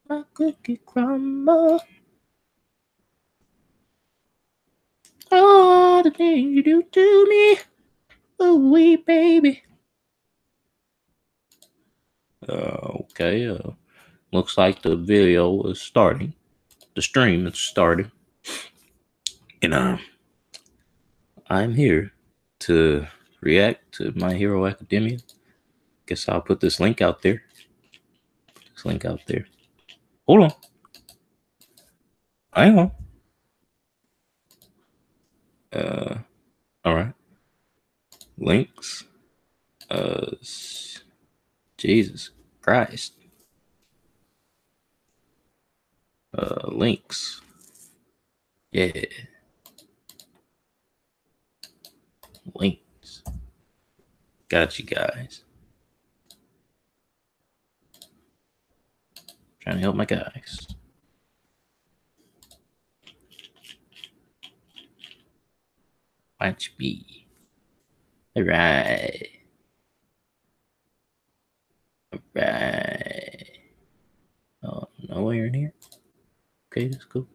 my cookie crumble. All the things you do to me, oh wee baby. Okay. Looks like the video is starting. The stream is starting, and I'm here to react to My Hero Academia. Guess I'll put this link out there. Hold on. Hang on. All right. Links. Jesus Christ. Links. Yeah. Links. Got you guys. Trying to help my guys. Watch me. Alright. Oh, nowhere in here. Okay, that's cool.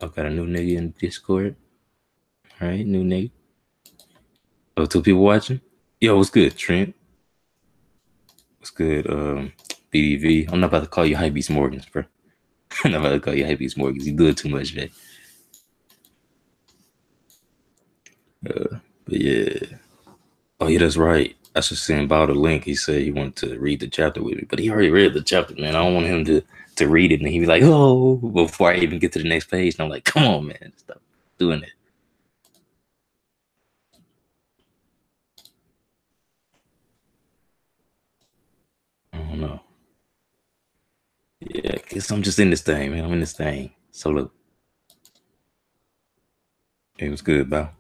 I've got a new nigga in Discord. Alright, new nigga. Oh, 2 people watching? Yo, what's good, Trent? What's good, BDV? I'm not about to call you Hypebeast Morgans, bro. I'm not about to call you Hypebeast Morgans. You do it too much, man. But yeah. Oh, yeah, that's right. I should send Bout a link. He said he wanted to read the chapter with me, but he already read the chapter, man. I don't want him to read it and he'd be like, oh, before I even get to the next page. And I'm like, come on, man, stop doing it. I don't know. Yeah, I guess I'm just in this thing, man. I'm in this thing. So look, it was good, Bout.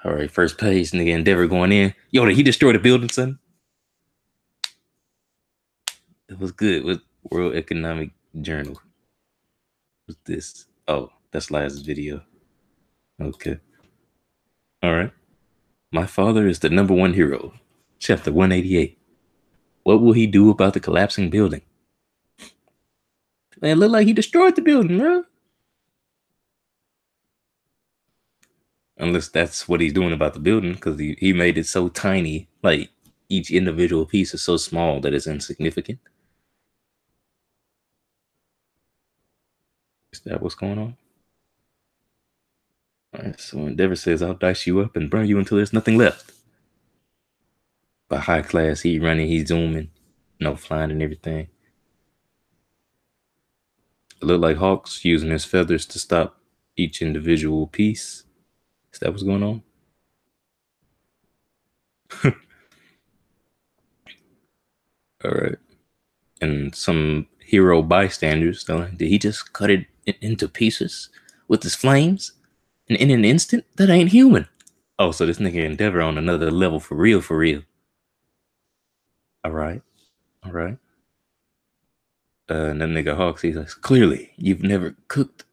All right, first page, nigga Endeavor going in. Yo, did he destroy the building, son? It was good. With World Economic Journal. What's this? Oh, that's last video. Okay. All right. My father is the #1 hero. Chapter 188. What will he do about the collapsing building? Man, it looked like he destroyed the building, bro. Unless that's what he's doing about the building, because he made it so tiny, like each individual piece is so small that it's insignificant. Is that what's going on? All right, so Endeavor says, I'll dice you up and burn you until there's nothing left. By high class, he running, he's zooming, flying and everything. It looked like Hawk's using his feathers to stop each individual piece. Is that what's going on? All right. And some hero bystanders, did he just cut it into pieces with his flames? And in an instant? That ain't human. Oh, so this nigga Endeavor on another level for real, for real. All right. All right. And that nigga Hawks, he's like, clearly, you've never cooked.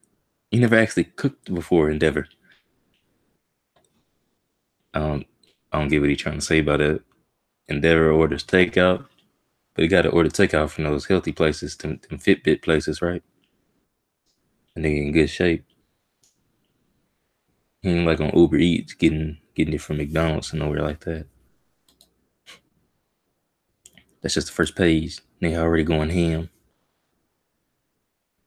You never actually cooked before, Endeavor. I don't get what he's trying to say about it. Endeavor orders takeout, but he got to order takeout from those healthy places, them Fitbit places, right? And they in good shape. He ain't like on Uber Eats getting it from McDonald's and nowhere like that. That's just the first page. They already going ham.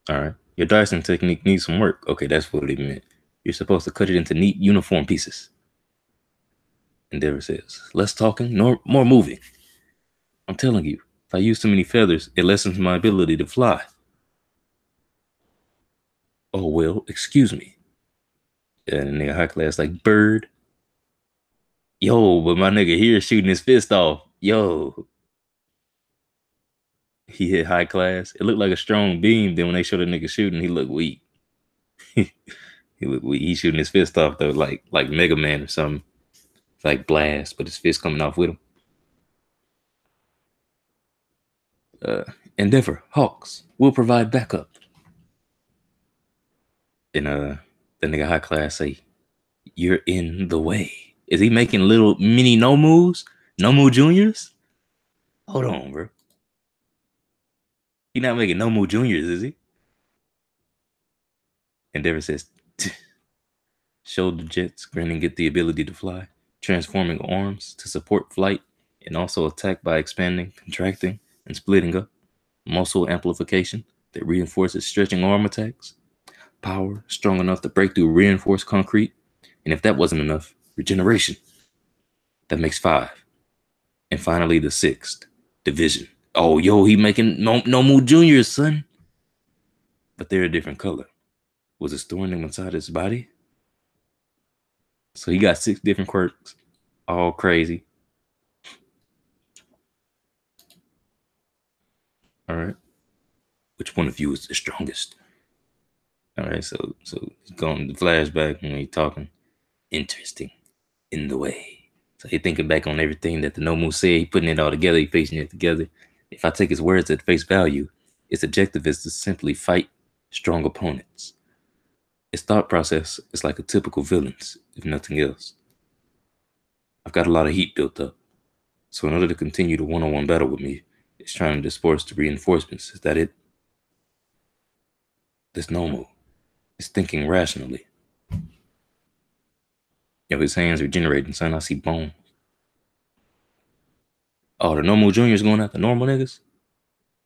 All right. Your dicing technique needs some work. Okay, that's what it meant. You're supposed to cut it into neat, uniform pieces. Endeavor says, less talking, more moving. I'm telling you, if I use too many feathers, it lessens my ability to fly. Oh, well, excuse me. And the nigga high class like, bird. Yo, but my nigga here shooting his fist off. Yo. He hit high class. It looked like a strong beam. Then when they showed the nigga shooting, he looked weak. He looked weak. He's shooting his fist off though, like Mega Man or something. Like blast, but his fist coming off with him. Endeavor, Hawks, will provide backup. And the nigga high class say, you're in the way. Is he making little mini Nomus? Nomu Juniors? Hold on, bro. He not making Nomu Juniors, is he? Endeavor says, shoulder jets, granting it the ability to fly, transforming arms to support flight, and also attack by expanding, contracting, and splitting up. Muscle amplification that reinforces stretching arm attacks. Power strong enough to break through reinforced concrete. And if that wasn't enough, regeneration. That makes 5. And finally, the 6th, division. Oh, yo, he making Nomu Juniors, son. But they're a different color. Was it storing them inside his body? So he got 6 different quirks, all crazy. All right. Which one of you is the strongest? All right. So he's going to flashback when he's talking. Interesting. In the way. So he thinking back on everything that the Nomu said. He putting it all together. He facing it together. If I take his words at face value, its objective is to simply fight strong opponents. Its thought process is like a typical villain's, if nothing else. I've got a lot of heat built up. So in order to continue the one-on-one battle with me, it's trying to disperse the reinforcements. Is that it? This Nomu is thinking rationally. Yo, his hands regenerating, son. I see bone. Oh, the Nomu Junior's going after normal niggas?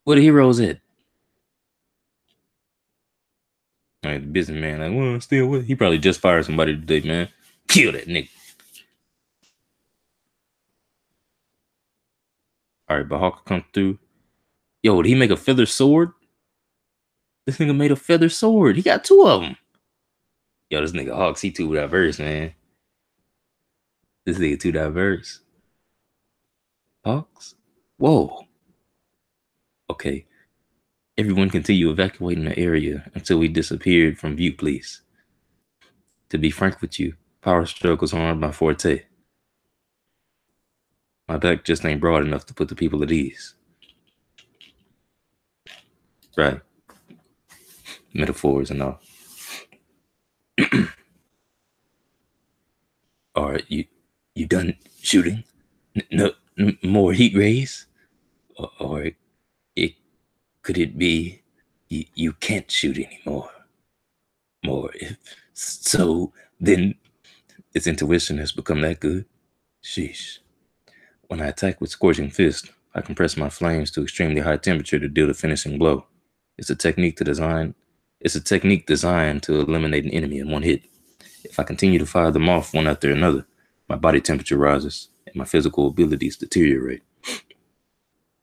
Where the heroes at? All right, the businessman, like, well, still with. He probably just fired somebody today, man. Kill that nigga. All right, but Hawk come through. Yo, did he make a feather sword? This nigga made a feather sword. He got 2 of them. Yo, this nigga Hawks, he too diverse, man. This nigga too diverse. Hawks? Whoa. Okay. Everyone continue evacuating the area until we disappeared from view, please. To be frank with you, power struggles aren't my forte. My back just ain't broad enough to put the people at ease. Right. Metaphors and all. All right, you done shooting? No, more heat rays? Or it could it be you can't shoot anymore? More if so, then its intuition has become that good. Sheesh. When I attack with scorching fist, I compress my flames to extremely high temperature to deal the finishing blow. It's a technique designed to eliminate an enemy in one hit. If I continue to fire them off one after another, my body temperature rises and my physical abilities deteriorate.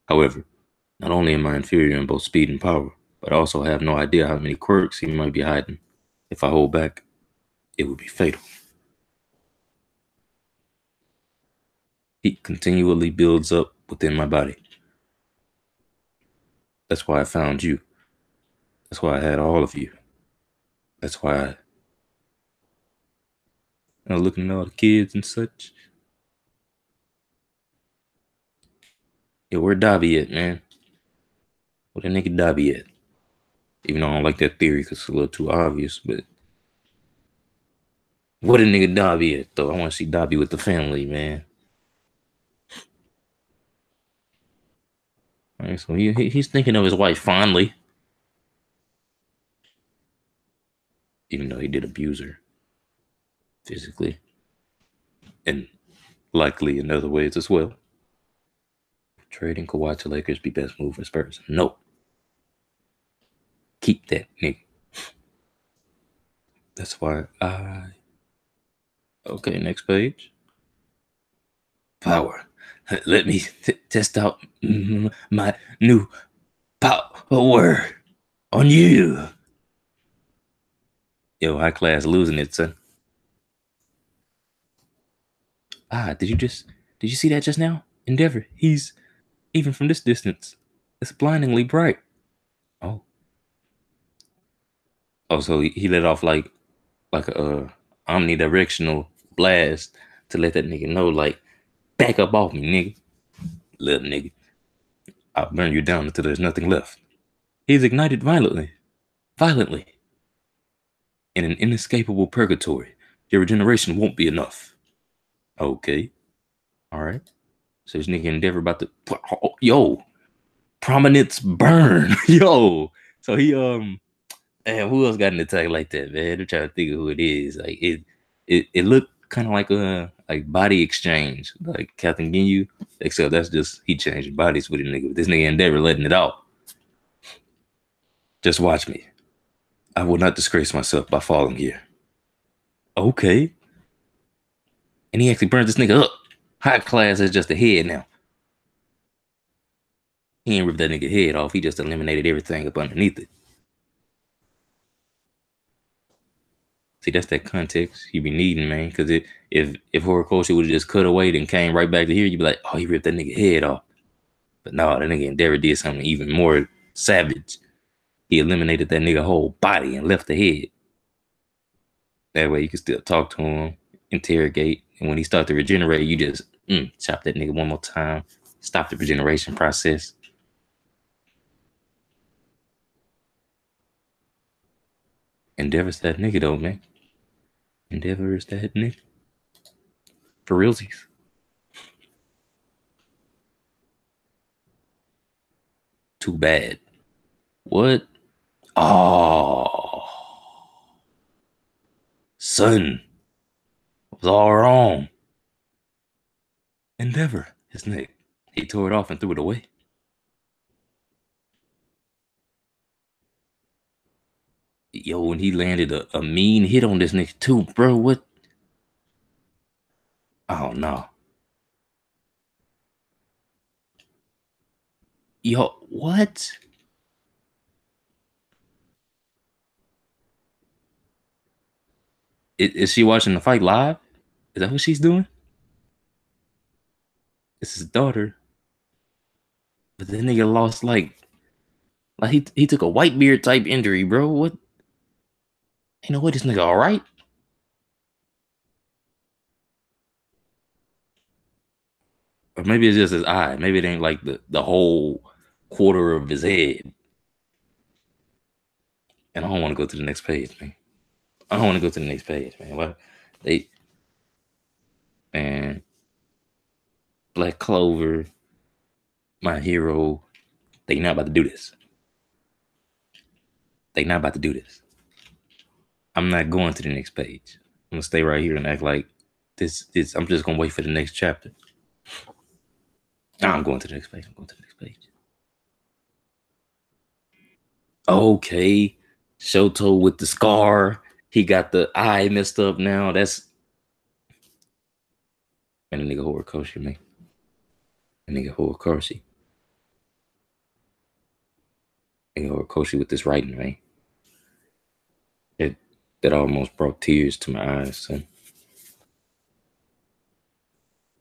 However, not only am I inferior in both speed and power, but I also have no idea how many quirks he might be hiding. If I hold back, it would be fatal. Heat continually builds up within my body. That's why I found you. That's why I had all of you. That's why I was looking at all the kids and such. Yo, where Dobby at, man? Where the nigga Dobby at? Even though I don't like that theory because it's a little too obvious, but where the nigga Dobby at, though? I want to see Dobby with the family, man. All right, so he's thinking of his wife fondly, even though he did abuse her physically and likely in other ways as well. Trading Kawhi to Lakers be best move for Spurs. Nope. Keep that nigga. That's why okay, next page. Power. Let me test out my new power on you. Yo, high class losing it, son. Did you see that just now? Endeavor. He's even from this distance. It's blindingly bright. Oh. Oh, so he let off like a omnidirectional blast to let that nigga know, like, back up off me, nigga. Little nigga. I'll burn you down until there's nothing left. He's ignited violently. In an inescapable purgatory. Your regeneration won't be enough. Okay. All right. So this nigga Endeavor about to yo prominence burn yo. So he man, who else got an attack like that, man? I'm trying to think of who it is. Like it looked kind of like a like body exchange, like Captain Ginyu, except that's just he changing bodies with a nigga. This nigga Endeavor letting it out. Just watch me. I will not disgrace myself by falling here. Okay. And he actually burns this nigga up. High class is just a head now. He ain't ripped that nigga head off. He just eliminated everything up underneath it. See, that's that context you be needing, man. Because if Horikoshi would have just cut away and came right back to here, you'd be like, oh, he ripped that nigga head off. But no, that nigga Endeavor did something even more savage. He eliminated that nigga whole body and left the head. That way you can still talk to him, interrogate, and when he starts to regenerate, you just chop that nigga one more time, stop the regeneration process. Endeavor's that nigga though, man. Endeavor is that nigga. For realsies. Too bad. What? Oh, son, it was all wrong. Endeavor, his neck. He tore it off and threw it away. Yo, when he landed a mean hit on this nigga too, bro. What? Oh no. Yo, what? Is she watching the fight live? Is that what she's doing? It's his daughter. But that nigga lost like he took a white beard type injury, bro. What? Ain't no way this nigga all right. Or maybe it's just his eye. Maybe it ain't like the whole quarter of his head. And I don't want to go to the next page, man. I don't want to go to the next page, man. What they man, Black Clover, my hero, they not about to do this. They not about to do this. I'm not going to the next page. I'm gonna stay right here and act like this. I'm just gonna wait for the next chapter. Nah, I'm going to the next page. I'm going to the next page. Okay, Shoto with the scar. He got the eye messed up now. That's and the nigga Horikoshi, man. The nigga Horikoshi. Nigga Horikoshi with this writing, man. It that almost brought tears to my eyes, son.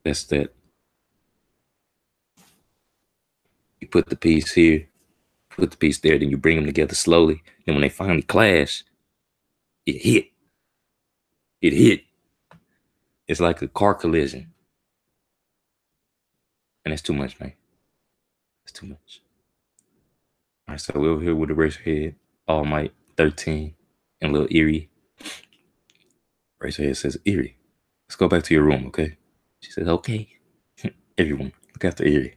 That's that. You put the piece here, put the piece there, then you bring them together slowly. And when they finally clash, it hit. It hit. It's like a car collision. And it's too much, man. It's too much. All right, so we're over here with the Eraserhead, All Might, 13, and little Eerie. Eraserhead says, Eerie, let's go back to your room, okay? She says, okay. Everyone, look after Eerie.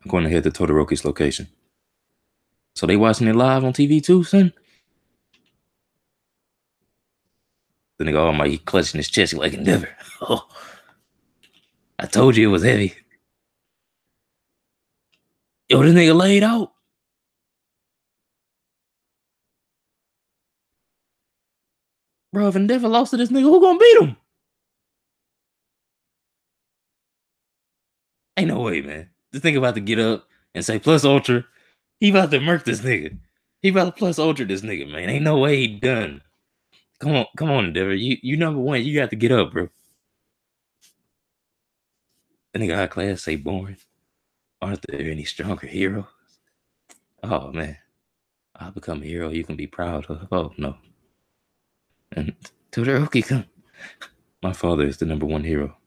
I'm going to head to Todoroki's location. So they watching it live on TV too, son? The nigga All Might, he clutching his chest like Endeavor. Oh, I told you it was heavy. Yo, this nigga laid out. Bro, if Endeavor lost to this nigga, who gonna beat him? Ain't no way, man. This nigga about to get up and say plus ultra. He about to murk this nigga. He about to plus ultra this nigga, man. Ain't no way he done. Come on, Endeavor. You number one. You got to get up, bro. That nigga high class say boring. Aren't there any stronger heroes? Oh man. I'll become a hero you can be proud of. Oh no. And Todoroki come. My father is the number one hero.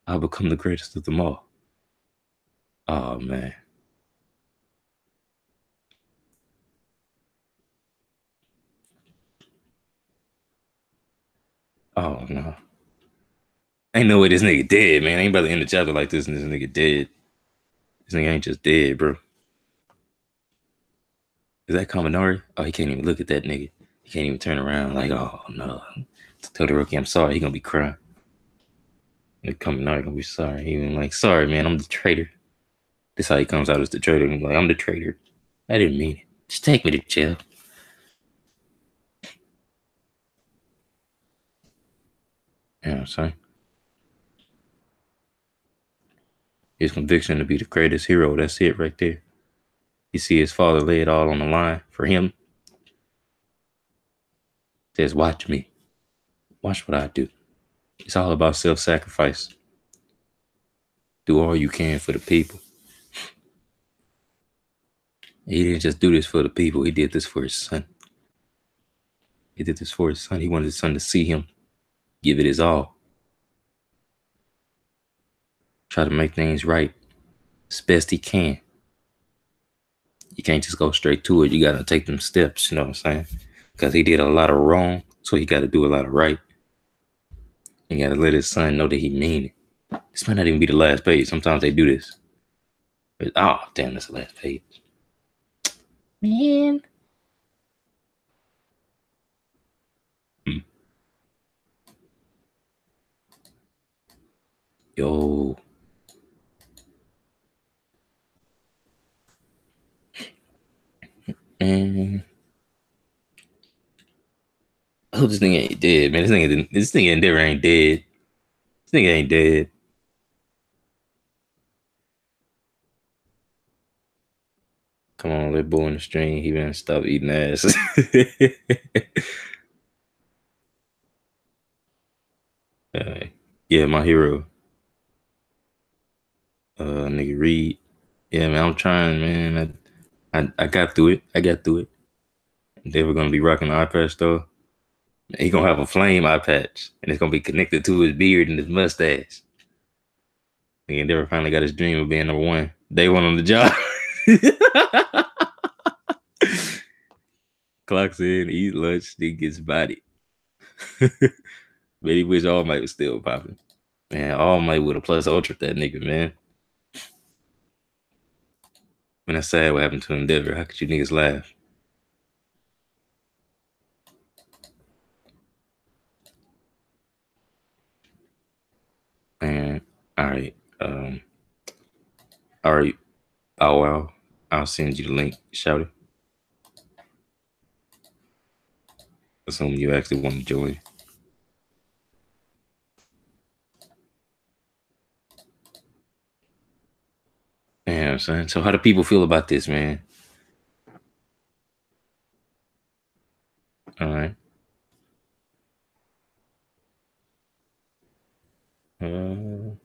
I'll become the greatest of them all. Oh man. Oh no. Ain't no way this nigga dead, man. Ain't about to end the chapter like this and this nigga dead. This nigga ain't just dead, bro. Is that Kaminari? Oh, he can't even look at that nigga. He can't even turn around like, oh no. Todoroki, I'm sorry. He gonna be crying. The Kaminari gonna be sorry. He even like, sorry, man. I'm the traitor. This how he comes out as the traitor. He's like, I'm the traitor. I didn't mean it. Just take me to jail. You know what I'm saying? His conviction to be the greatest hero. That's it right there. You see his father lay it all on the line for him. Says, watch me. Watch what I do. It's all about self-sacrifice. Do all you can for the people. He didn't just do this for the people. He did this for his son. He did this for his son. He wanted his son to see him give it his all. Try to make things right as best he can. You can't just go straight to it. You got to take them steps, you know what I'm saying? Because he did a lot of wrong, so he got to do a lot of right. He got to let his son know that he mean it. This might not even be the last page. Sometimes they do this. But, oh, damn, that's the last page. Man. Yo. Man. I hope this nigga ain't dead, man. This nigga Endeavor ain't dead. This nigga ain't dead. Come on, let boy in the stream. He better stop eating ass. Yeah, my hero. Nigga Reed. Yeah, man, I'm trying, man. I got through it. I got through it. They were gonna be rocking the eye patch though. He gonna have a flame eye patch, and it's gonna be connected to his beard and his mustache. He never finally got his dream of being number one. Day one on the job. Clocks in, eat lunch, then gets body. But he wish All Might was still popping. Man, All Might would have plus ultra that nigga, man. When that's sad what happened to Endeavor. How could you niggas laugh? Man, all right. All right. Oh wow. I'll send you the link. Shout it. Assume you actually want to join. Yeah, son. So how do people feel about this, man? All right. All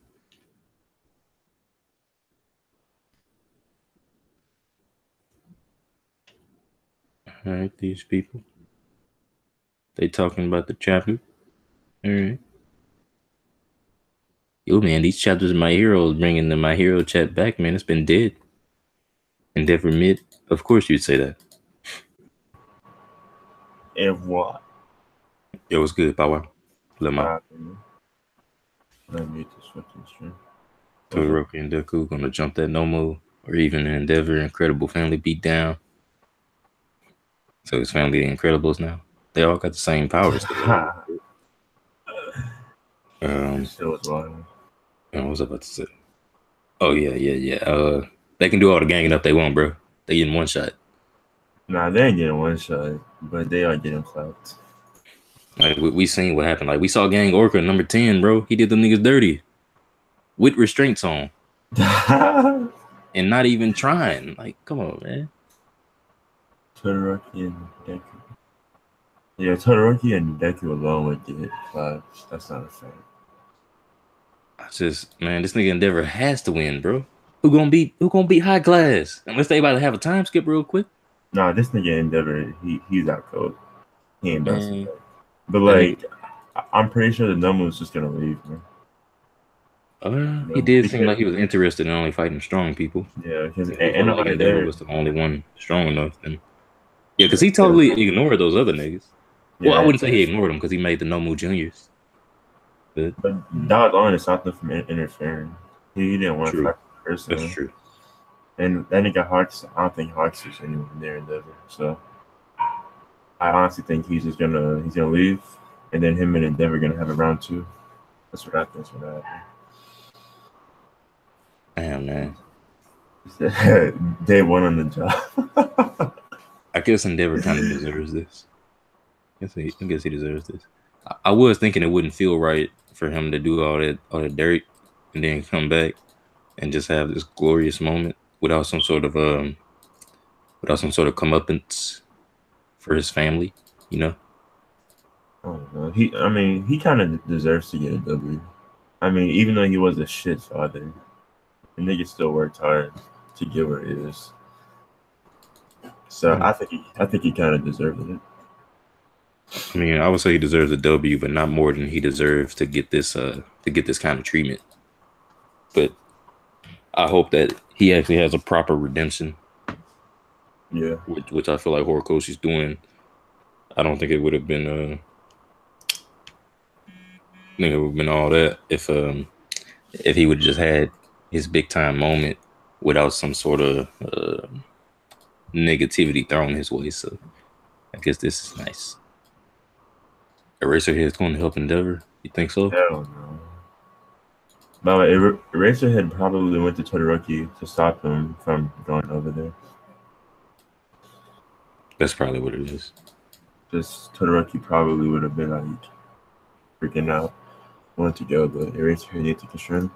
right, these people. They talking about the chapter. All right. Yo, man, these chapters of My Hero is bringing the My Hero chat back, man. It's been dead. Endeavor mid. Of course you'd say that. And what? It was good, Power. Let me this fucking stream. Todoroki and Deku gonna jump that Nomu, or even Endeavor Incredible Family beat down. So his family the Incredibles now. They all got the same powers. Still was wrong. What was I about to say? Oh yeah. They can do all the ganging up they want, bro. They getting one shot. Nah, they ain't getting one shot, but they are getting clapped. Like we seen what happened. Like we saw Gang Orca number 10, bro. He did them niggas dirty with restraints on, and not even trying. Like, come on, man. Todoroki and Deku. Yeah, Todoroki and Deku alone would get clapped. That's not a fact. Man, this nigga Endeavor has to win, bro. Who gonna beat High Class? Unless they about to have a time skip real quick. Nah, this nigga Endeavor, he's out cold. He ain't bouncing back. But like, I'm pretty sure the Nomu is just gonna leave, man. He did seem like he was interested in only fighting strong people. Yeah, because Endeavor was the only one strong enough. And yeah, because he totally ignored those other niggas. Well, I wouldn't say he ignored them because he made the Nomu Juniors. But But that was only to stop them from interfering. He didn't want to true. fight That's personally. true. And that nigga Hawks, I don't think Hawks is anyone there in Denver. So I honestly think he's gonna leave, and then him and Endeavor gonna have a round two. That's what I think's gonna Damn, man. happen. Day one on the job. I guess Endeavor kind of deserves this. I guess he deserves this. I was thinking it wouldn't feel right for him to do all that dirt and then come back and just have this glorious moment without some sort of comeuppance for his family, you know? I don't know. He kind of deserves to get a W. I mean, even though he was a shit father, the nigga still worked hard to get where he is. So Mm. I think he kind of deserved it. I mean, I would say he deserves a W, but not more than he deserves to get this kind of treatment. But I hope that he actually has a proper redemption, Yeah. which I feel like Horikoshi's doing. I don't think it would have been think it would have been all that if he would have just had his big time moment without some sort of negativity thrown his way. So I guess this is nice. Eraserhead's going to help Endeavor. You think so? Hell no. By the way, Eraserhead probably went to Todoroki to stop him from going over there. That's probably what it is. Just Todoroki probably would have been like freaking out, wanted to go, but Eraserhead needed to control him.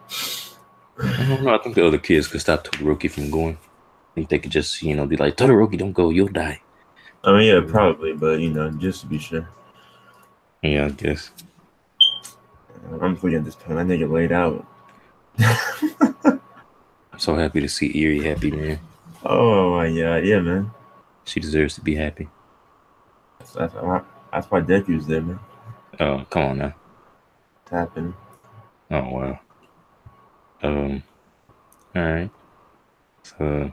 I don't know. I think the other kids could stop Todoroki from going. I think they could just, be like, Todoroki, don't go, you'll die. I mean, yeah, probably, but just to be sure. Yeah, I guess. I'm looking at this pen. That nigga laid out. I'm so happy to see Erie happy, man. Oh my god, yeah, man. She deserves to be happy. That's why Deku's there, man. Oh, come on now. Tapping. Oh, wow. Um, all right. So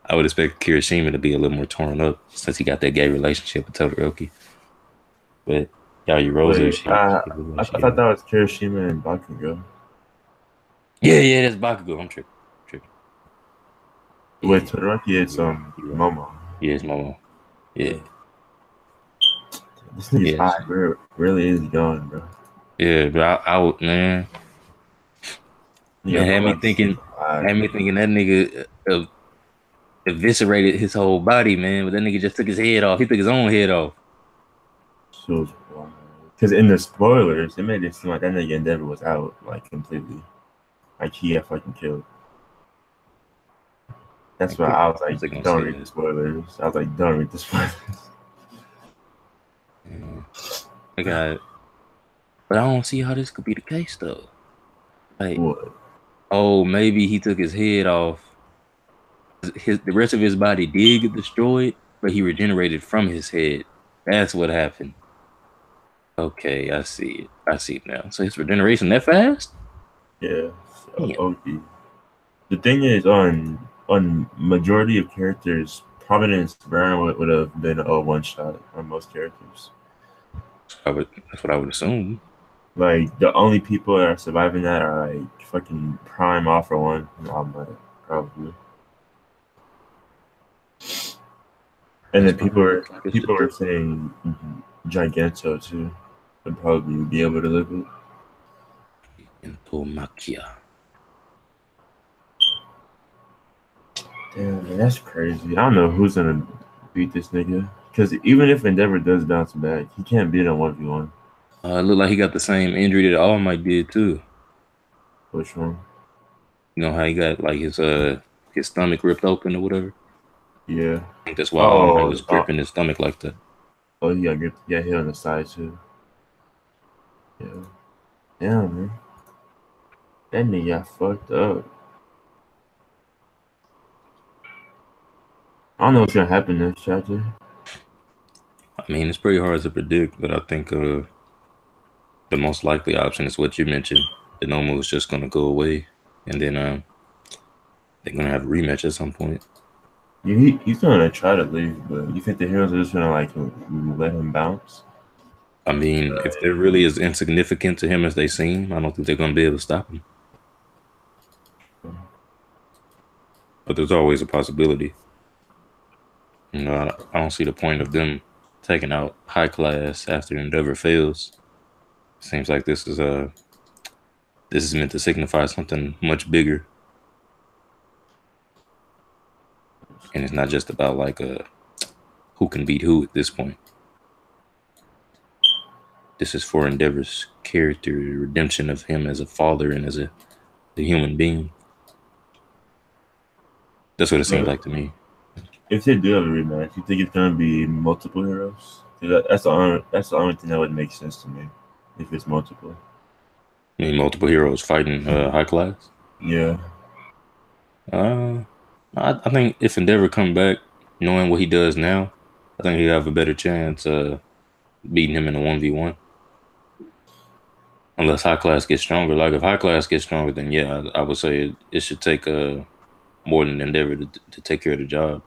I would expect Kirishima to be a little more torn up since he got that gay relationship with Todoroki. But Yaoyorozu, Wait, she look like I she thought that was Kirishima and Bakugo. yeah, that's Bakugo. I'm tripping. With Yeah, Todoroki, it's you're right. Momo. Yeah, it's Momo. Yeah, Yeah. This nigga's yeah, high. Where really is he going, bro? yeah. But I would, man, Nigga, Momo's high. had me thinking that nigga eviscerated his whole body, man. But that nigga just took his head off. He took his own head off. So wild. Because in the spoilers, it made it seem like that nigga Endeavor was out, like, completely. Like, he got fucking killed. That's Of why course, I was like, they're gonna don't say read the that. spoilers. I was like, don't read the spoilers. Yeah. I got, but I don't see how this could be the case though. Like, What? oh, maybe he took his head off. The rest of his body did get destroyed, but he regenerated from his head. That's what happened. Okay, I see it. I see it now. So his regeneration that fast? Yeah. Yeah. OG. The thing is, on majority of characters, Providence Brown would have been a one shot on most characters. That's what I would assume. Like the only people that are surviving that are like fucking Prime Offer One and All Might, probably. And This then probably looks like it's the people were truth. saying Giganto too would probably be able to live it. Into Makia. Damn, man, that's crazy. I don't know who's gonna beat this nigga. Because even if Endeavor does bounce back, he can't beat him 1v1. It looked like he got the same injury that All Might did too. Which one? You know how he got like his stomach ripped open or whatever. Yeah. I think that's why All Might Oh, was gripping his stomach like that. yeah, he on the side too. Yeah. Damn, man. That nigga got fucked up. I don't know what's gonna happen next chapter. I mean, it's pretty hard to predict, but I think the most likely option is what you mentioned. The Nomu is just gonna go away, and then they're gonna have a rematch at some point. Yeah, he's gonna try to leave, but you think the heroes are just gonna like let him bounce? I mean, if they're really as insignificant to him as they seem, I don't think they're gonna be able to stop him. But there's always a possibility. I don't see the point of them taking out high class after Endeavor fails. Seems like this is meant to signify something much bigger, and it's not just about like who can beat who at this point. This is for Endeavor's character redemption of him as a father and as a human being. That's what it seems But like to me. if they do have a rematch, you think it's gonna be multiple heroes? 'Cause that's the only thing that would make sense to me if it's multiple. I mean, multiple heroes fighting high class. Yeah, Uh, I think if Endeavor come back, knowing what he does now, I think he'll have a better chance beating him in a 1v1. Unless high class gets stronger. Like if high class gets stronger, then yeah, I would say it should take more than Endeavor to take care of the job.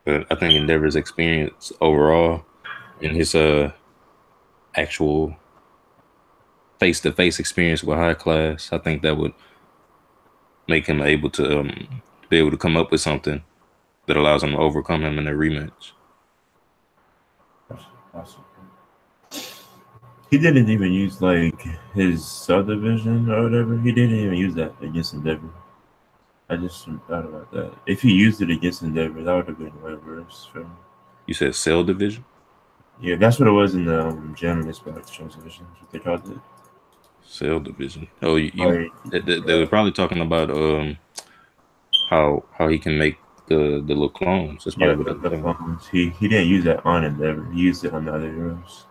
But I think Endeavor's experience overall and his actual face to face experience with high class, I think that would make him able to be able to come up with something that allows him to overcome him in a rematch. awesome. He didn't even use like his subdivision or whatever. He didn't even use that against Endeavor. I just thought about that. If he used it against Endeavor, that would have been way worse for him. You said cell division, Yeah, that's what it was in the Japanese Back Exchange Division. That's what they called it. cell division. Oh, Like, they were probably talking about how he can make the little clones. That's yeah, probably what they were the talking about. phones. He didn't use that on Endeavor. He used it on the other heroes.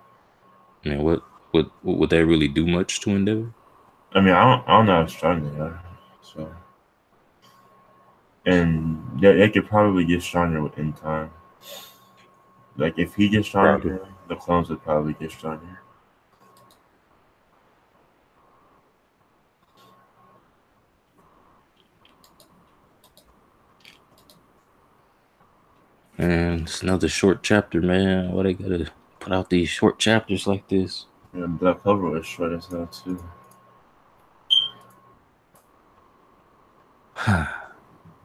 I mean, what would they really do much to Endeavor? I mean, I don't know how strong they are. So, and they could probably get stronger in time. Like if he gets Probably. stronger, the clones would probably get stronger. And it's another short chapter, man. Why they gotta put out these short chapters like this? And Black Clover was short as hell too.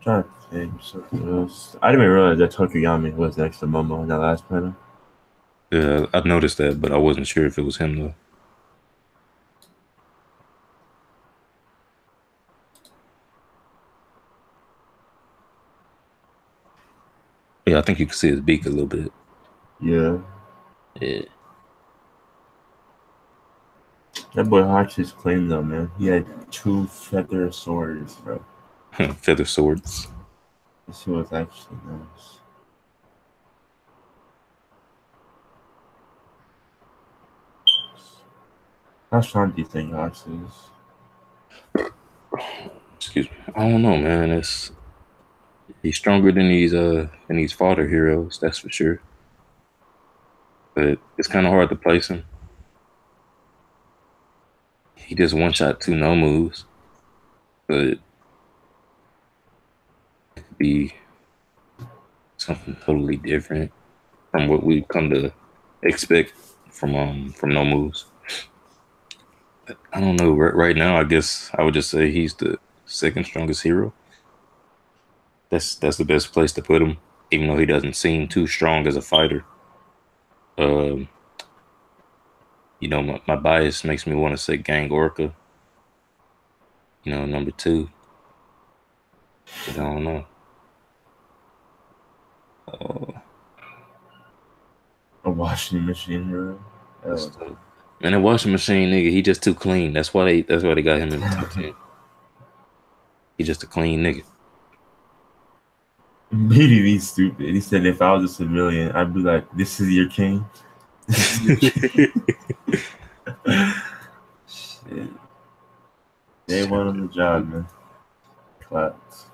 Trying to think something else. I didn't even realize that Tokuyami was next to Momo in that last panel. Yeah, I noticed that, but I wasn't sure if it was him though. Yeah, I think you can see his beak a little bit. Yeah, Yeah, that boy Hachi's clean though, man. He had two feather swords, bro. feather swords. This shit was actually nice. How strong do you think Hachi is? Excuse me. I don't know, man. He's stronger than these fodder heroes, that's for sure. But it's kind of hard to place him. He just one shot two no moves, but it could be something totally different from what we've come to expect from no moves. I don't know. Right now, I guess I would just say he's the second strongest hero. That's the best place to put him, even though he doesn't seem too strong as a fighter. Um, my bias makes me want to say Gang Orca. Number two, but I don't know. Uh, A washing machine hero. that's Hell tough. Man, that washing machine nigga, he just too clean. That's why they got him in the top no. 10. He just a clean nigga. BDV stupid. He said if I was a civilian, I'd be like, "This is your king." This is your king. Shit. Day one on the job, man. Claps.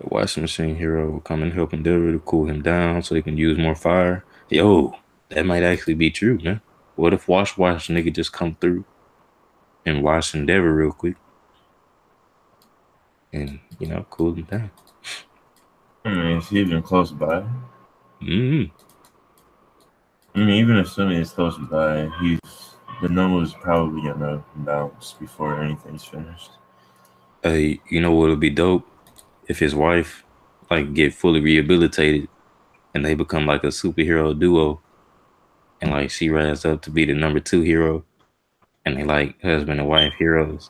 Washing machine hero will come and help Endeavor to cool him down so he can use more fire. Yo, that might actually be true, man. What if Wash nigga just come through and wash Endeavor real quick and cool him down? I mean, is he even close by? Mm-hmm. I mean, even assuming it's close by, the Nomu is probably gonna bounce before anything's finished. Hey, you know what would be dope if his wife like get fully rehabilitated and they become like a superhero duo, and like she rises up to be the number two hero, and they like husband and wife heroes,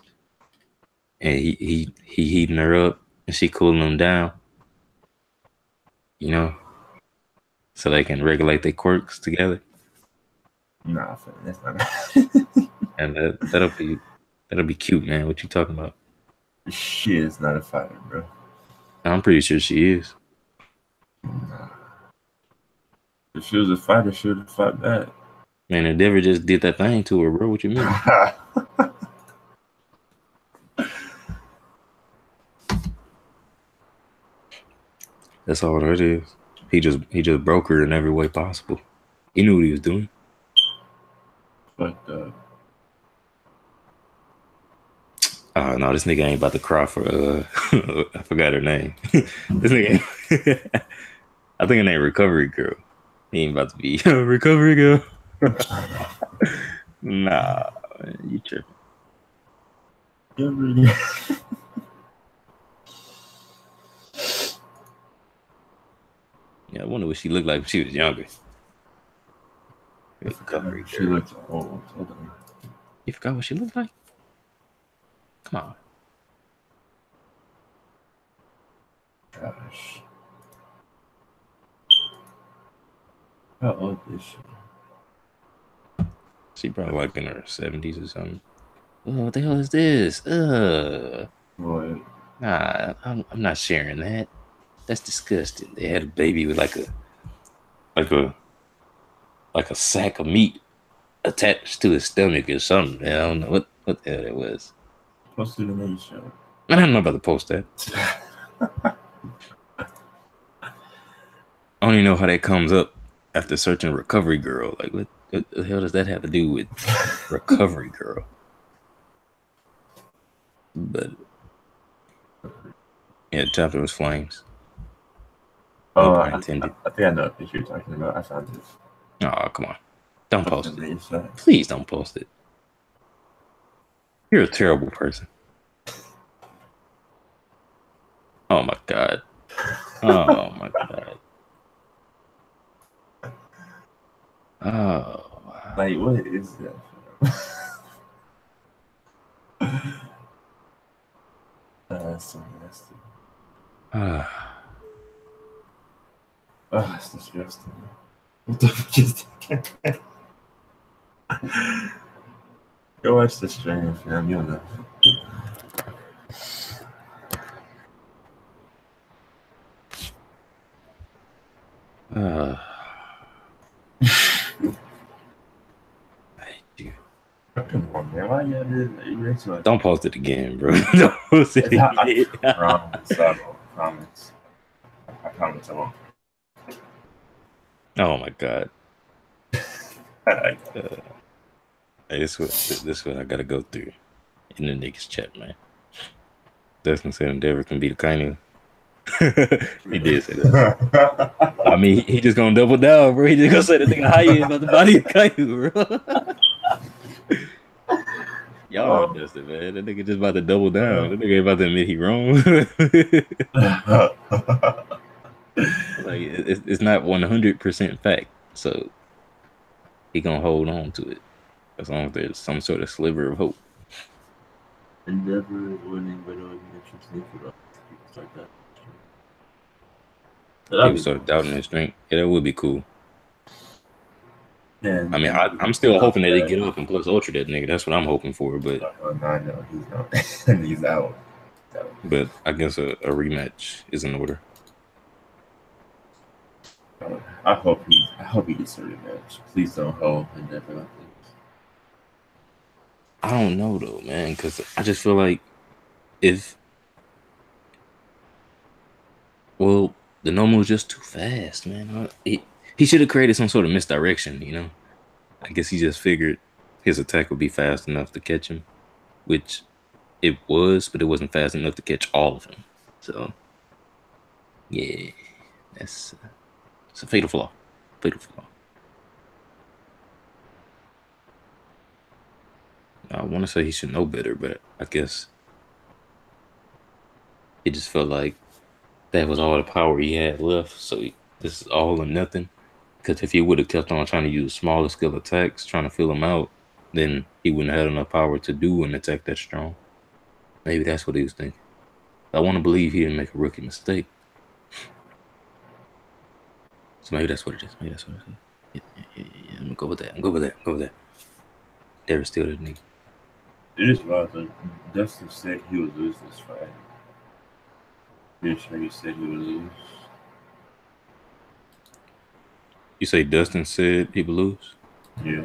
and he heating her up and she cooling him down, you know, so they can regulate their quirks together, Nah, fam, that's not. and that'll be cute, man. What you talking about? She is not a fighter, bro. I'm pretty sure she is. Nah. If she was a fighter, she would have fought back. Man, Endeavor just did that thing to her, bro. What you mean? That's all that is. He just broke her in every way possible. He knew what he was doing. Fucked up. Oh no, this nigga ain't about to cry for I forgot her name. This nigga ain't I think her name Recovery Girl. He ain't about to be Recovery Girl. Nah, man, you tripping. Yeah, I wonder what she looked like when she was younger. Recovery She Girl. looks old. Hold on. You forgot what she looked like? Come on. Gosh. How old is she? She probably like in her 70s or something. Oh, what the hell is this? Boy. Nah, I'm not sharing that. That's disgusting. They had a baby with like a like a sack of meat attached to his stomach or something. I don't know what the hell that was. Post it in the show. I'm not about to post that. I don't even know how that comes up after searching Recovery Girl. Like, what the hell does that have to do with Recovery Girl? But yeah, the chapter was flames. No Oh, pun I intended. think I know what picture you're talking about. I found it. Oh, come on. Don't Post post it in it. the show. Please don't post it. You're a terrible person. Oh my God. Oh my God. Oh. Like, what is that? That's so nasty. Ah. Oh, that's disgusting. What the fuck is that? Go watch the stream, fam. You'll know. I hate you. Come on, man. Why y'all did that? Don't post it again, bro. Don't post it again. I promise. I won't. Promise. I promise I won't. Oh my God. I Hey, this what I gotta go through in the niggas chat, man. Dustin said Endeavor can be the kind of he did say that. I mean, he just gonna double down, bro. He just gonna say the nigga high about the body of Kaiju, bro. Y'all know Dustin, man. That nigga just about to double down. That nigga ain't about to admit he wrong. Like it's not 100% fact, so he gonna hold on to it as long as there's some sort of sliver of hope. Endeavor winning, but no interesting for people like that. People start doubting his strength. Yeah, that would be cool. Yeah, I mean, I'm still hoping that they get up and plus ultra that nigga. That's what I'm hoping for. But I know he's not. He's out. But I guess a rematch is in order. I hope he gets a rematch. Please don't hold Endeavor like this. I don't know though, man, because I just feel like if the Nomu was just too fast, man. He should have created some sort of misdirection, you know. I guess he just figured his attack would be fast enough to catch him, which it was, but it wasn't fast enough to catch all of him. So yeah, it's a fatal flaw. Fatal flaw. I want to say he should know better, but I guess he just felt like that was all the power he had left. So this is all or nothing. Because if he would have kept on trying to use smaller scale attacks, trying to fill him out, then he wouldn't have had enough power to do an attack that strong. Maybe that's what he was thinking. I want to believe he didn't make a rookie mistake. So maybe that's what it is. Maybe that's what it is. Yeah. I'm gonna go with that. I'm go with that. Go with that. There's still the nigga. It is wild though. Dustin said he would lose this fight. Pretty sure he said he would lose. You say Dustin said he would lose? Yeah.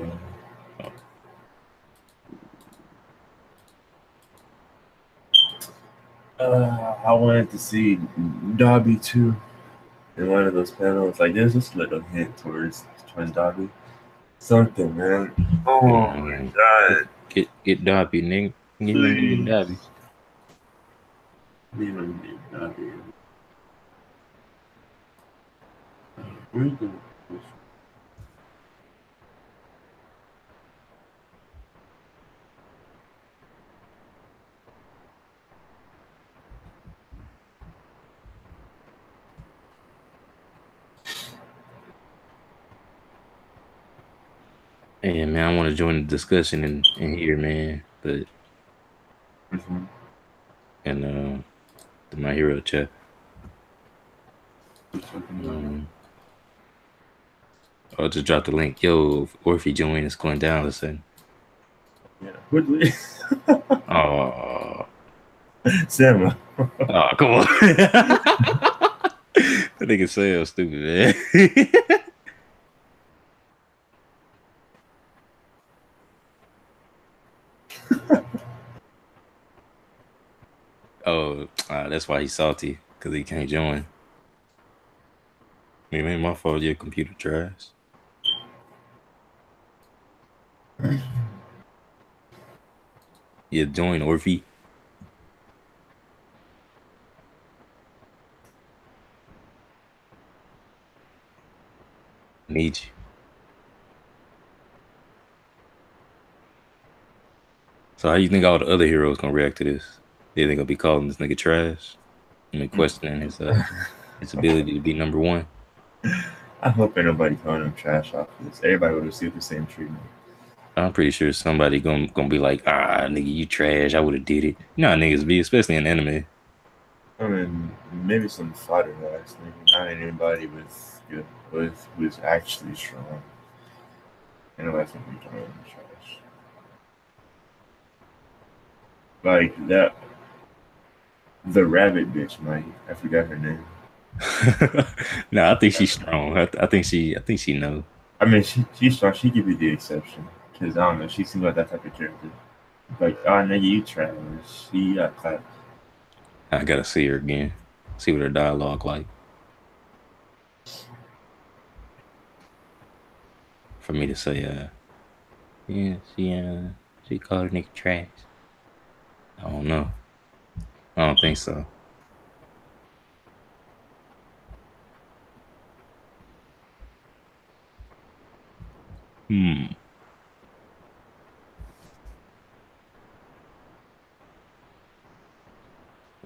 Oh, I wanted to see Dobby too in one of those panels. Like there's just a little hint towards Dobby. Something, man. Oh my man. god. Get Dobby, nigga. Get my nigga Please. Dobby. Leave him be Dobby. Where's the Hey man, I want to join the discussion in here, man. But this one? and my hero chat. Who's talking about? Um, I'll just drop the link. Yo, or if you join, it's going down. Listen. Yeah. Quickly. Oh, Sam. oh, come on. That nigga Sam stupid, man. Oh, that's why he's salty because he can't join. I mean, ain't my fault. Your computer trash. Yeah, join Orphe. Need you. So how you think all the other heroes gonna react to this? They gonna be calling this nigga trash? I mean, questioning his ability to be number one. I hope ain't nobody calling him trash off this. Everybody would receive the same treatment. I'm pretty sure somebody gonna be like, nigga, you trash. I would have did it. You know how niggas be, especially in anime. I mean, maybe some fodder guys, maybe not anybody with who's actually strong. Anybody's gonna be calling him trash. Like that, the rabbit bitch, Mike. I forgot her name. No, I think she's strong. I think she knows. I mean, she's strong. She could be the exception because I don't know. She seems like that type of character. Like, oh nigga, you trash. She got clapped. I gotta see her again. See what her dialogue like for me to say, yeah, she called her nigga trash. I don't know. I don't think so. Hmm.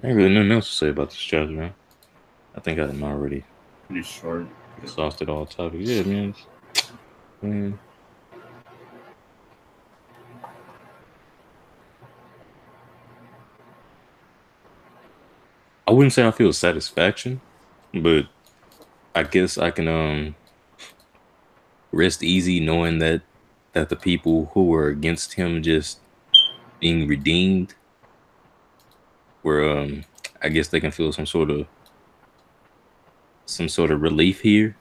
Ain't really nothing else to say about this chapter, man. I think I'm already Pretty short. exhausted all topics. Yeah, man. Man. I wouldn't say I feel satisfaction, but I guess I can rest easy knowing that the people who were against him just being redeemed were I guess they can feel some sort of relief here,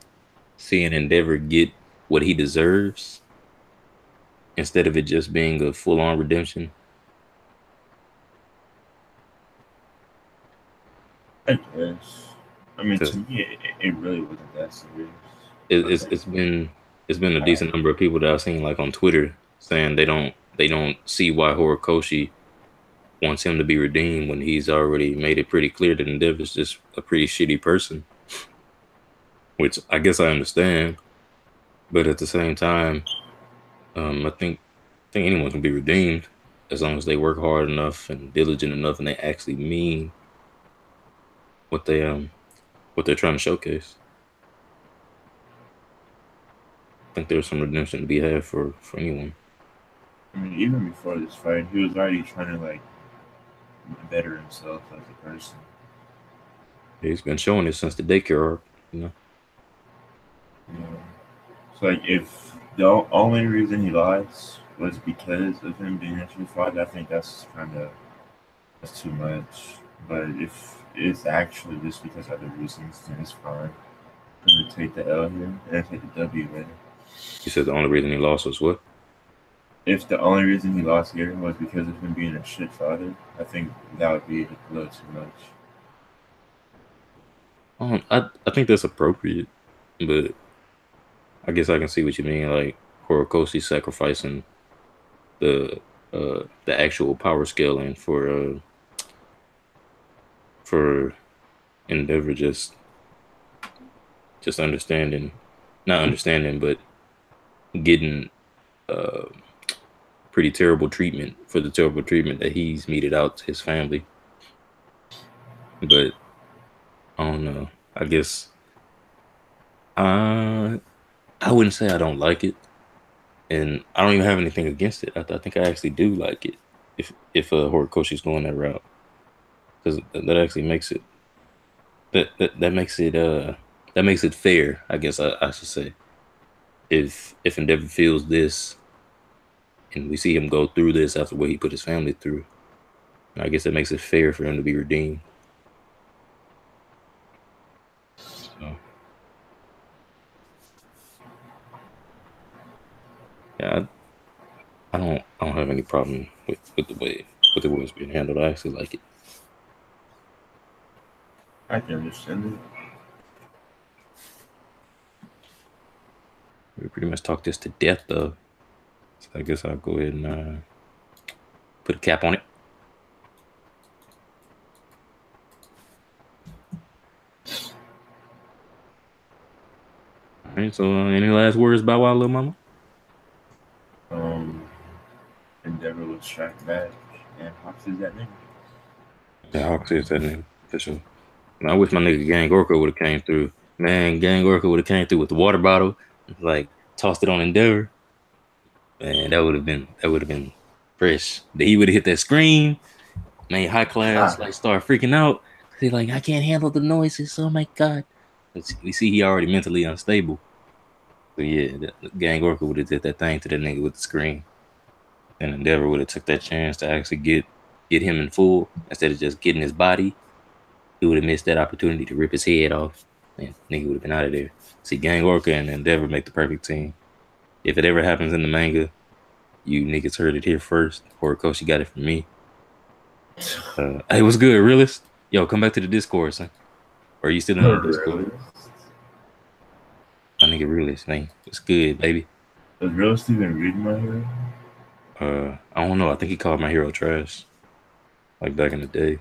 seeing Endeavor get what he deserves instead of it just being a full on redemption. I guess. I mean, to Because me, it really wasn't that serious. it, But it's it's been a decent number of people that I've seen like on Twitter saying they don't see why Horikoshi wants him to be redeemed when he's already made it pretty clear that Endeavor's just a pretty shitty person. Which I guess I understand, but at the same time, I think anyone can be redeemed. as long as they work hard enough and diligent enough, and they actually mean what they're trying to showcase. I think there's some redemption to be had for anyone. I mean, even before this fight, he was already trying to like better himself as a person. He's been showing it since the daycare arc, you know. You know, so like if the only reason he lost was because of him being a true father, I think that's too much. But if it's actually just because of other reasons, then it's fine. I'm gonna take the L here and take the W later. He said the only reason he lost was what? If the only reason he lost here was because of him being a shit father, I think that would be a little too much. I think that's appropriate, but I guess I can see what you mean. Like Horikoshi sacrificing the actual power scaling for Endeavor, just understanding, not understanding, but getting uh pretty terrible treatment for the terrible treatment that he's meted out to his family. But I don't know. I guess uh I wouldn't say I don't like it, and I don't even have anything against it. I think I actually do like it if Horikoshi's going that route, because that actually makes it that makes it that makes it fair. I guess I should say, if Endeavor feels this, and we see him go through this after what he put his family through, I guess that makes it fair for him to be redeemed. So yeah, I don't have any problem with the way it's being handled. I actually like it. I can understand it. We pretty much talked this to death, though. So I guess I'll go ahead and put a cap on it. All right. So, any last words about Wild Little Mama? Um, Endeavor was tracked back, and Hawks is that nigga. Yeah, Hawk says that name for sure. And I wish my nigga Gang Orca would have came through. Man, Gang Orca would have came through with the water bottle, like tossed it on Endeavor. Man, that would have been fresh. That he would have hit that scream, made high class like start freaking out. He like, I can't handle the noises. Oh my god. We see he already mentally unstable. So yeah, the Gang Orca would have did that thing to that nigga with the screen. And Endeavor would have took that chance to actually get him in full instead of just getting his body. He would have missed that opportunity to rip his head off, and nigga would have been out of there. See, Gang Orca and Endeavor make the perfect team. If it ever happens in the manga, you niggas heard it here first. Horikoshi got it from me. Hey, what's good, realist? Yo, come back to the Discord, son. Or are you still in the Discord? Really? My nigga realist, man. What's good, baby? Does Real Steven read my hero? I don't know. I think he called my hero trash, like back in the day.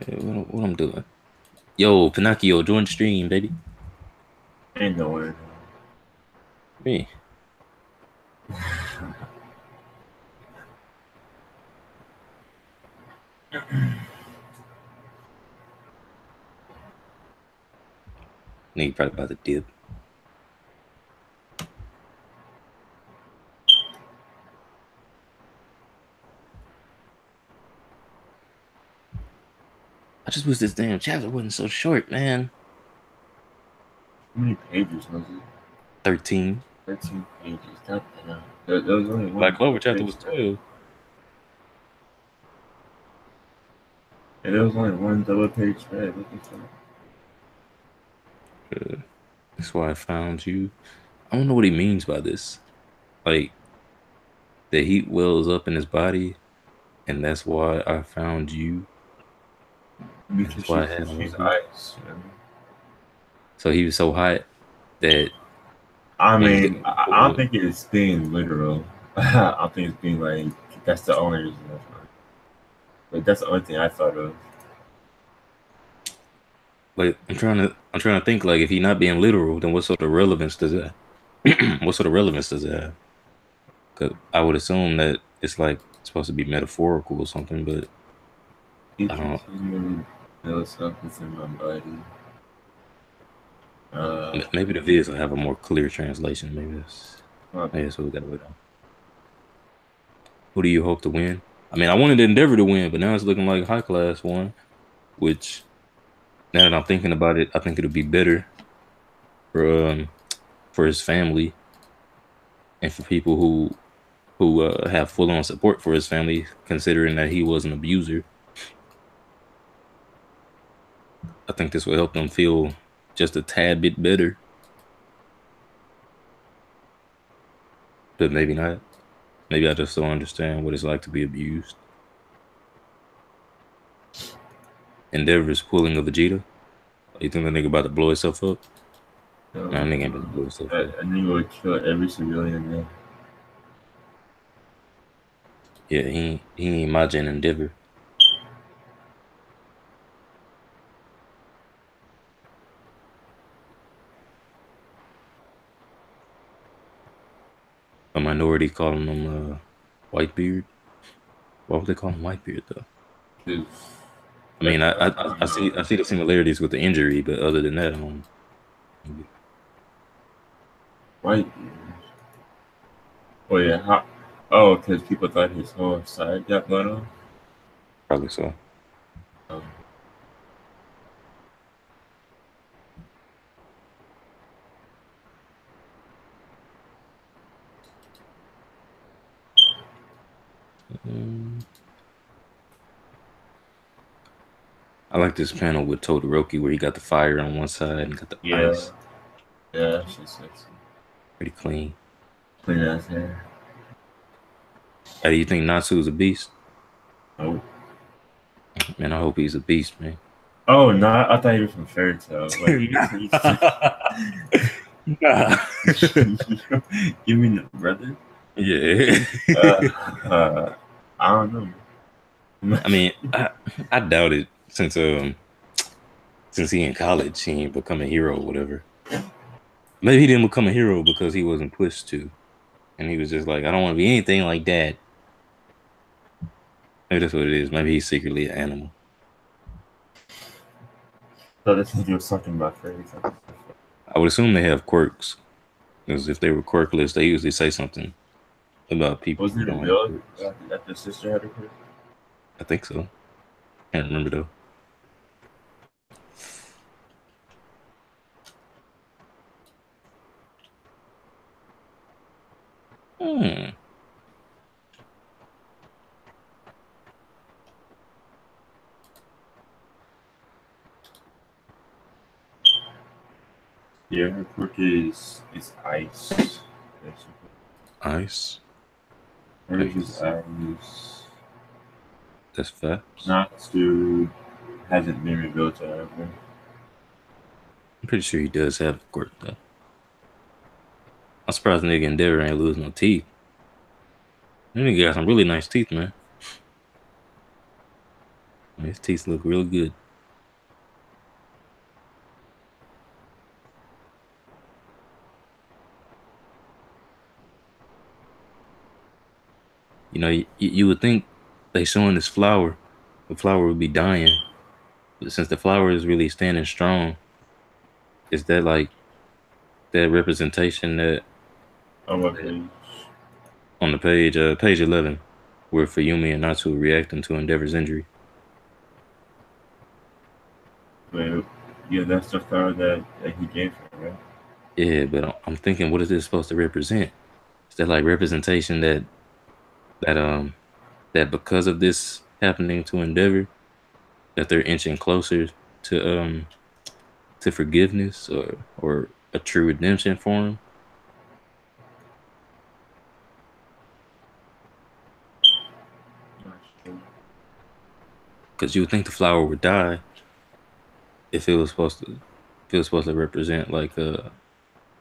Yeah, what I'm doing? Yo, Pinocchio, join the stream, baby. Ain't no way. Me. Nigga probably about to dip. I just wish this damn chapter wasn't so short, man. How many pages was it? 13. 13 pages. God damn. There was only one. Black Clover chapter page was 12. And there was only one double page spread. What the fuck? That's why I found you. I don't know what he means by this. Like, the heat wells up in his body, and that's why I found you. Because That's why I had she's him. ice. You know? So he was so hot that I when he mean, hit him I don't before, think it's being literal. I think it's being like, that's the only reason. Like, that's the only thing I thought of. Like I'm trying to think like if he not being literal, then what sort of relevance does it what sort of relevance does it have? Because I would assume that it's like supposed to be metaphorical or something, but He I don't. continually builds stuff within my body. Uh, Maybe the vids will have a more clear translation. Fuck. Maybe that's what we gotta wait on. Who do you hope to win? I mean, I wanted Endeavor to win, but now it's looking like High Class won. Which now that I'm thinking about it, I think it'll be better for for his family and for people who have full on support for his family, considering that he was an abuser. I think this will help them feel just a tad bit better, but maybe not. Maybe I just don't understand what it's like to be abused. Endeavor's pulling a Vegeta. You think the nigga about to blow himself up? Nah, No, nigga ain't about to blow himself up. I knew would kill every civilian there. Yeah, he ain't my Gen Endeavor. A minority calling him Whitebeard. Why would they call him Whitebeard though? His, I mean, I, I I don't I see know. I see the similarities with the injury, but other than that, I don't. White. Oh yeah, how? Oh, because people thought his whole side got blown off. Probably so. Um, Mm, I like this panel with Todoroki where he got the fire on one side and got the yeah, ice. yeah, she's sexy. Pretty clean. Clean ass hair. Hey, do you think Natsu's a beast? Oh, Man, I hope he's a beast, man. oh no, I thought he was from Fairy Tale. Like he's Nah. you mean the brother? Yeah. Uh, uh, I don't know. I mean, I doubt it since he in college, he ain't become a hero or whatever. Maybe he didn't become a hero because he wasn't pushed to, and he was just like, I don't want to be anything like that. Maybe that's what it is. Maybe he's secretly an animal. So this nigga was talking about Fairy Tale. I would assume they have quirks, because if they were quirkless, they usually say something about people Was who it don't have revealed quirks. that the sister had a kid? I think so. Can't remember though. Hmm. Yeah, her quirk is ice. Basically. Ice. Hers Maybe is ice. that's facts. Not to hasn't been revealed to ever. I'm pretty sure he does have a quirk though. I'm surprised nigga Endeavor ain't lose no teeth. That nigga got some really nice teeth, man. His teeth look real good. You know, you would think they showing this flower, the flower would be dying, but since the flower is really standing strong, is that like that representation that, On what that page? on the page, page 11, where Fuyumi and Natsu reacting to Endeavor's injury? Wait, yeah, that's the flower that he gave her, right? Yeah, but I'm thinking, what is this supposed to represent? Is that like representation that that because of this happening to Endeavor, that they're inching closer to to forgiveness or a true redemption for him? Not sure. Because you would think the flower would die if it was supposed to if it was supposed to represent like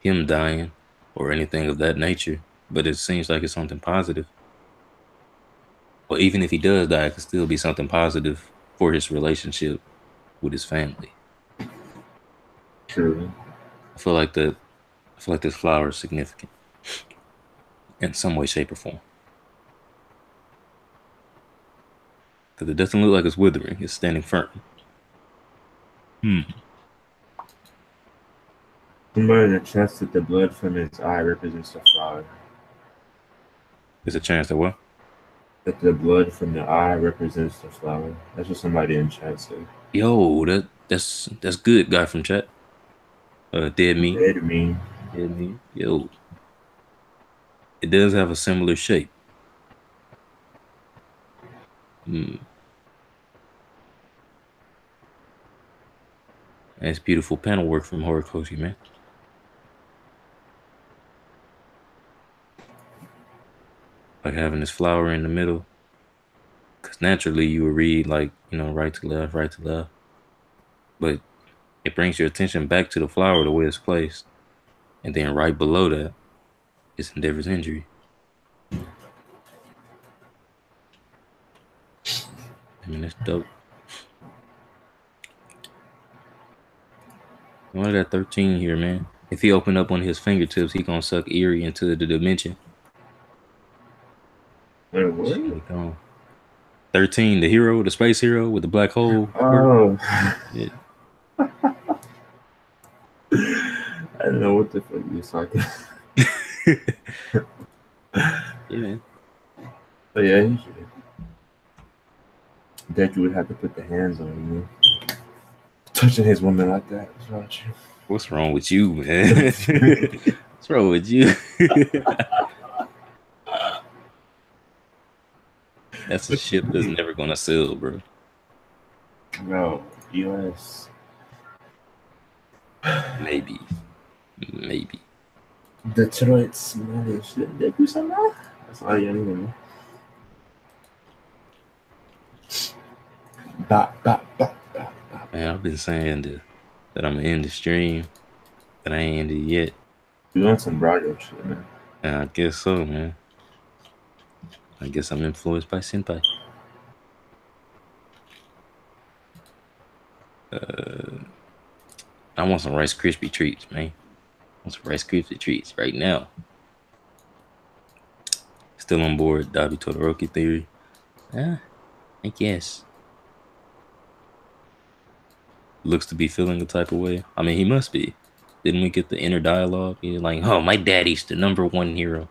him dying or anything of that nature. But it seems like it's something positive. Or even if he does die, it could still be something positive for his relationship with his family. True. I feel like this flower is significant in some way, shape, or form. Because it doesn't look like it's withering; it's standing firm. Hmm. Somebody in the chest that the blood from its eye represents the flower. There's a chance that what? That the blood from the eye represents the flower. That's what somebody in chat said. Yo, that's good, guy from chat. Dead me, Dead me. dead me. Yo, it does have a similar shape. Hmm. That's beautiful panel work from Horikoshi, man. Like having this flower in the middle. Because naturally you would read like, right to left, right to left. But it brings your attention back to the flower the way it's placed. And then right below that is Endeavor's injury. I mean, that's dope. One of that 13 here, man. If he open up one of his fingertips, he gonna suck Eerie into the dimension. Wait, what? Shit, gone. 13, the hero, the space hero with the black hole quirk. Oh, Yeah. I don't know what the fuck you're talking. Yeah, man. But yeah, he should. Deku would have to put the hands on you. Touching his woman like that. What's wrong with you? What's wrong with you, man? What's wrong with you? That's a ship that's never gonna sail, bro. Bro, US. Maybe. Maybe. Detroit Smash. Deku sama? That's all you need to know. Ba. Man, I've been saying that I'm gonna end the stream, but I ain't ended yet. You want some Braga shit, man. And I guess so, man. I guess I'm influenced by Senpai. Uh, I want some Rice Krispie treats, man. I want some Rice Krispie treats right now. Still on board, Dabi Todoroki theory. I guess. Looks to be feeling the type of way. I mean, he must be. Didn't we get the inner dialogue? He's like, oh, my daddy's the #1 hero.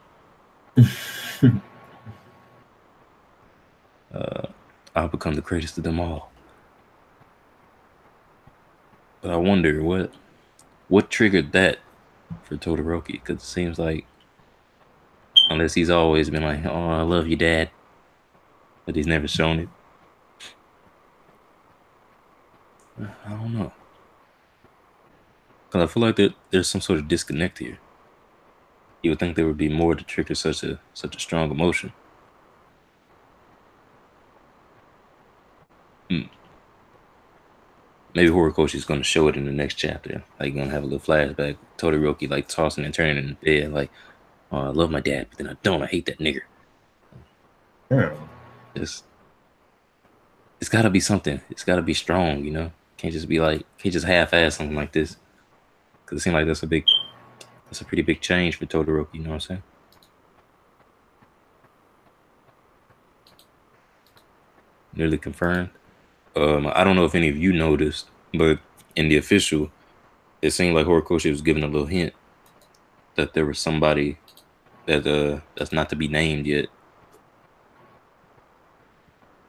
Uh, I'll become the greatest of them all. But I wonder what triggered that for Todoroki, because it seems like unless he's always been like, oh, I love you, dad, but he's never shown it. I don't know. Because I feel like there's some sort of disconnect here. You would think there would be more to trigger such a strong emotion. Hmm. Maybe Horikoshi's going to show it in the next chapter. Like, going to have a little flashback. Todoroki, like, tossing and turning in bed. Like, oh, I love my dad, but then I don't. I hate that nigger. Yeah. It's got to be something. It's got to be strong, Can't just be like, can't just half-ass something like this. Because it seems like that's a pretty big change for Todoroki, you know what I'm saying? Nearly confirmed. I don't know if any of you noticed, but in the official, it seemed like Horikoshi was giving a little hint that there was somebody that's not to be named yet.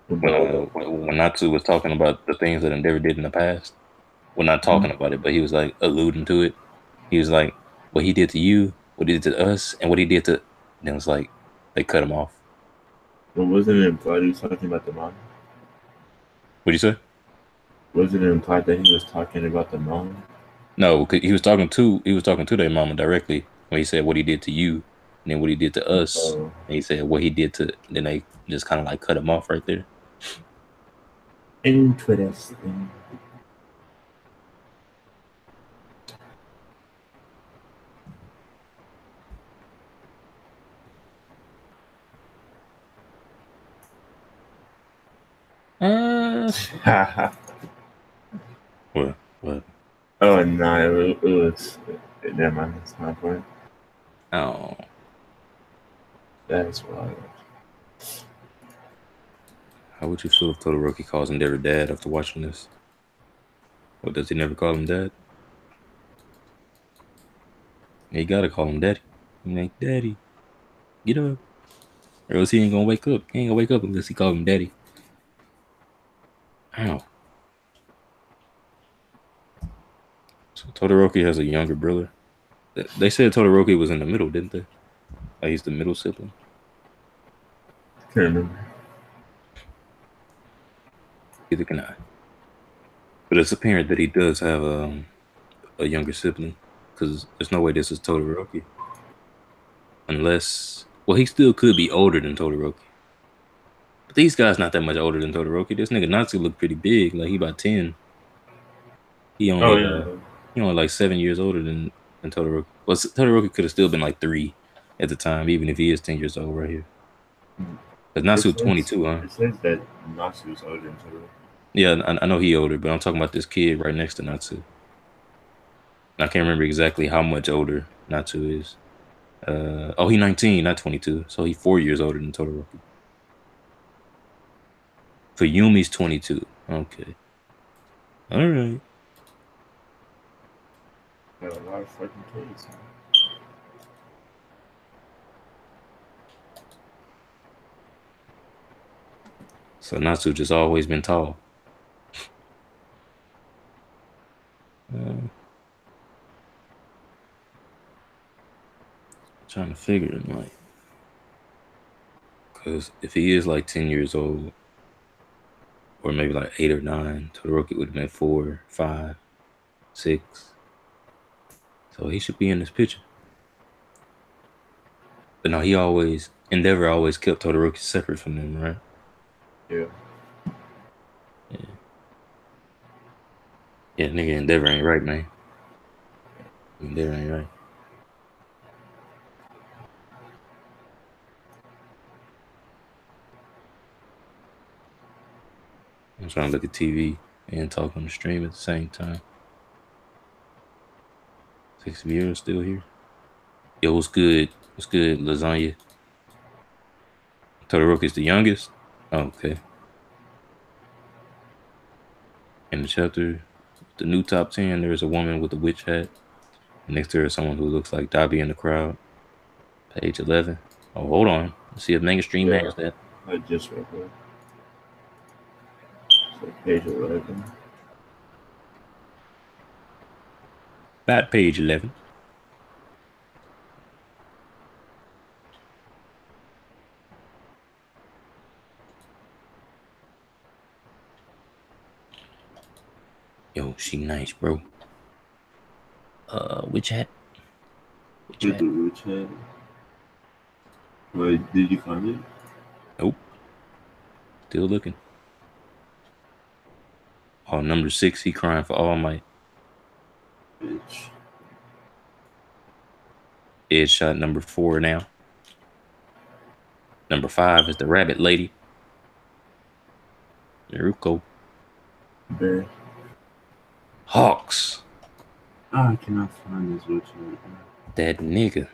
When Natsu was talking about the things that Endeavor did in the past, well, not talking about it, but he was like alluding to it. He was like, what he did to you, what he did to us, and what he did to. And then it was like they cut him off. But wasn't it implied he was talking about the mom? What'd you say? Wasn't it implied that he was talking about the mom? No, 'cause he was talking to their mama directly when he said what he did to you, and then what he did to us. Oh, And he said what he did to. Then they just kind of like cut him off right there. interesting. Uh, what? What? Oh no, it was. Never mind. That's my point. Oh, That's why. how would you feel if Todoroki calls him their dad after watching this? Or does he never call him dad? He gotta call him daddy. He like, daddy, get up. Or else he ain't gonna wake up. He ain't gonna wake up unless he call him daddy. Ow. So Todoroki has a younger brother. They said Todoroki was in the middle, didn't they? Like he's the middle sibling. Can't remember. Either can I. But it's apparent that he does have a younger sibling. Because there's no way this is Todoroki. Unless, well, he still could be older than Todoroki. But these guys not that much older than Todoroki. This nigga Natsu look pretty big. Like he about 10. He Oh only yeah. he only like 7 years older than Todoroki. Well, Todoroki could have still been like 3 at the time, even if he is 10 years old right here. Because It Natsu says 22, huh? it says that Natsu is older than Todoroki. Yeah, I know he older, but I'm talking about this kid right next to Natsu. And I can't remember exactly how much older Natsu is. Oh, he 19, not 22. So he 4 years older than Todoroki. For Yumi's 22. Okay. All right. Got a lot of fucking kids. Man. So Natsu just always been tall. Uh, trying to figure it, like, because if he is like 10 years old, or maybe like 8 or 9, Todoroki would have been 4, 5, 6. So he should be in this picture. But no, he always, Endeavor always kept Todoroki separate from them, right? Yeah. Yeah. Yeah, nigga, Endeavor ain't right, man. Endeavor ain't right. I'm trying to look at TV and talk on the stream at the same time. 6 viewers still here. Yo, what's good? What's good, lasagna? Todoroki's the youngest. Oh, okay. In the chapter, the new top 10, there's a woman with a witch hat. And next to her is someone who looks like Dabi in the crowd. Page 11. Oh, hold on. Let's see if mainstream Yeah. has that. I just read that. So page 11. About page 11. Yo, she nice, bro. Witch hat? Witch With hat? the witch head. Wait, did you find it? Nope. Still looking. Oh, number 6, he crying for All Might. Bitch. Ed shot number 4 now. Number 5 is the rabbit lady. Naruko. Bear. Hawks. Oh, I cannot find this witch head. That nigga.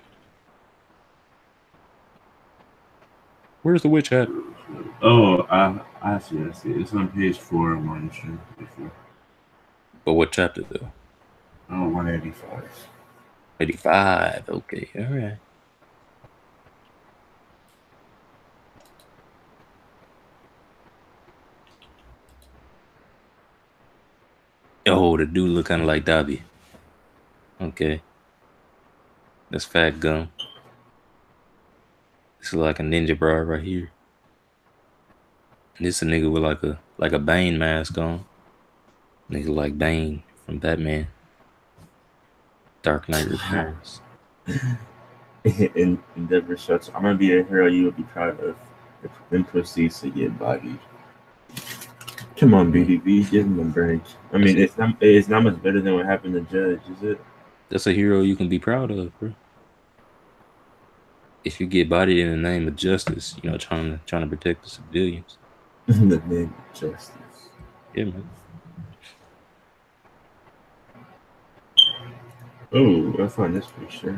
Where's the witch hat? Oh, I see, I see. It's on page 4 of one stream. But what chapter though? Oh, 185. 85. Okay, all right. Oh, the dude look kind of like Dabi. Okay, that's Fat Gum. This is like a ninja bra right here. And this a nigga with like a Bane mask on. Nigga like Bane from Batman. Dark Knight Returns. in Endeavor Shuts, I'm gonna be a hero you will be proud of. Then proceeds to get bodied. Come on, BDB, give him a break. I mean, it's not much better than what happened to Judge, is it? That's a hero you can be proud of, bro. If you get bodied in the name of justice, trying to protect the civilians. In the name of justice. Yeah, man. Oh, I find this picture.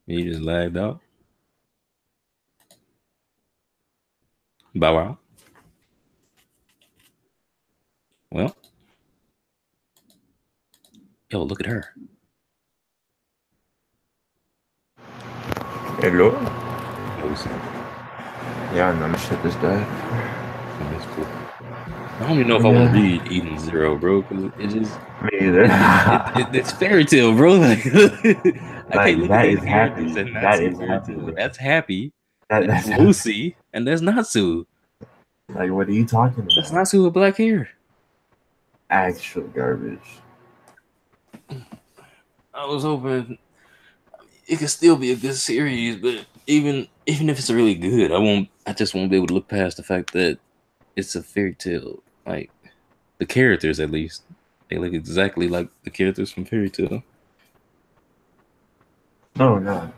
He just lagged out. Bow wow. Well, yo, look at her. Hello? Oh, we see. Yeah, no, my shit is dead. Oh, that's cool. I don't even know if I want to Yeah, read Eden Zero, bro, because it just me either. it's fairy tale, bro. Like I can't Like look at that these is characters happy. and not That see is fairy happy, tale. bro. That's happy. That's That's happy. Lucy, and that's Natsu. Like, what are you talking That's about? Natsu with black hair. Actual garbage. I was hoping it could still be a good series, but even if it's really good, I just won't be able to look past the fact that it's a fairy tale. Like the characters, at least, they look exactly like the characters from fairy tale. No, no.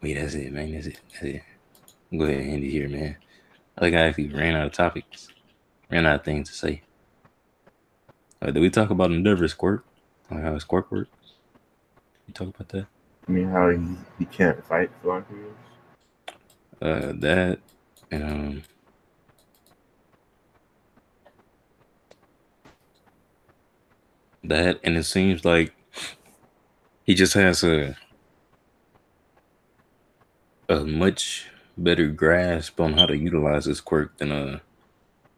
Wait, that's it, man. That's it. That's it. Go ahead and end it here, man. I think I actually ran out of topics, ran out of things to say. Did we talk about Endeavor Squirt? Like how Squirt works? You talk about that? I mean, how he can't fight for long periods. That and that, and it seems like he just has a much better grasp on how to utilize his quirk than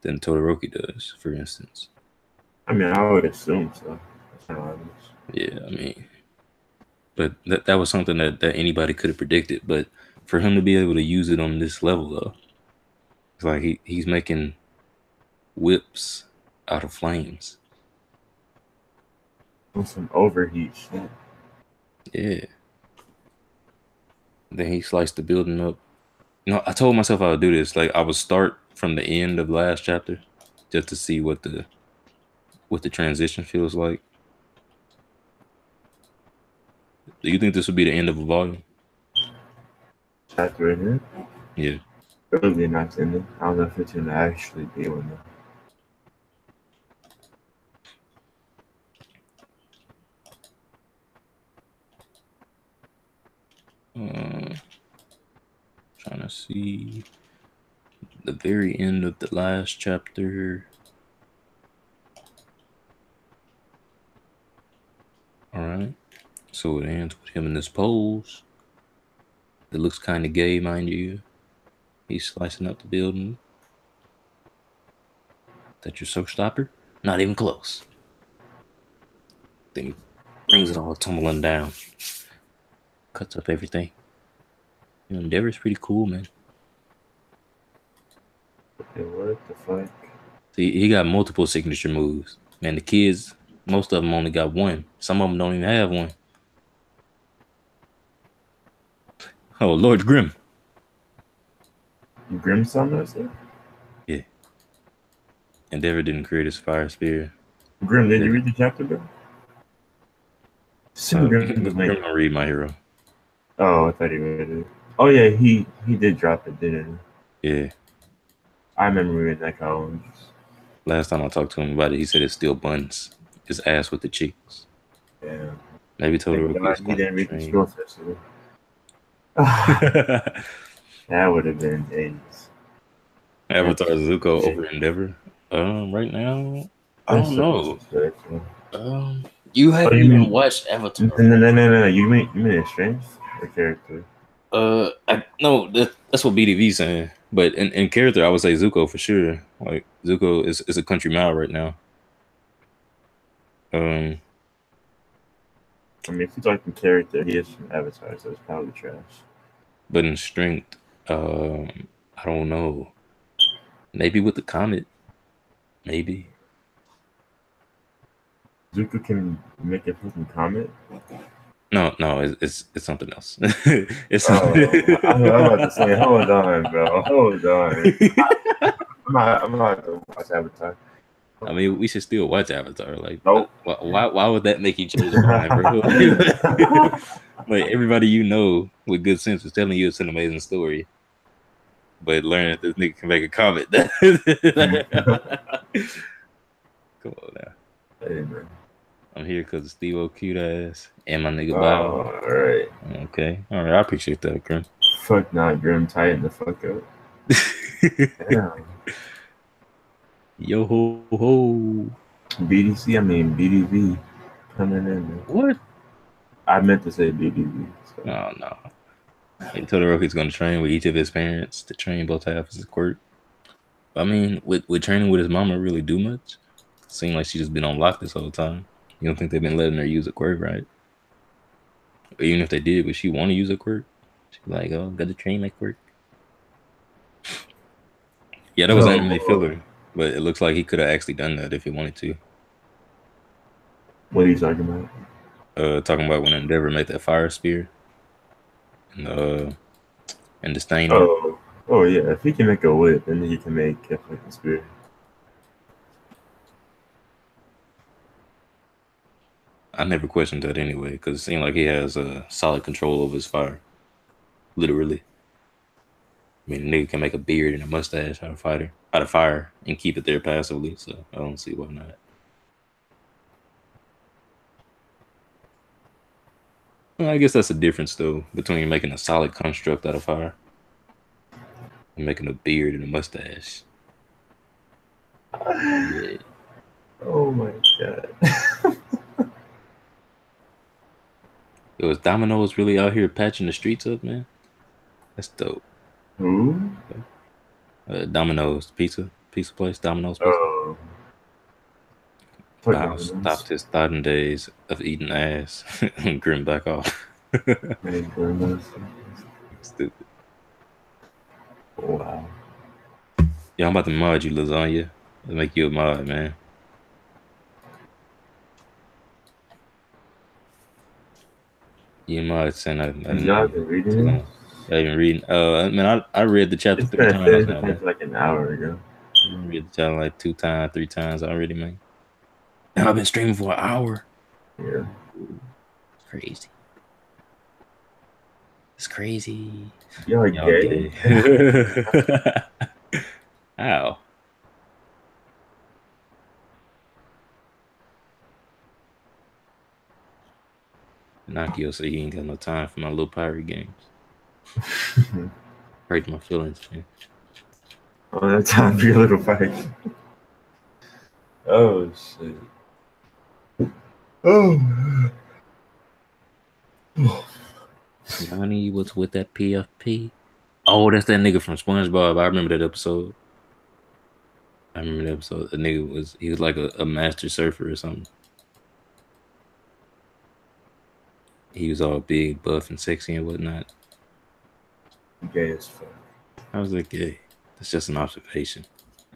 Todoroki does, for instance. I mean, I would assume so. That's not obvious. Yeah, I mean, but that was something that anybody could have predicted. But for him to be able to use it on this level, though, it's like he's making whips out of flames. On some overheat shit. Yeah. Then he sliced the building up. You know, I told myself I would do this. Like I would start from the end of the last chapter, just to see what the transition feels like. Do you think this would be the end of a volume? Chapter in it. Yeah. Probably not in it. I don't know if it's gonna actually be one though. Uh, trying to see the very end of the last chapter. All right. So it ends with him in this pose. It looks kind of gay, mind you. He's slicing up the building. That your showstopper? Not even close. Then he brings it all tumbling down. Cuts up everything. You know, Endeavor's pretty cool, man. Okay, what the fuck? See, he got multiple signature moves. Man, the kids, most of them only got one. Some of them don't even have one. Oh, Lord Grim. Grimson knows it? Yeah. Endeavor didn't create his fire spear. Grim, did you Did read the chapter, bro? Send Grim the link. Grim don't read My Hero. Oh, I thought he read it. Oh yeah, he did drop it, didn't he? Yeah. I remember reading that column. Last time I talked to him about it, he said it's still buns. His ass with the cheeks. Yeah. Maybe Thank Todoroki is God he going to didn't read the train. scroll festival. That would have been days. Avatar That's Zuko shit. over Endeavor. Right now, I That's don't so know. disrespectful. You Oh, haven't you even mean watched no, Avatar. no, no, no, no. You mean a strength or character? No, that's what BDV saying. But in character, I would say Zuko for sure. Like Zuko is a country mile right now. Um, I mean, if you talk in character, he is from Avatar, so it's probably trash. but in strength, I don't know. Maybe with the comet, maybe. Zuko can make a fucking comet. No, it's something else. It's Oh, I'm about to say, hold on, bro, hold on. I'm not gonna watch Avatar. I mean, we should still watch Avatar. Like, Nope. why would that make you change your mind, bro? Like everybody you know with good sense was telling you it's an amazing story, but learning that this nigga can make a comment. Come on now. Hey, man. I'm here because of Steve O cute ass and my nigga Bow. All right. Okay. All right. I appreciate that, Grim. Fuck not, Grim. Tighten the fuck up. Damn. Yo ho ho. BDC, I mean BDV coming in. Man. What? I meant to say BDV. So. Oh no. He told Todoroki's gonna train with each of his parents to train both halves of his quirk. I mean, with training with his mama really do much? Seemed like she just been on lock this whole time. You don't think they've been letting her use a quirk, right? Or even if they did, would she want to use a quirk? She'd be like, oh, got to train my quirk. Yeah, that was Oh, anime filler, but it looks like he could have actually done that if he wanted to. what are you talking about? Talking about when Endeavor made that fire spear and the Stainer. Oh yeah. If he can make a whip, then he can make a fucking spear. I never questioned that anyway, because it seemed like he has solid control over his fire. Literally. I mean, a nigga can make a beard and a mustache out of fire, and keep it there passively. So I don't see why not. Well, I guess that's the difference though between making a solid construct out of fire and making a beard and a mustache. Yeah. Oh my god. It was Domino's really out here patching the streets up, man. That's dope. Who? Domino's pizza place, Domino's pizza. Oh. Fuck Wow, Domino's. stopped his starting days of eating ass and grin back off. Hey, Domino's. Stupid. Wow. Yeah, I'm about to mod you, lasagna. Let's make you a mod, man. You mod saying I didn't Y'all know been too reading it? long. I even reading. I mean, I read the chapter It's 3 times been now, man. finished like an hour ago. I read the chapter like 2 times, 3 times already, man. And I've been streaming for an hour. Yeah. It's crazy. It's crazy. Y'all Y'all gay. gay. Ow. Nakio said he ain't got no time for my little pirate games. Hurt my feelings, man. Oh, that time for your little fight. Oh shit. Oh. Johnny, what's with that PFP? Oh, that's that nigga from SpongeBob. I remember that episode. The nigga was like a master surfer or something. He was all big, buff, and sexy and whatnot. Gay as fuck. I was like, gay. That's just an observation.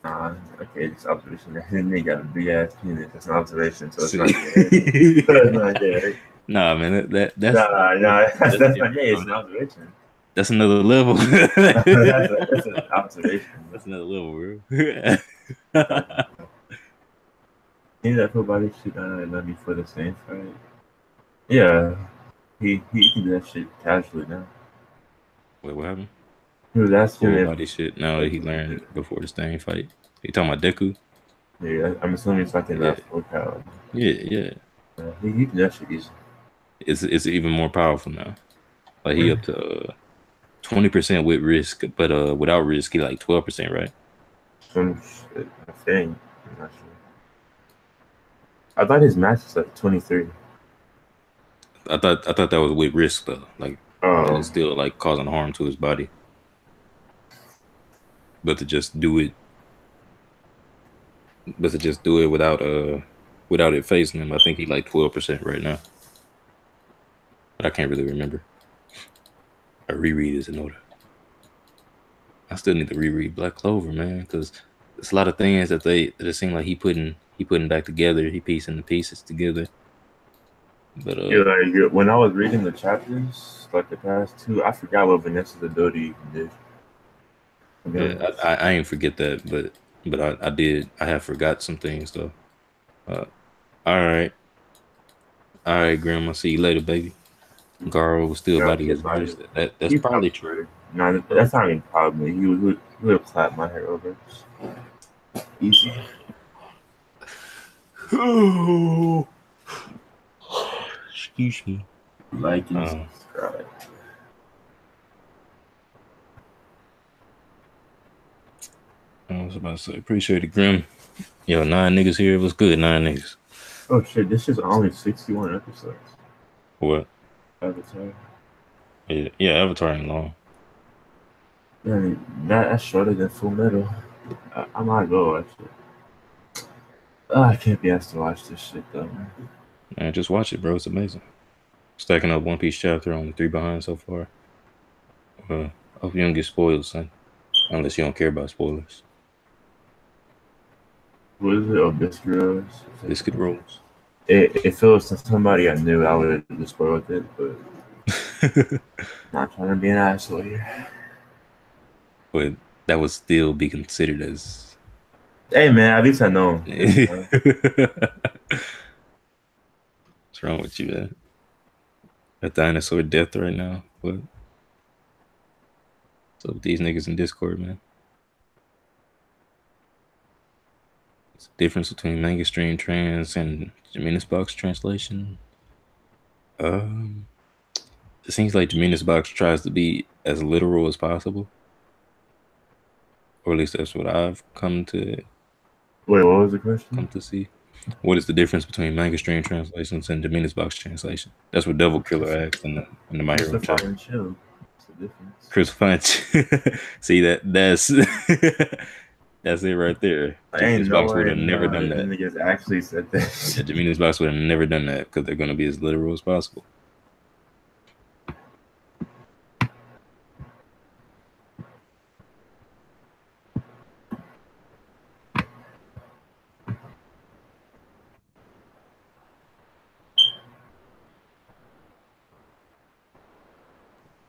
Okay, it's observation. That nigga got a big ass penis. That's an observation, so it's not gay. That's not gay. Nah, man, that's that's not gay. It's an observation. That's another level. That's an observation. That's another level, bro. He that full body shit not before the same fight. Yeah, he can do that shit casually now. Wait, what happened? He was asking Full if body shit. No, he learned before the Stain fight. You talking about Deku? yeah, I'm assuming it's like in Yeah. that full power. Yeah. He can do that shit easy. It's even more powerful now. Like he up to 20% with risk, but without risk he like 12%, right? Some shit, I think. I'm not sure. I thought his match was like 23. I thought that was with risk though. Like it's still like causing harm to his body. But to just do it without it facing him, I think he like 12% right now. But I can't really remember. A reread is in order. I still need to reread Black Clover, man, because there's a lot of things that it seem like he putting back together. He piecing the pieces together But Yeah, like when I was reading the chapters, like the past two, I forgot what Vanessa's ability did. To be yeah, honest. I ain't forget that, but I did. I have forgot some things though. Uh, all right, all right, Grandma. See you later, baby. Garo was still Yeah, biting his everybody. ears. That's He probably probably true. would. No, Probably that's not true. even probably. He would have clapped my hair over. Easy. Oh, excuse me. Like and Uh, subscribe. I was about to say, appreciate it, Grim. Yo, 9 niggas here. It was good. 9 niggas. Oh shit, this is only 61 episodes. What? Avatar. Yeah, yeah, Avatar ain't long. Man, that's shorter than Full Metal. I might go watch it. I can't be asked to watch this shit though, man. Man, just watch it, bro. It's amazing. Stacking up One Piece chapter, only 3 behind so far. I hope you don't get spoiled, son. Unless you don't care about spoilers. What is it? Oh, Biscuit Rose. Biscuit rolls. It feels to somebody I knew I would have spoiled it, but not trying to be an asshole here. But that would still be considered as. Hey man, at least I know. What's wrong with you, man? A dinosaur death right now. What's up with these niggas in Discord, man? It's the difference between manga stream trans and Jimenez box translation. Um, it seems like Jimenez box tries to be as literal as possible, or at least that's what I've Wait, what was the question? come to see. What is the difference between manga stream translations and Jimenez box translation? That's what Devil Killer asked in the My Hero Christopher chat. and Chill. What's the difference? Chris Punch. See that's that's it right there. I ain't Jimenez no box would way have never done the that. niggas actually said Yeah, this. Jimenez box would have never done that because they're gonna be as literal as possible.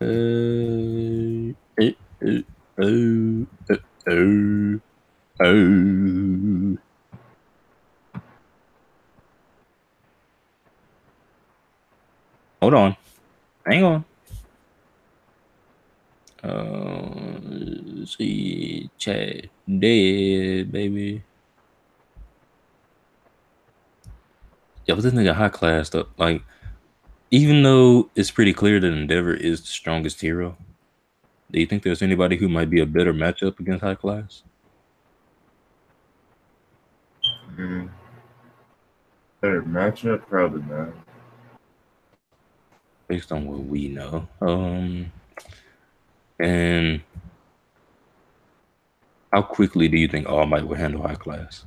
Uh, uh, oh, oh, oh. Hold on. Hang on. See, chat dead, baby. Yeah, but this nigga high class though. Like, even though it's pretty clear that Endeavor is the strongest hero, do you think there's anybody who might be a better matchup against high class? Mm, better matchup? Probably not. Based on what we know. And how quickly do you think All Might will handle high class?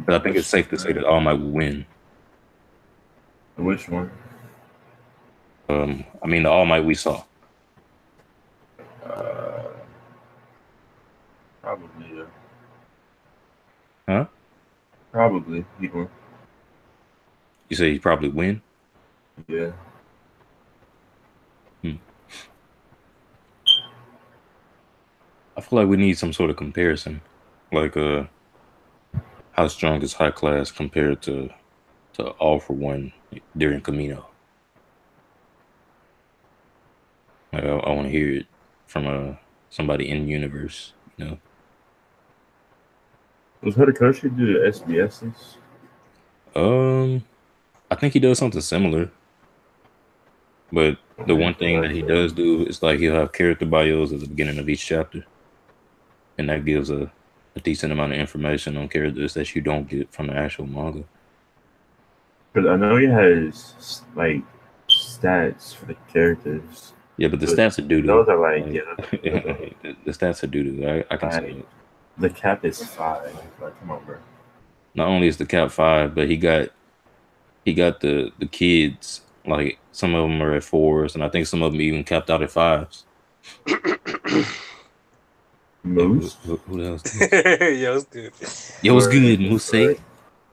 But I think it's Which safe to say that All Might will win. which one? I mean the All Might we saw. Uh, probably. Huh? Probably. He won. You say he probably win? Yeah. Hmm. I feel like we need some sort of comparison. Like how strong is high class compared to All for One during Camino? Like I want to hear it from somebody in universe, you know. Was Horikoshi do the SBSs? Um, I think he does something similar, but the Okay, one thing that he does do is like he'll have character bios at the beginning of each chapter, and that gives a decent amount of information on characters that you don't get from the actual manga. because I know he has like stats for the characters, Yeah, but the but stats are doo doo. those are like Like, yeah, those are the stats are doo doo. I can say like it. the cap is 5. Like come on, bro. Not only is the cap 5, but he got the kids. Like some of them are at 4s, and I think some of them even capped out at 5s. Wait, Moose. who the hell's this? Yo, dude. Yo, what's good, Muse? Right.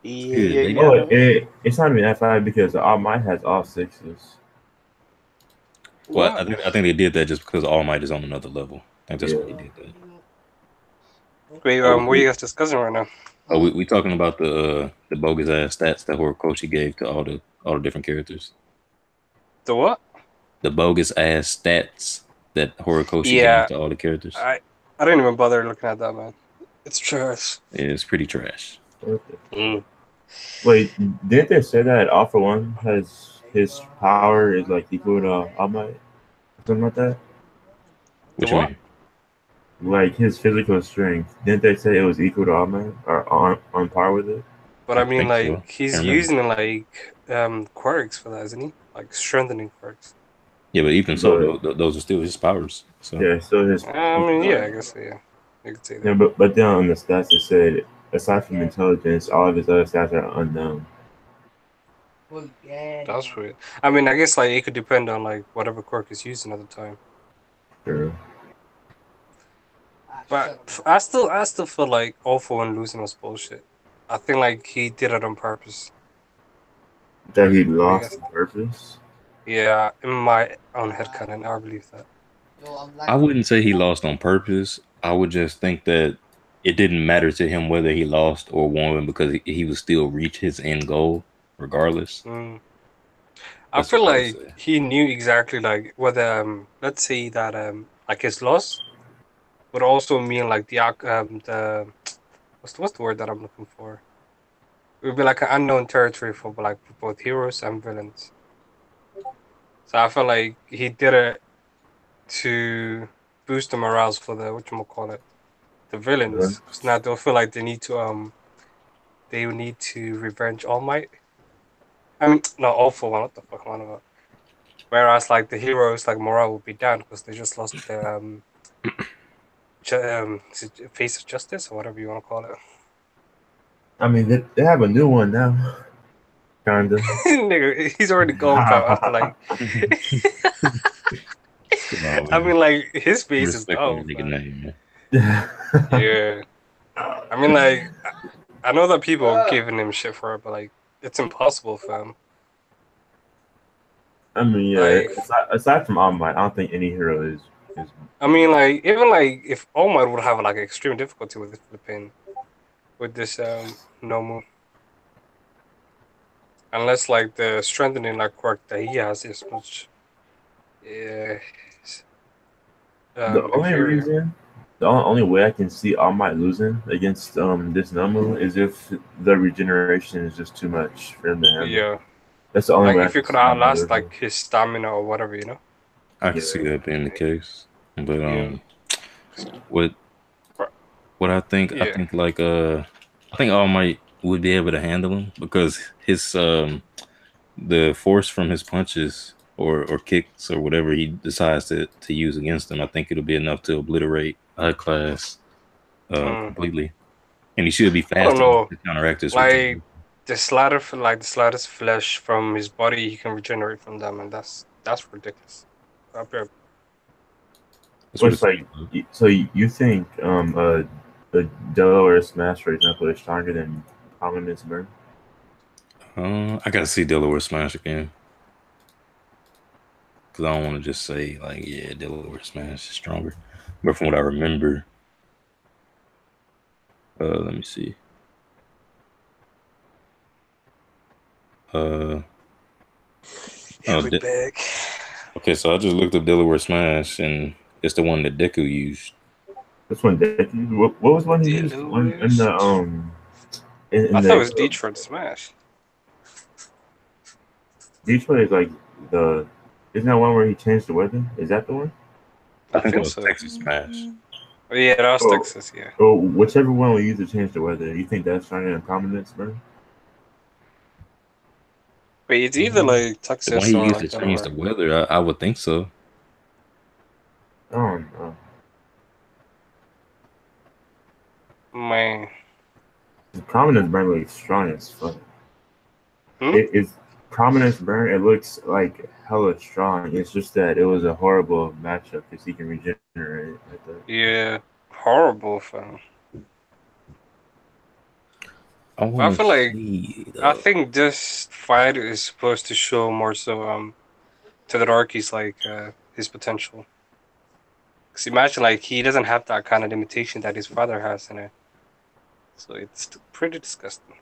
Yeah, Yeah, yeah, they Oh, got. yeah. it's not even F5 because All Might has all sixes. Well, What? I think they did that just because All Might is on another level. I think that's Yeah. why they did that. Wait, Oh, what are you guys discussing right now? we talking about the bogus ass stats that Horikoshi gave to all the different characters. The what? The bogus ass stats that Horikoshi gave Yeah, to all the characters. I didn't even bother looking at that, man. It's trash. It's pretty trash. Okay. Mm. Wait, didn't they say that Alpha One has his power is like equal to All Might? Something like that? The What you what? mean? Like his physical strength. Didn't they say it was equal to All Might or on par with it? But I I mean, think like, so. he's Can't remember. using like quirks for that, isn't he? Like strengthening quirks. Yeah, but even so, But those are still his powers. So yeah, still I his mean, power. yeah, I guess yeah, you could say Yeah, that. but then on the stats it said aside from intelligence, all of his other stats are unknown. That's weird. I mean, I guess like it could depend on like whatever quirk is using at the time. Sure. But I still feel like All For One losing was bullshit. I think like he did it on purpose. That he What do you lost guys? on purpose. Yeah, in my own headcanon, I believe that. I wouldn't say he lost on purpose. I would just think that it didn't matter to him whether he lost or won because he would still reach his end goal regardless. Mm. I That's what feel I would like say. he knew exactly like whether let's say that like his loss would also mean like the what's the word that I'm looking for? It would be like an unknown territory for like both heroes and villains. So I feel like he did it to boost the morals for the whatchamacallit, the Uh, villains. Because now they'll feel like they need to revenge All Might. I mean, not All For One. What the fuck am I on about? Whereas like the heroes, like morale will be down because they just lost the face of justice or whatever you want to call it. I mean, they have a new one now, kinda. Nigga, he's already gone, bro. After like, Come on, I man. mean, like his face is Respect that gone, nigga fam. name, man. Yeah, I mean, like I know that people are giving him shit for it, but like it's impossible, fam. I mean, yeah. Like, Aside from All Might, I don't think any hero is I mean, like even like if Omar would have like extreme difficulty with flipping with this Nomu, unless like the strengthening like quirk that he has is much yeah the only inferior. reason. The only way I can see All Might losing against this Nomu is if the regeneration is just too much for him to handle. Yeah, That's the only like way I if you can could see All Might outlast losing. like his stamina or whatever, you know. I can see Yeah. that being the case, but Yeah, what I yeah, think like I think All Might would be able to handle him because his the force from his punches or kicks or whatever he decides to use against him, I think it'll be enough to obliterate high class mm. completely, and he should be I don't fast enough know. to counteract his Like regeneration. the slightest flesh from his body, he can regenerate from them, and that's ridiculous. That's Well, what it's it's. like, so you think the Delaware Smash, for example, is stronger than Prominence Burn? I gotta see Delaware Smash again because I don't want to just say like yeah, Delaware Smash is stronger, but from what I remember, let me see. Uh, Yeah, oh, we back. okay, so I just looked up Delaware Smash, and it's the one that Deku used. This one, what was one he used on Delaware Smash. in I thought it the was Detroit Smash. Detroit is like the isn't that one where he changed the weather? Is that the one? I I think that think was so. Texas Smash. Oh, yeah, that was Oh, Texas. Yeah. oh, whichever one we use to change the weather, you think that's stronger than Prominence Burn? Wait, it's either Um, like the one Texas he or used like to change Delaware. the weather, I would think so. I don't know. Man. Prominence Burn looks strong as fuck. Hmm? It is Prominence Burn. It looks like hella strong. It's just that it was a horrible matchup because he can regenerate like that. Yeah. Horrible, fam. I I want to feel like see I though. think this fight is supposed to show more so to the Darkies like his potential. Cause imagine like he doesn't have that kind of limitation that his father has in it, so it's pretty disgusting.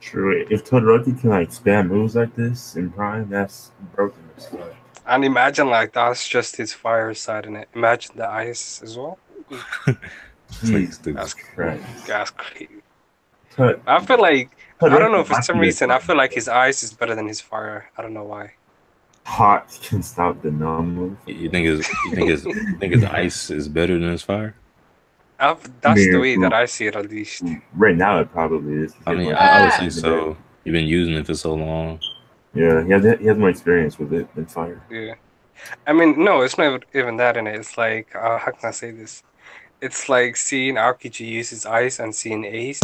True. If Todoroki can like spam moves like this in Prime, that's broken as fuck. And imagine like that's just his fire side in it. Imagine the ice as well. It's like Jesus stupid. That's Christ. that's crazy. Tod- I feel like I don't know Todoroki for might some be the reason I feel like his ice is better than his fire. I don't know why. hot can stop the Nomu. You think his ice is better than his fire? I That's the mean, way that I see it at least. right now it probably is. I He has mean, more I would experience say with it. so. You've been using it for so long. Yeah, he has more experience with it than fire. Yeah. I mean, no, it's not even that in it. It's like, how can I say this? It's like seeing Aokiji use his ice and seeing Ace.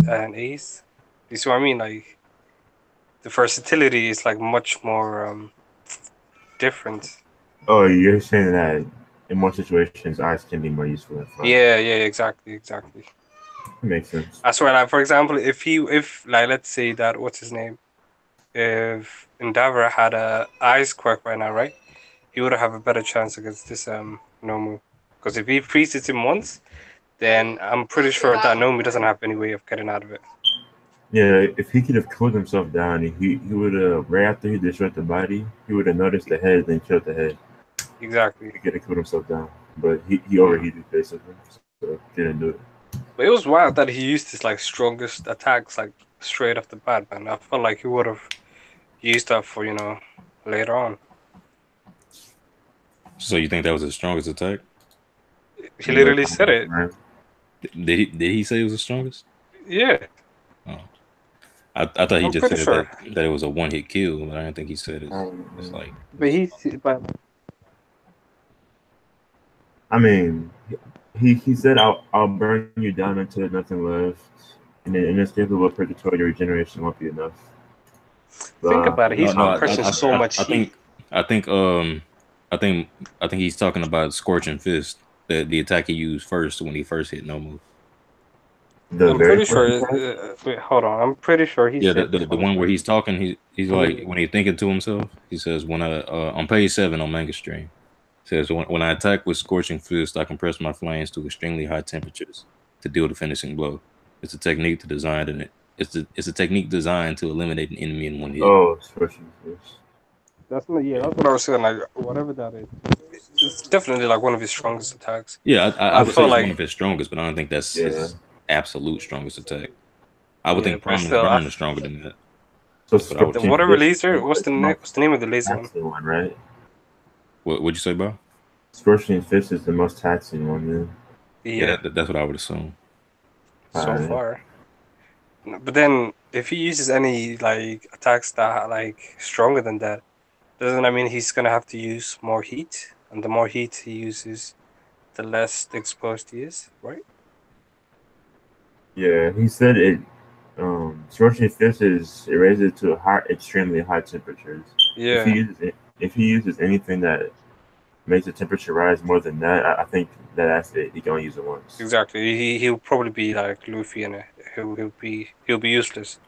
You see what I mean? Like the versatility is like much more different. Oh, you're saying that in more situations, ice can be more useful than fire. Yeah, exactly. That makes sense. I swear, like for example, if like let's say that what's his name, if Endeavor had a ice quirk right now, right? He would have a better chance against this Nomu. Because if he freezes him once, then I'm pretty sure that Nomu doesn't have any way of getting out of it. Yeah, if he could have cooled himself down, he would have right after he destroyed the body, he would have noticed the head, then killed the head. Exactly. He could have cooled himself down, but he Mm. overheated basically, so didn't do it. But it was wild that he used his like strongest attacks like straight off the bat, man. I felt like he would have used that for later on. So you think that was his strongest attack? He Yeah, literally said it. right. Did he say it was the strongest? Yeah, Oh, I thought he I'm just pretty said sure. that it was a one hit kill, but I didn't think he said it's like. But I mean, he said, "I'll burn you down until there's nothing left, and then inescapable purgatory, your regeneration won't be enough." think Blah, about it. No, He's no, blah, pushing blah. so much I heat. think, I think, I think, I think he's talking about Scorching Fist, the attack he used first when he first hit Nomu. The I'm very pretty first sure. attack. Wait, hold on. I'm pretty sure he Yeah, said this the one one where first. he's talking, he's Let like me. when he's thinking to himself, he says, "When I on page 7 on Manga Stream, says when I attack with Scorching Fist, I compress my flames to extremely high temperatures to deal the finishing blow. It's a technique to design and it's a technique designed to eliminate an enemy in one hit." Oh, expression first. That's not. Yeah, Yeah, that's what I was saying. Like whatever that is, it's definitely like one of his strongest attacks. yeah, I I would say feel it's one like of his strongest, but I don't think that's Yeah. his absolute strongest attack. I would yeah, think but Prominence still, Burn is stronger than that. So That's what I would the think. scorching whatever fish is laser. What's the name of the laser one? taxing one, right? What'd you say, Bob? Scorching fish is the most taxing one, then. Yeah, Yeah, that's what I would assume. so Alright. far. But then if he uses any like attacks that are like stronger than that, doesn't that mean he's gonna have to use more heat? And the more heat he uses, the less exposed he is, right? Yeah, he said it. Scorching fish is it raises it to extremely high temperatures. Yeah, If he uses anything that makes the temperature rise more than that, I think that's it. He can only use it once. exactly. He'll probably be like Luffy and he'll be useless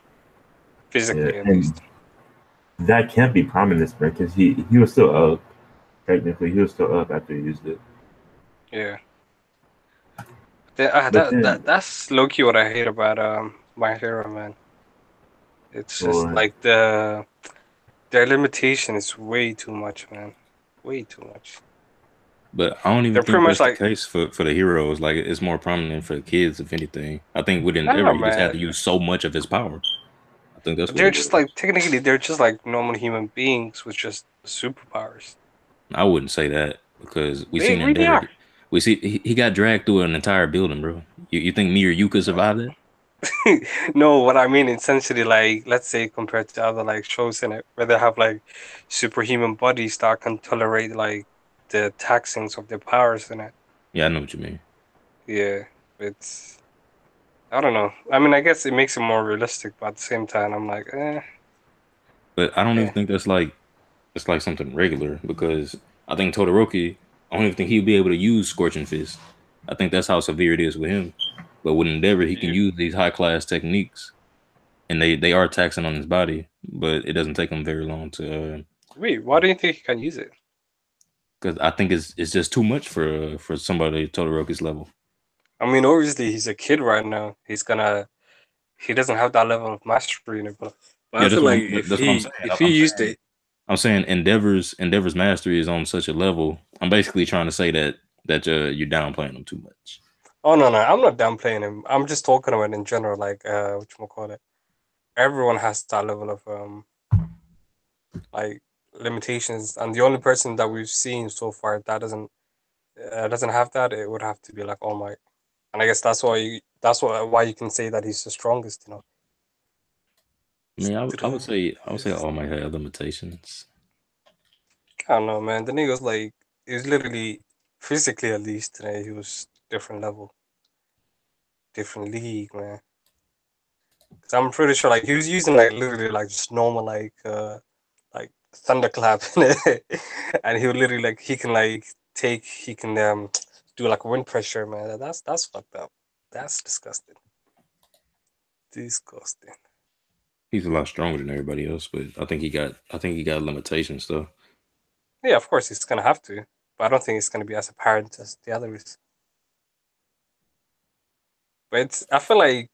Yeah, physically at and least. that can't be prominent, man, because he was still up. Technically, he was still up after he used it. Yeah. But then, That's low key what I hate about My Hero, man. It's just or like their limitation is way too much, man. Way too much. But I don't even They're pretty think much that's the like, case for the heroes. Like it's more prominent for the kids, if anything. I think with nah, Endeavor, he just had to man. use so much of his power. I think that's what They're it just was. like technically they're just like normal human beings with just superpowers. I wouldn't say that because we They seen really Endeavor. are. We see he got dragged through an entire building, bro. You think me or you could survive that? No, what I mean essentially like let's say compared to other like shows in it where they have like superhuman bodies that can tolerate like the taxings of their powers in it. Yeah, I know what you mean. Yeah, it's I don't know. I mean, I guess it makes it more realistic, but at the same time, I'm like, But I don't even eh. think that's like it's like something regular because I think Todoroki, I don't even think he'll be able to use Scorching Fist. I think that's how severe it is with him. But with Endeavor, he can Yeah, use these high class techniques and they are taxing on his body, but it doesn't take him very long to. Wait, why do you think he can use it? Because I think it's just too much for somebody Todoroki's level. I mean, obviously he's a kid right now. He doesn't have that level of mastery in it, but I Yeah, feel like if that's what I'm saying. he used it, I'm saying Endeavor's mastery is on such a level. I'm basically trying to say that you're downplaying him too much. oh no, I'm not downplaying him. I'm just talking about in general, like what you call it. Everyone has that level of like limitations, and the only person that we've seen so far that doesn't have that, it would have to be like All Might. And I guess why you can say that he's the strongest. You know. I mean, I would say all might have limitations. I don't know, man. The nigga was like, he was literally physically at least today. He was different level, different league, man. Cause I'm pretty sure like he was using like literally like just normal like thunderclap, and he would literally like he can do like wind pressure, man. That's fucked up. That's disgusting. Disgusting. He's a lot stronger than everybody else, but I think he got limitations though. Yeah, of course he's gonna have to, but I don't think it's gonna be as apparent as the others. But I feel like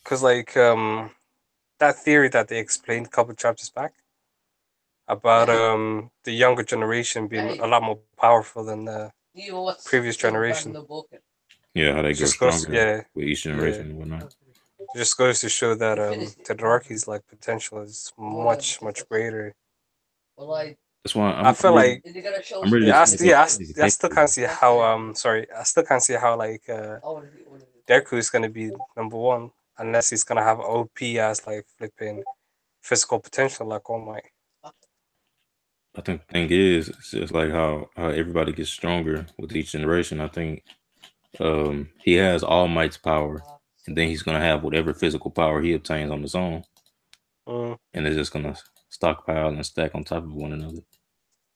because like that theory that they explained a couple chapters back about the younger generation being a lot more powerful than the previous generation. Yeah, how they It grow just goes, stronger yeah, with each yeah. generation and whatnot. It just goes to show that Todoroki's like potential is much greater. That's why I feel like I'm ready to yeah, see those crazy I still papers. can't see how sorry, I still can't see how like Deku is gonna be number one unless he's gonna have OP as like flipping physical potential like All Might. I think the thing is, it's just like how everybody gets stronger with each generation. I think he has All Might's power, and then he's gonna have whatever physical power he obtains on his own, Mm. and they're just gonna stockpile and stack on top of one another.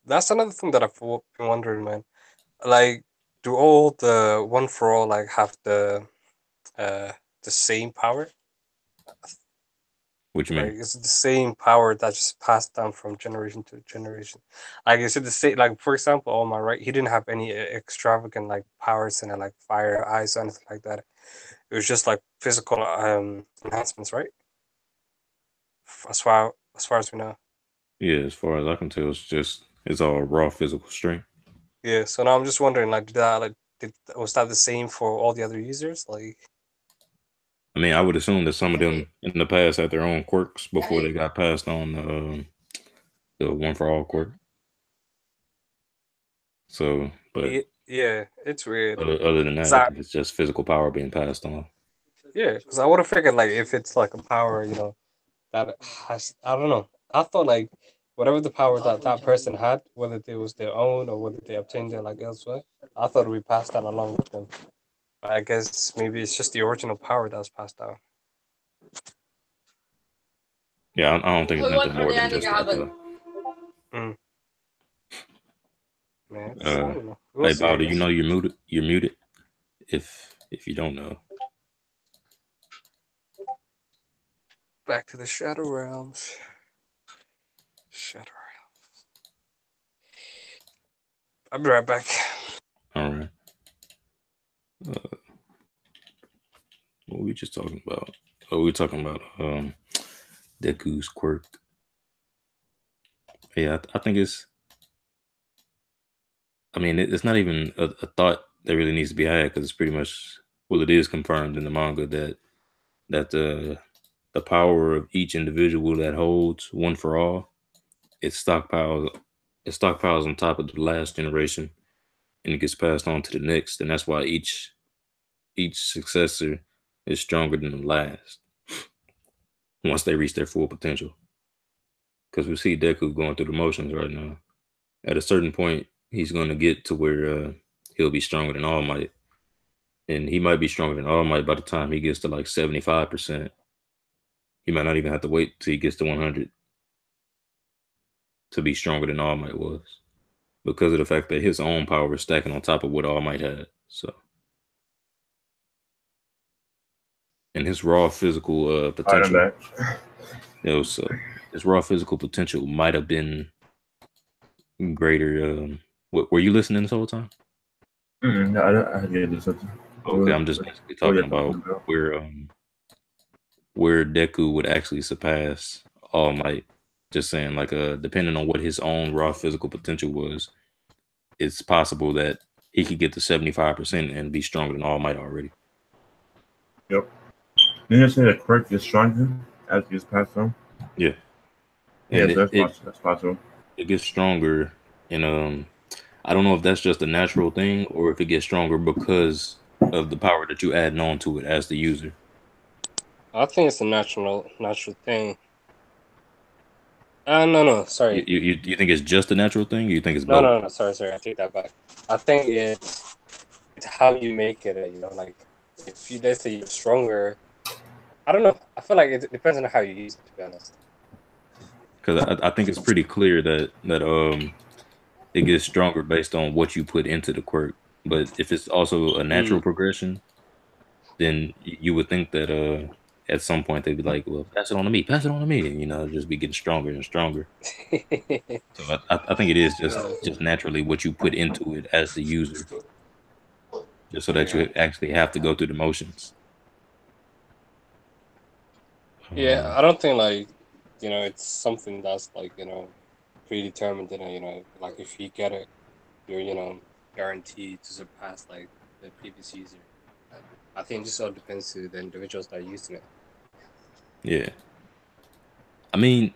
That's another thing that I've been wondering, man. Like, do all the One for All like have uh the same power? What you Like, mean? is it the same power that just passed down from generation to generation? Like, is it the same? Like, for example, All Might, right? He didn't have any extravagant like powers and like fire eyes or anything like that. It was just like physical enhancements, right? As far as we know. Yeah, as far as I can tell, it's all raw physical strength. Yeah. So now I'm just wondering, like, was that the same for all the other users? Like, I mean, I would assume that some of them in the past had their own quirks before they got passed on the one for all quirk. So, but yeah, it's weird. other than Cause that, I I think it's just physical power being passed on. yeah, because I would have figured like if it's like a power, that has I don't know. I thought like whatever the power that that person had, whether it was their own or whether they obtained it like elsewhere, I thought we passed that along with them. But I guess maybe it's just the original power that's passed down. Yeah, I don't think it's nothing more than just like Mm, man, I uh, don't know. We'll hey, see. I Bow, do you guess. know you're muted? You're muted. If you don't know, Back to the Shadow Realms. Shadow Realms. I'll be right back. all right. Uh, what were we just talking about? Oh, we were talking about Deku's quirk. Yeah, I think it's. I mean, it's not even a thought that really needs to be had because it's pretty much well, it is confirmed in the manga that the power of each individual that holds one for all, it stockpiles it stockpiles on top of the last generation and it gets passed on to the next, and that's why each successor is stronger than the last once they reach their full potential. Because we see Deku going through the motions right now. At a certain point, he's going to get to where he'll be stronger than All Might, and he might be stronger than All Might by the time he gets to like 75%. He might not even have to wait till he gets to 100 to be stronger than All Might was, because of the fact that his own power is stacking on top of what All Might had. So and his raw physical All right, I'm potential, back. his raw physical potential might have been greater. Were you listening this whole time? No, I had to do something. Okay, I'm just basically What talking you talking about about? where Deku would actually surpass All Might. Just saying, like, depending on what his own raw physical potential was, it's possible that he could get to 75% and be stronger than All Might already. Yep. Didn't you say the quirk gets stronger as it gets passed on? Yeah, Yeah, and so that's possible. That's possible. it gets stronger, and I don't know if that's just a natural thing or if it gets stronger because of the power that you add on to it as the user. I think it's a natural thing. No, You, sorry. you you think it's just a natural thing? Or you think it's No, both? no, no, sorry. I take that back. I think it's how you make it. Like if you let's say you're stronger. I don't know. I feel like it depends on how you use it. To be honest. Because I think it's pretty clear that it gets stronger based on what you put into the quirk. But if it's also a natural Mm. progression, then you would think that at some point they'd be like, well, pass it on to me, and just be getting stronger and stronger. So I think it is just naturally what you put into it as the user, just so that Yeah. you actually have to go through the motions. Yeah, I don't think like it's something that's like predetermined. Like if you get it, you're guaranteed to surpass like the previous user. I think it just all depends to the individuals that are using it. Yeah, I mean,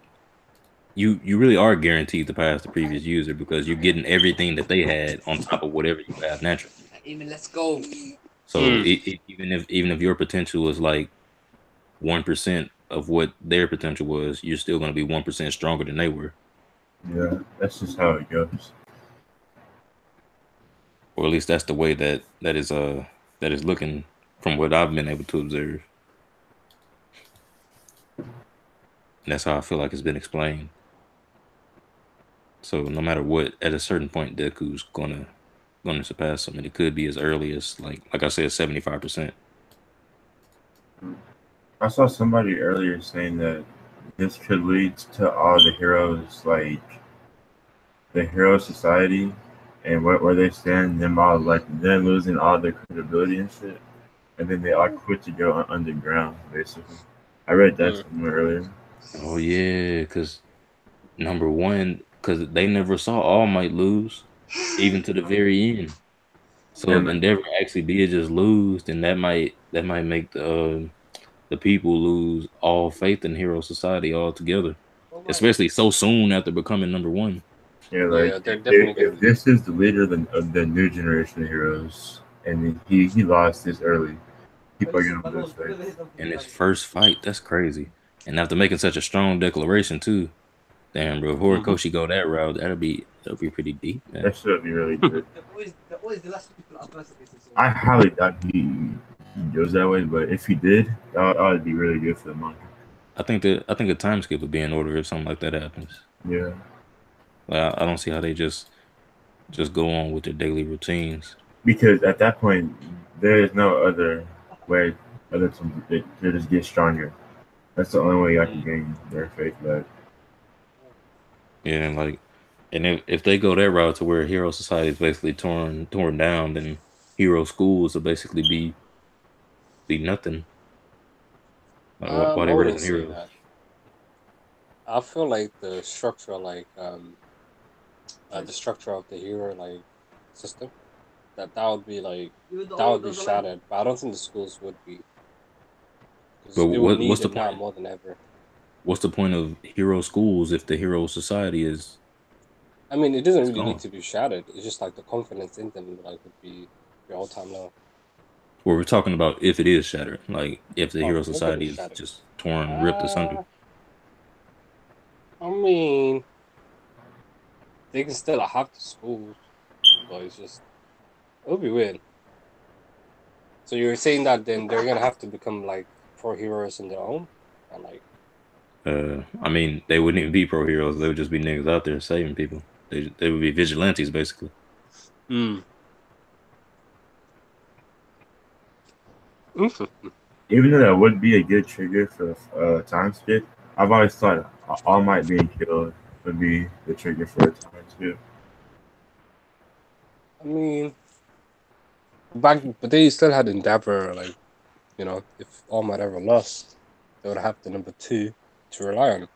you really are guaranteed to pass the previous user because you're getting everything that they had on top of whatever you have naturally. Even let's go. So even if your potential is like 1% of what their potential was, you're still going to be 1% stronger than they were, Yeah, that's just how it goes. or at least that's the way that is looking from what I've been able to observe. And that's how I feel like it's been explained. So no matter what, at a certain point, Deku's gonna surpass them, and it could be as early as like I said, 75%. I saw somebody earlier saying that this could lead to all the heroes, like the hero society, and where they stand, them all like them losing all their credibility and shit, and then they all quit to go underground. Basically, I read that Mm. somewhere earlier. Oh yeah, because number one, because they never saw All Might lose, even to the very end. So if And Endeavor actually did just lose, then that might make the people lose all faith in Hero Society altogether, especially so soon after becoming number one. yeah, like Yeah, they're definitely gonna if lose. this is the leader of the new generation of heroes, and he lost this early, people are gonna lose faith. In his first fight. That's crazy. And after making such a strong declaration too, damn, bro, if Mm-hmm. Horikoshi go that route, that'll be pretty deep, man. That should be really good. I highly doubt he goes that way, but if he did, that would be really good for the manga. I think a time skip would be in order if something like that happens. Yeah, Like, I don't see how they just go on with their daily routines. because at that point, there is no other way other to just get stronger. That's the only way I can gain their faith back. Yeah, and if they go that route to where Hero Society is basically torn down, then Hero Schools will basically be nothing. Like, why I they wouldn't raising say heroes? that. I feel like the structure of the hero like system that would be like that would be shattered. But I don't think the schools would be But because they would what's need the it now point? more than ever. What's the point of Hero Schools if the Hero Society I mean, it doesn't is really need gone? to be shattered. It's just like the confidence in them like would be all time low. Well, we're talking about if it is shattered, like if the Oh, Hero if it is Society is shattered. just torn, ripped asunder. Uh, I mean, they can still have the schools, but it's just it would be weird. So you're saying that then they're gonna have to become like pro heroes in their own, and like I mean, they wouldn't even be pro heroes; they would just be niggas out there saving people. They would be vigilantes, basically. mm. Interesting. Even though that would be a good trigger for time skip, I've always thought All Might being killed would be the trigger for a time skip. I mean, but they still had Endeavor, like, you know, if All Might ever lost, they would have the number 2 to rely on.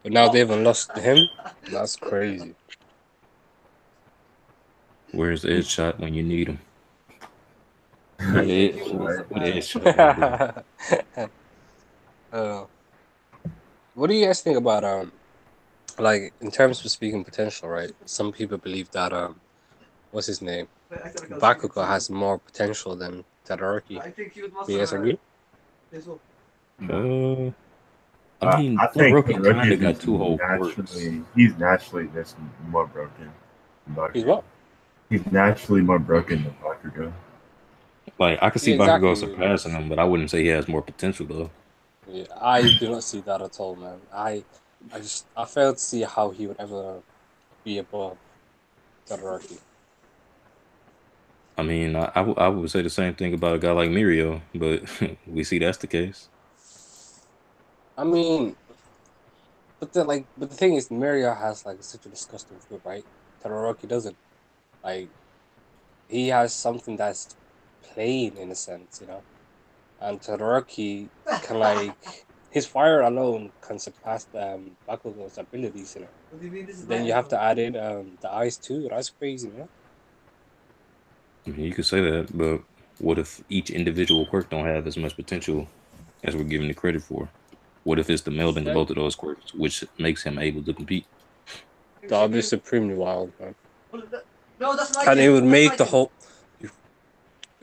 But now they haven't lost to him. That's crazy. Where's Edge shot when you need him? What Edge shot? What do you guys think about like in terms of speaking potential, right? Some people believe that what's his name? Bakugo has more potential than Todoroki. Do you guys agree? I mean, I think Todoroki kind of got two whole quirks. he's naturally just more broken than Bakugo. He's what? He's naturally more broken than Bakugo. Like I could see Yeah, Bakugo exactly. surpassing him, but I wouldn't say he has more potential though. Yeah, I do not see that at all, man. I fail to see how he would ever be above Todoroki. I mean, I would say the same thing about a guy like Mirio, but we see that's the case. I mean, but the thing is, Mirio has like such a disgusting food, right? Todoroki doesn't. Like, he has something that's plain in a sense, you know. And Todoroki can like his fire alone can surpass Bakugo's abilities, you know. Then you have to add in the eyes too. That's crazy, man. I mean, you could say that, but what if each individual quirk don't have as much potential as we're giving it credit for? What if it's the melding of both of those quirks, which makes him able to compete? That would be supremely wild, man. And it would make the whole. It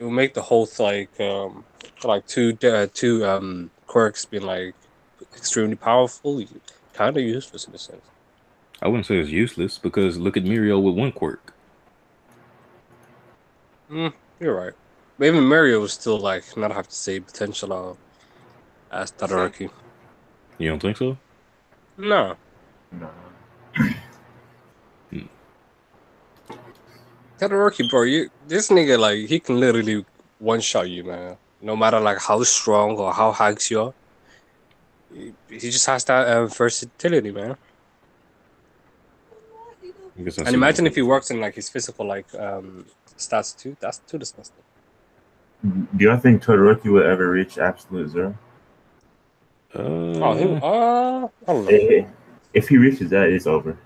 would make the whole like two quirks being like extremely powerful, kind of useless in a sense. I wouldn't say it's useless because look at Mirio with one quirk. You're right. But even Mario was still like not have to say potential as Todoroki. You don't think so? No. No. Todoroki, bro, this nigga like he can literally one shot you, man. No matter like how strong or how hacks you are, he just has that versatility, man. And imagine if he works in like his physical like stats too. That's too disgusting. Do you think Todoroki will ever reach absolute zero? I don't know. If he reaches that, it's over.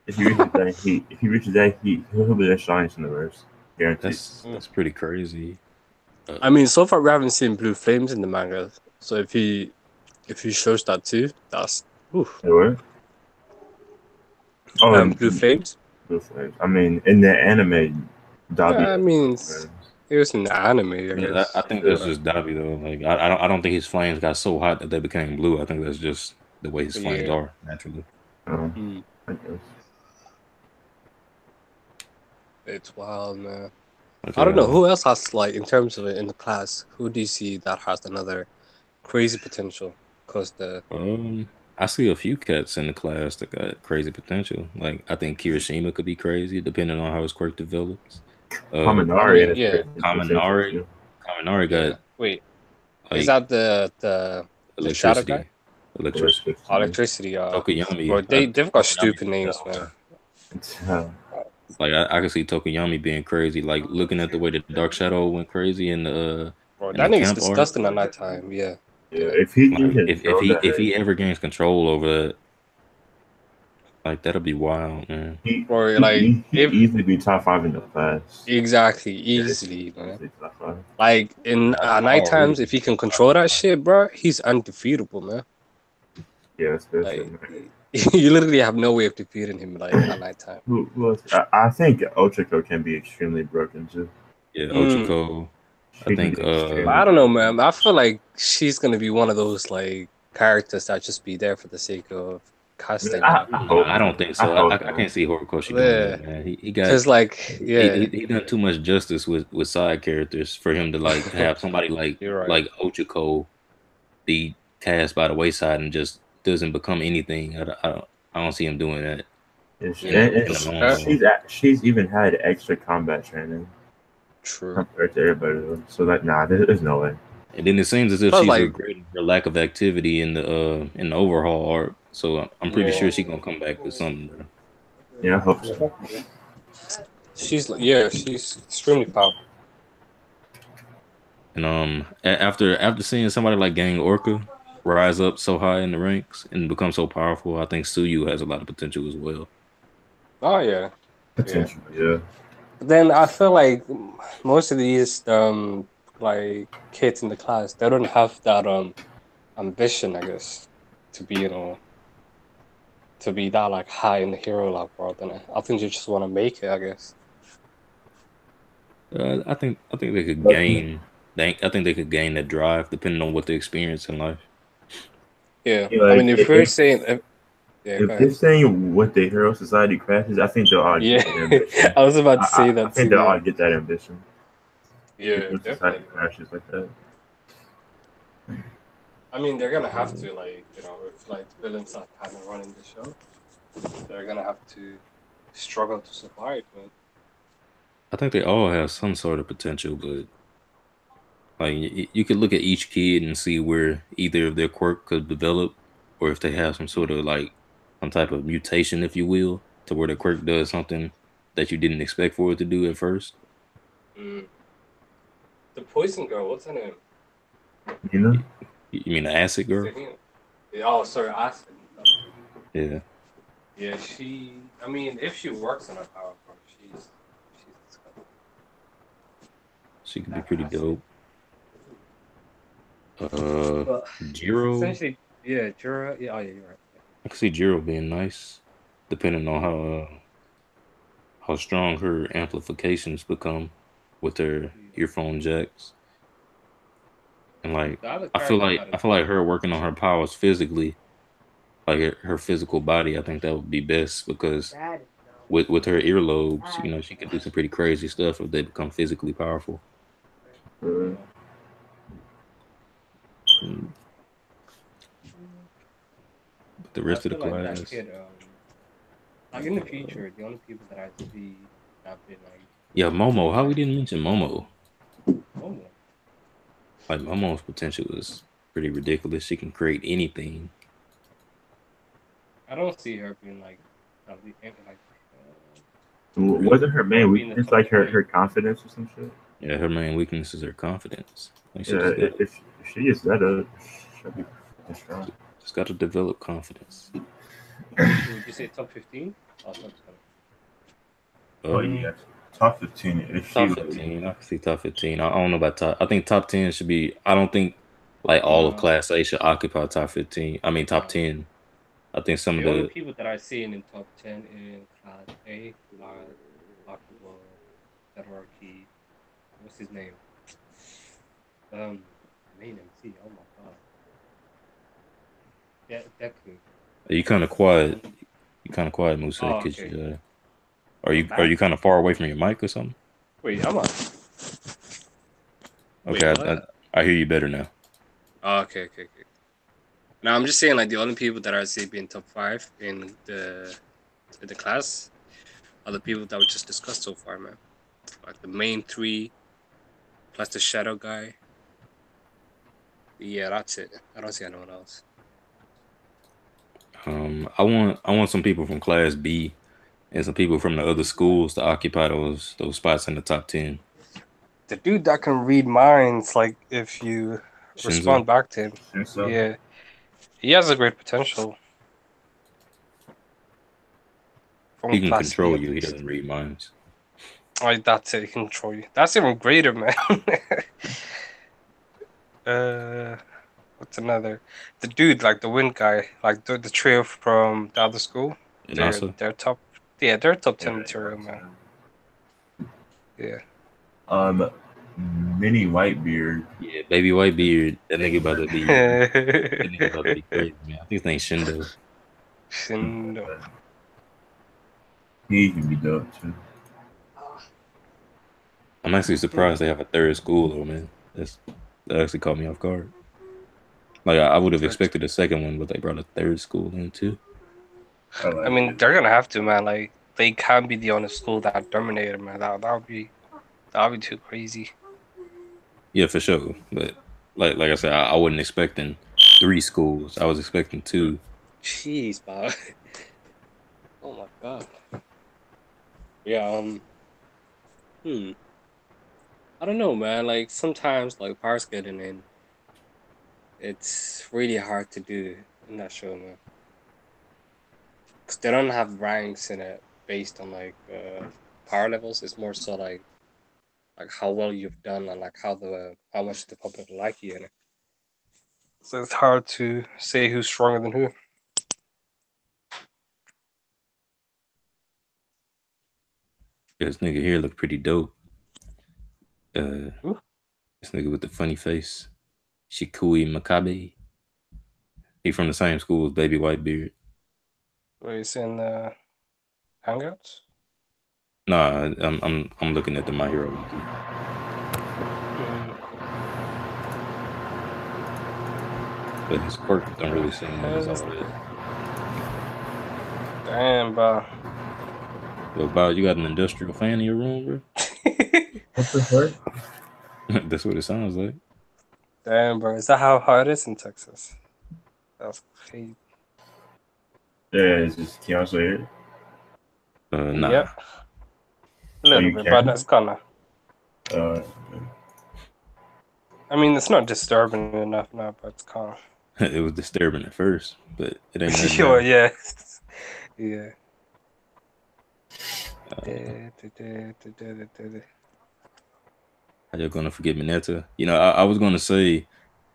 If he reaches that heat, he'll be the strongest in the verse. Guaranteed. That's pretty crazy. I mean, so far we haven't seen blue flames in the manga. So if he shows that too, that's oof. Hey, what? Oh, blue flames. Blue flames. I mean, in the anime, Dabi. Yeah, I mean, it was in the anime. I guess. I think that's just Dabi though. Like I don't think his flames got so hot that they became blue. I think that's just the way his flames are naturally. I guess. It's wild, man. I don't know who else has like in terms of it in the class. Who do you see that has another crazy potential? Cause I see a few cats in the class that got crazy potential. Like I think Kirishima could be crazy depending on how his quirk develops. Kaminari, Kaminari got. Wait, like, is that the shadow guy? Electricity. Electricity. Tokoyami. Bro, they've got stupid names, man. Like I can see Tokoyami being crazy. Like looking at the way the Dark Shadow went crazy in the. Bro, that nigga's disgusting at nighttime. Yeah. Yeah, if he if he ever gains control over that, like that'll be wild, man. He'd easily be top 5 in the class. Exactly, easily, man. Like in night times, if he can control that shit, bro, he's undefeatable, man. Yeah, that's good. Like, you literally have no way of defeating him like at night time. I think Ochako can be extremely broken too. Yeah, Ochako. I think I don't know, man. I feel like she's gonna be one of those like characters that just be there for the sake of casting. I don't think so. I can't see Horikoshi doing that, man. He got because like he done too much justice with side characters for him to like have somebody like like Ochako be cast by the wayside and just doesn't become anything. I don't see him doing that. She's even had extra combat training. True. Compared to everybody else. So like, nah, there's no way. And then it seems as if Plus, she's like, regretting her lack of activity in the overhaul arc. So I'm pretty yeah, sure she's gonna come back to something, bro. Yeah, I hope so. she's extremely powerful. And after seeing somebody like Gang Orca rise up so high in the ranks and become so powerful, I think Suyu has a lot of potential as well. Oh yeah, yeah. Potential, yeah. But then I feel like most of these like kids in the class, they don't have that ambition, I guess, to be to be that like high in the hero like world. And I think they just want to make it, I guess. I think they could But gain. I think they could gain that drive depending on what they experience in life. Yeah, you know, I like mean, if we're saying, yeah, go if they're ahead. saying what the hero society crashes, I think they'll all get Yeah, that ambition. I was about to say I that think too. they'll Yeah, all get that ambition if yeah, the society definitely, man. crashes like that. I mean, they're gonna have to like if like the villains are kind of running the show, they're gonna have to struggle to survive, man. I think they all have some sort of potential, but like you could look at each kid and see where either of their quirk could develop, or if they have some sort of like some type of mutation, if you will, to where the quirk does something that you didn't expect for it to do at first. Mm. The poison girl, what's her name? You know? You you mean the acid girl? Zahina. Yeah, oh, sorry, Aspen. Yeah, Yeah, she. I mean, if she works on her power core, she's disgusting. she could be That pretty acid. dope. Uh, But Jiro, essentially, yeah, Jura. Yeah, oh yeah, you're right. I could see Jiro being nice, depending on how strong her amplifications become with her Yeah. earphone jacks. And like The other I feel character like that I is feel like her working on her powers physically, like her physical body, I think that would be best because with her earlobes, she could do some pretty crazy stuff if they become physically powerful. Uh, yeah. Mm, But the I rest of the feel like that class, kid. Like in the future, the only people that I see that have been like yeah, Momo. How we like didn't mention Momo? normal. Like Momo's potential is pretty ridiculous. She can create anything. I don't see her being like like wasn't her her main being the weakness top like her, 20. her confidence or some shit? Yeah, her main weakness is her confidence. Like she Yeah, just got if she gets that up, she'll be fucking strong. just got to develop confidence. Would you say top 15 or top 20? Oh Uh, yeah, top 15. If she Top really, 15. I can see top 15. I don't know about top. I think top 10 should be. I don't think like all of No, Class A should occupy top 15. I mean, top no. 10. I think some The of only the. people that I've seen in top 10 in class A are Bakugo, Todoroki, what's his name? Main MC. Oh my god. Yeah, Deku. You kind of quiet. You kind of quiet, Musa. Oh, Cause okay. are I'm you back. kind of far away from your mic or something? Wait, I'm on. Wait, Okay, what? I hear you better now. Oh, okay. Now I'm just saying, like the only people that I see being top 5 in the class are the people that we just discussed so far, man. Like the main 3 plus the shadow guy. Yeah, that's it. I don't see anyone else. I want some people from Class B and some people from the other schools to occupy those spots in the top 10. The dude that can read minds, like if you Shinzo, respond back to him, and so yeah, he has a great potential from he can class B control at you. He least. doesn't read minds. Like that's it, he can control you. That's even greater, man. uh, what's another? The dude, like the wind guy, like the trio from the other school. Inasa. They're top. Yeah, they're top yeah, 10 material, man. Yeah. um, Mini Whitebeard. Yeah, baby white beard. That nigga about to be crazy, man. I think his name's Shindo. Shindo. He can be dope too. I'm actually surprised they have a third school though, man. That actually caught me off guard. Like I would have expected a second one, but they brought a third school in too. I I like mean, it. they're gonna have to, man. Like they can't be the only school that dominated, man. That would be too crazy. Yeah, for sure. But like I said, I wasn't expecting 3 schools. I was expecting 2. Jeez, bro. Oh my god. Yeah. Hmm. I don't know, man. Like sometimes, like power skating, and it's really hard to do in that show, man. Because they don't have ranks in it based on like power levels. It's more so like how well you've done and like how much the public like you in it. So it's hard to say who's stronger than who. This nigga here look pretty dope. Ooh. This nigga with the funny face, Shikui Makabe. He from the same school as Baby Whitebeard. What you saying? Hangouts. Nah, I'm looking at the My Hero wiki. Mm. But his quirk don't really seem like it's all that. Damn, bro. Yo, Bob, you got an industrial fan in your room, bro? What the fuck? That's what it sounds like. Damn, bro. Is that how hard it is in Texas? That's crazy. Yeah, it's just Keon's here. Nah. Yep. A little you bit, can? but that's kind of. Uh, I mean, it's not disturbing enough now, but it's kind of. It was disturbing at first, but it ain't nothing Sure, now. yeah. Yeah. How you gonna forget Mineta? You know, I was gonna say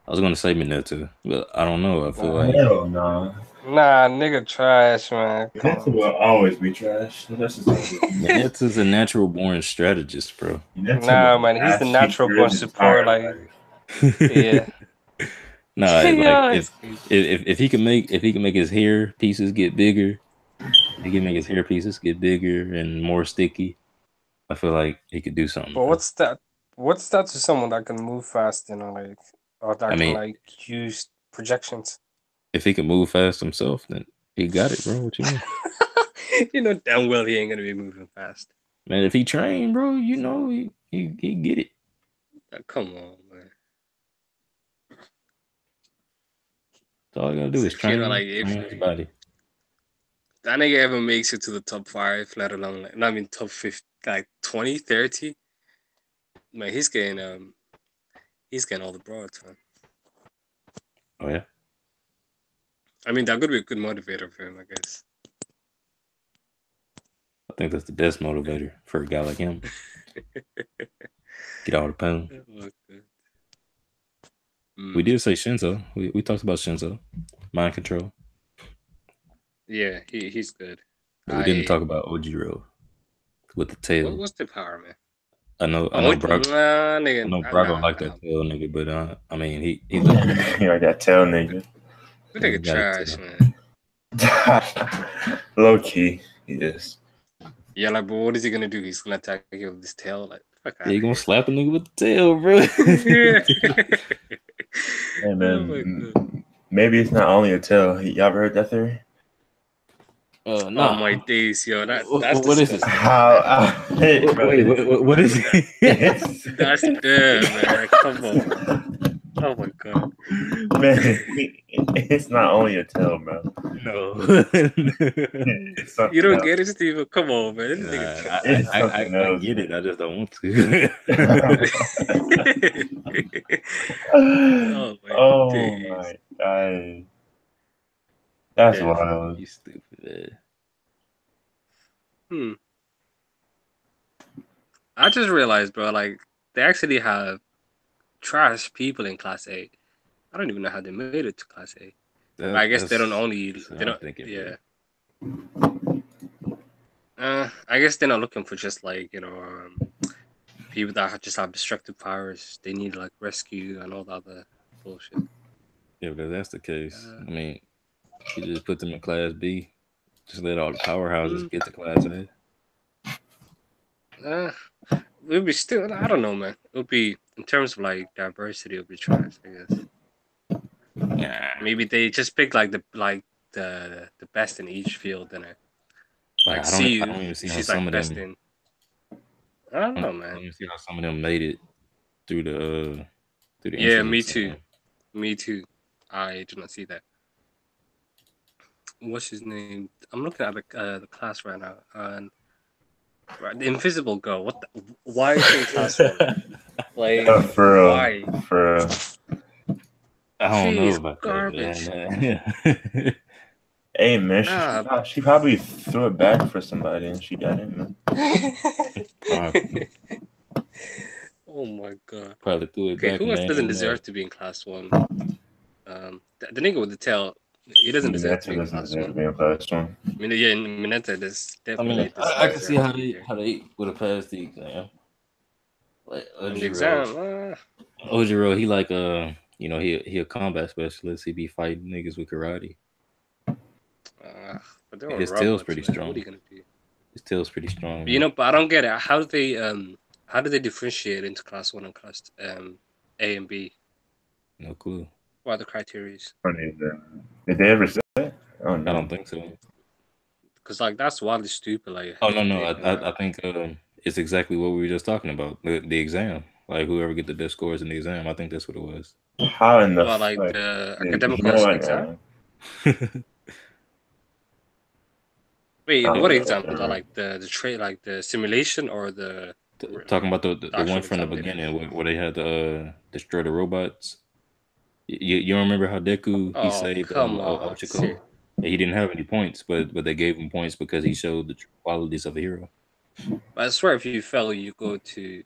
Mineta, but I don't know. I feel like hell nah. Nah, nigga trash, man. Come That's on. will always be trash. That's just Mineta's a natural born strategist, bro. Nah, man, he's the natural born support. Like, yeah. Nah, like Yeah, if he can make his hair pieces get bigger, he can make his hair pieces get bigger and more sticky. I feel like he could do something. But what's that? What's that to someone that can move fast, you know, like, or that I can mean, like use projections? if he can move fast himself, then he got it, bro. What you mean? You know damn well he ain't gonna be moving fast. Man, if he trained, bro, you know he get it. Come on, man. All I gotta do is You know, train, like if train his body. that nigga ever makes it to the top 5, let alone like, not even top 50, like 20, 30, man, he's getting all the broads, man. Oh yeah, I mean, that could be a good motivator for him, I guess. I think that's the best motivator for a guy like him. Get all the pain. We did say Shinzo. We talked about Shinzo, mind control. Yeah, he's good. But we didn't talk about Ojiro with the tail. What's the power, man? I know, Brock. Nigga, I know Brock don't like that tail, nigga. But I mean, he looked. I got tail, nigga. That nigga trash, man. Low key, he is. Yeah, like, but what is he gonna do? He's gonna attack you with his tail, like, fuck out. He gonna slap a nigga with the tail, bro. Hey man, maybe it's not only a tail. Y'all ever heard that theory? Oh my days, yo! That's what is it? How? Wait, what is it? That's dead, man. Come on. Oh my god, man! It's not only a tail, bro. No, you don't get it, Steve. Come on, man. I get it. I just don't want to. Oh my god, that's wild. You stupid. I just realized, bro. Like, they actually have trash people in Class A. I don't even know how they made it to Class A. I guess they don't only. They don't. Yeah. I guess they're not looking for just like people that just have destructive powers. They need like rescue and all that other bullshit. Yeah, but if that's the case, I mean, you just put them in Class B. Just let all the powerhouses get to Class A. It would be still. I don't know, man. It would be in terms of like diversity. It would be trash, I guess. Yeah. Maybe they just pick like the best in each field, and like I don't even see how she's some like of best them. in. I don't know, man. I don't even see how some of them made it through the through the Yeah, entrance me exam. too. Me too. I do not see that. What's his name? I'm looking at the class right now, and the Invisible Girl. What? Why is she in class one? Like, For why? for I don't She know is about garbage. that. hey man, Nah. she probably threw it back for somebody and she got in, man. Oh my god. Probably threw it Okay, back who and else they doesn't ain't know. deserve to be in class one? The nigga with the tail, he doesn't deserve to Mineta be in doesn't class deserve to one. be in class one. I mean, yeah, Mineta I mean, does I not can see deserve to be here. how they would have passed the exam. Like On the Ojiro, exam, Ojiro, he like he a combat specialist. He be fighting niggas with karate. but they were His tail's robots, pretty man. What are strong. you gonna do? His tail's pretty strong, But, man. but I don't get it. How do they differentiate into class one and class A and B? No clue. What are the criteria? Did they ever say that? Oh I no. don't think so. Because like that's wildly stupid. Like Oh no. they I think it's exactly what we were just talking about. The exam. Like whoever get the best scores in the exam. I think that's what it was. How in the well like fuck? the You academic know qualification what? exam. Wait, I what don't exam was that? know. Like the trade, like the simulation or the Talking about the the one actual from the exam later? beginning where they had to destroy the robots. You remember how Deku he Oh saved come on, Ochako? He didn't have any points, but they gave him points because he showed the true qualities of a hero. But I swear, if you fail, you go to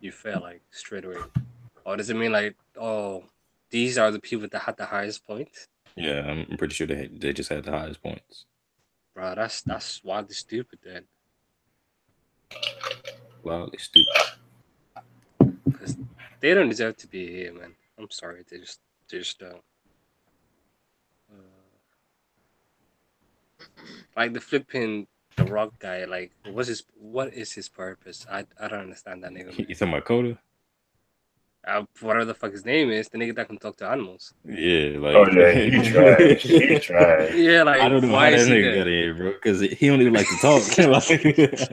you fail like straight away. Or does it mean like, oh, these are the people that had the highest point? Yeah, I'm pretty sure they just had the highest points. Bro, that's wildly stupid then. Wildly stupid. Because they don't deserve to be here, man. I'm sorry, they just don't. Like the flipping the rock guy, like what is his purpose? I don't understand that nigga, man. You talking about Coda? Whatever the fuck his name is, the nigga that can talk to animals. Yeah, Oh like yeah, he trash. He trash. Yeah, like I don't know why how that is he nigga there? got in here, bro. Because he don't even like to talk.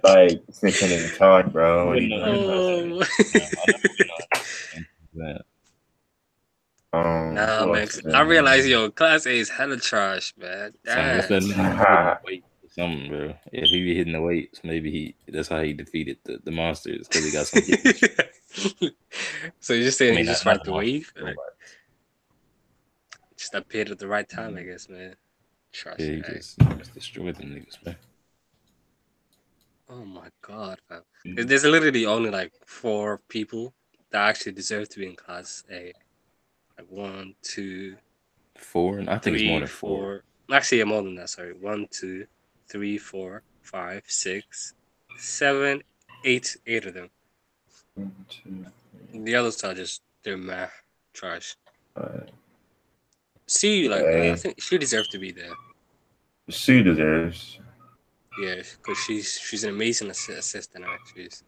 Like they can't even talk, bro. What are you doing? Oh. Nah, Who man. else is I in realize, here? yo, Class A is hella trash, man. Son, what's that Damn. nigga hitting the weight or something, bro? If he be hitting the weights, maybe that's how he defeated the monsters because he got some. So you're just saying he just Not ride the the monsters, wave? the Like, robots. just appeared at the right time, I guess, man. Trash Yeah, he guy. just destroyed them niggas, man. Oh my god, fam. There's literally only like 4 people that actually deserve to be in Class A. Like 1, 2, 4, and I think it's more 3, than 4. 4. Actually, yeah, more than that. Sorry, 1, 2, 3, 4, 5, 6, 7, 8. 8 of them. 1, 2, The others are just they're meh, trash. 5. C, like I A. think she deserves to be there. C deserves. Yeah, because she's an amazing assistant. She's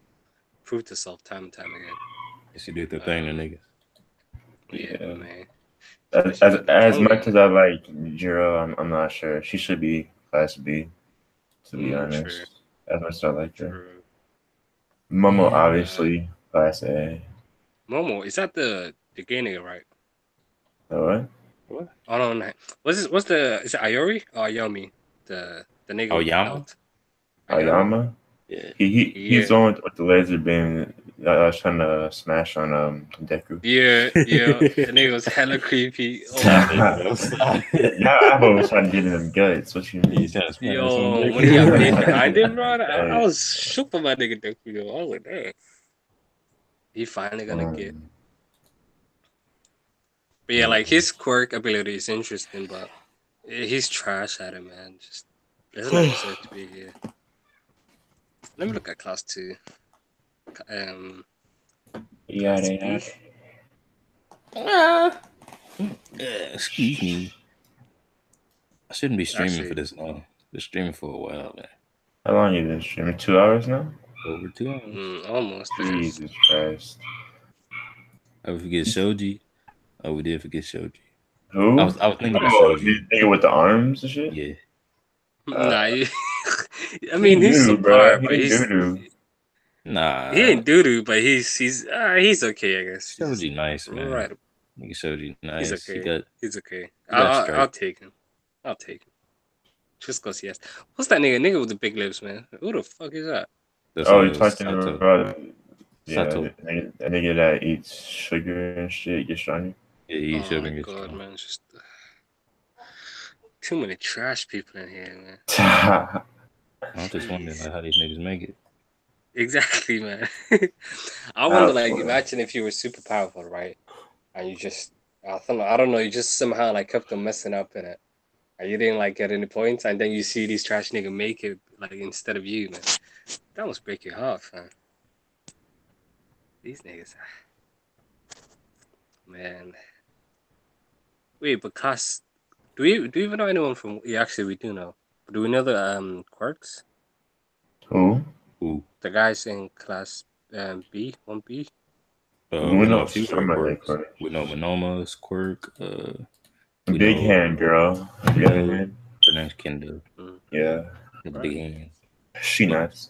proved herself time and time again. She did the thing to niggas. Yeah, Yeah. man. As much as I like Jiro, I'm not sure. She should be Class B, to be honest. True. As much as I like her. True. Momo, obviously, Class A. Momo, is that the gay nigga, right? What? Oh no, what's the is it Ayori or Ayomi? The nigga with the Oyama? belt. Ayama? Yeah. He's the one with the laser beam that I was trying to smash on Deku. Yeah. The nigga was hella creepy. Oh I was trying to get in them guts. What you mean? Yo, when he got placed behind him, bro, I was shook for my nigga Deku. Yo, I was like, damn. He finally gonna get. But yeah, like his quirk ability is interesting, but he's trash at it, man. Just doesn't deserve to be here. Let me look at Class 2. Yeah. Excuse me. I shouldn't be streaming Actually, for this long. Been streaming for a while, man. How long you been streaming? 2 hours now? Over 2 hours. Almost. Jesus Christ. I would forget Shoji. Oh, we did forget Shoji. Who? I was thinking of Shoji. You thinking with the arms and shit? Yeah. Nah, I mean he's subpar, but he's. Nah, He ain't doo doo, but he's okay, I guess. Shoji nice, man. Right. Nigga Shoji He's nice. okay. He's okay. He got I'll straight. take him. I'll take him. Just cause yes. What's that nigga? Nigga with the big lips, man. Who the fuck is that? That's Oh, you're talking Sato. about yeah, Sato. a nigga that eats sugar and shit gets shiny. Yeah, he Oh should my get god, strong. man. Just too many trash people in here, man. I'm just wondering Jeez. like how these niggas make it. Exactly, man. I wonder, That's like, funny. imagine if you were super powerful, right? And you just, I don't know, you just somehow like kept on messing up in it. And you didn't like get any points, and then you see these trash nigga make it like instead of you, man. That must break your heart, man. These niggas, man. Wait, but class, do we even know anyone from? Yeah, actually, we do know. But do we know the quirks? Who? Ooh. The guys in class B, 1B? We We know know a few of their some of their quirks. quirks. We know Monoma's quirk. We Big know hand girl. The other Kendo. hand. Her name's Kendo. Yeah. The Right. big hands. She nice.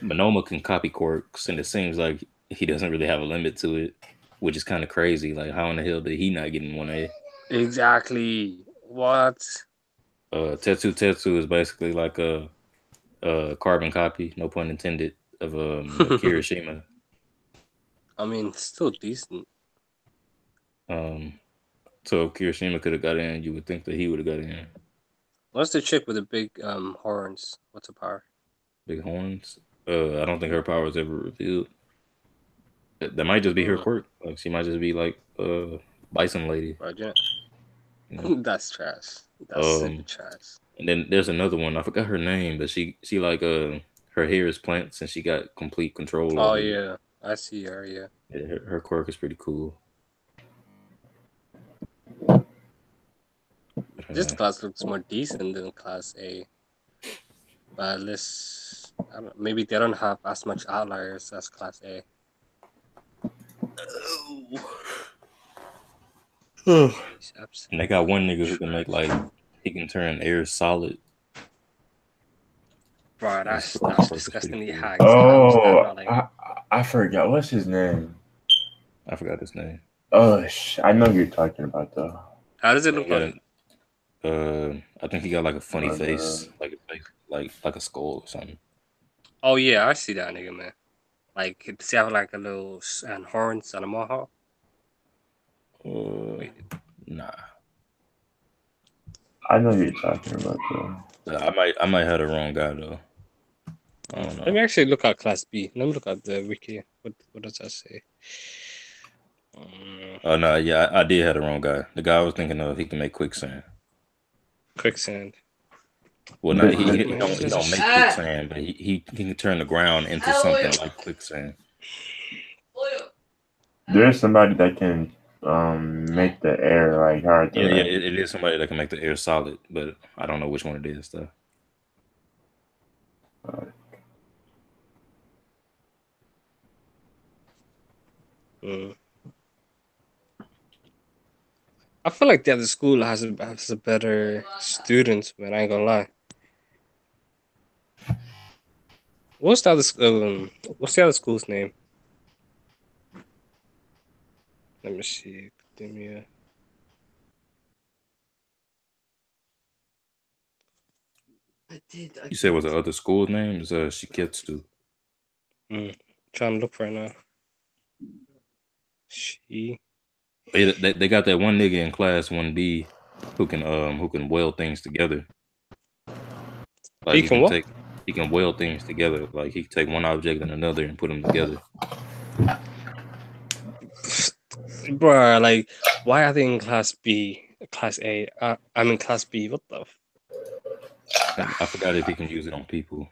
Monoma can copy quirks, and it seems like he doesn't really have a limit to it, which is kind of crazy. Like, how in the hell did he not get in 1A? Exactly. What? Tetsu is basically like a carbon copy, no pun intended, of Kirishima. I mean, still decent. So if Kirishima could have got in, you would think that he would have got in. What's the chick with the big horns? What's her power? Big horns. I don't think her power is ever revealed. That might just be her quirk. Like she might just be like bison lady. Roger. You know? That's trash. That's super trash. And then there's another one. I forgot her name, but she like her hair is plants and she got complete control Oh over it. yeah, I see her. Yeah. Yeah, her quirk is pretty cool. This class looks more decent than class A. But let's, I don't, maybe they don't have as much outliers as class A. And they got one nigga who can make like he can turn air solid. Bro, that's disgustingly high. Oh, I forgot. What's his name? I forgot his name. Oh, I know who you're talking about though. How does it look like? I think he got like a funny face, like a face, like a skull or something. Oh yeah, I see that nigga, man. Like, does he have like a little and horns and a mohawk? Nah. I know who you're talking about though. I might have the wrong guy though. I don't know. Let me actually look at class B. Let me look at the wiki. What does that say? Oh no, yeah, I did have the wrong guy. The guy I was thinking of, he can make quicksand. Quicksand. Well, no, he don't make quicksand, but he can turn the ground into something like quicksand. There's somebody that can make the air like hard. Yeah, it is somebody that can make the air solid, but I don't know which one it is though. I feel like the other school has a better students, man. I ain't gonna lie. What's the other school's name? Let me see. Academia. You said was the other school's name is Shiketsu. Trying to look right now. They got that one nigga in class 1B who can weld things together. Like he can weld things together. Like he can take one object and another and put them together. Bro, like, why are they in class B, class A? I'm in class B. What the? I forgot if he can use it on people.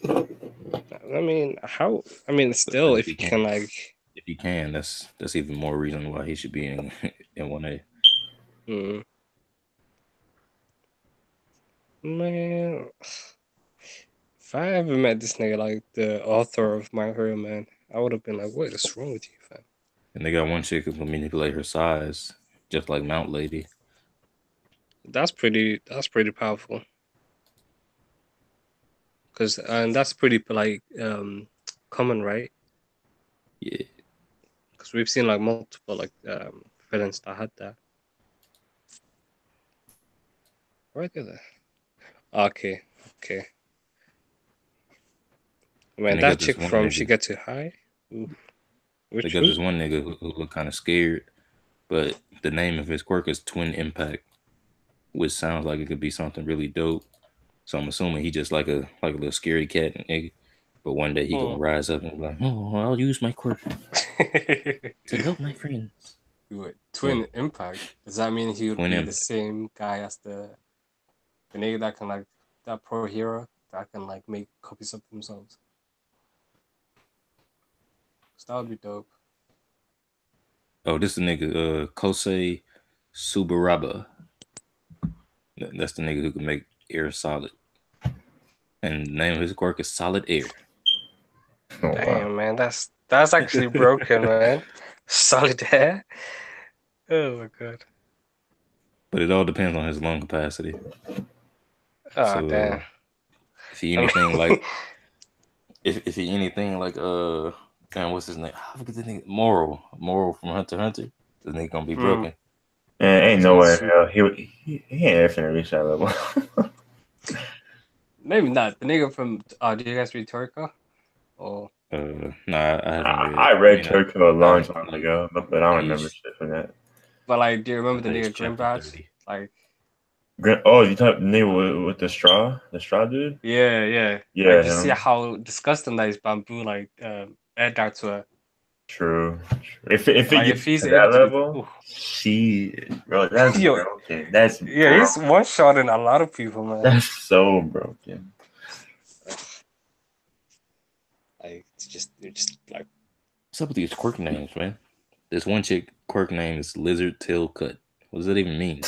I mean, how? I mean, still, if you can, like, if he can, that's even more reason why he should be in 1A. Man, if I ever met this nigga, like the author of My Hero, man, I would have been like, what is wrong with you, fam? And they got one chick who can manipulate her size, just like Mount Lady. That's pretty powerful. And that's pretty like common, right? Yeah. Because we've seen like multiple like villains that had that. Where are they? Okay. Man, And they that got this chick one from She nigga. Get Too High. Oof. They Which got who? this one nigga who look kind of scared, but the name of his quirk is Twin Impact, which sounds like it could be something really dope. So I'm assuming he just like a little scary cat nigga. But one day he gonna rise up and be like, oh, I'll use my quirk to help my friends. Wait, Yeah, Twin Impact. Does that mean he would Twin be the Impact. same guy as the nigga that can like that pro hero that can like make copies of themselves? Cause that would be dope. Oh, this is the nigga, Kosei Subaraba. That's the nigga who can make air solid. And the name of his quirk is Solid Air. Oh, wow. Damn, man, that's actually broken, man. Solid hair. Oh my god. But it all depends on his lung capacity. Oh So damn. if he I anything mean, like if he anything like damn, what's his name? I forget the name. Moral from Hunter x Hunter. This nigga gonna be broken. Man, ain't he's no gonna way in shoot. hell he ain't finna reach that level. Maybe not. The nigga from do you guys read Toriko? Oh, Nah, I haven't read. I I read mean, Turco a long I time like ago, but I don't remember page shit from that. but like, do you remember the page nigga chapter Grimbad? 30. Like, Oh, you talking the nigga with the straw dude? yeah. Yeah, Like, you see him. how disgusting that is bamboo like air darts were. True. If it Like, gets if he's to able that to do, level, ooh. shit, bro, that's Yo, broken. That's yeah, he's broken. one shotting a lot of people, man. That's so broken. Like, it's just like. What's up with these quirk names, man? This one chick quirk name is Lizard Tail Cut. What does that even mean?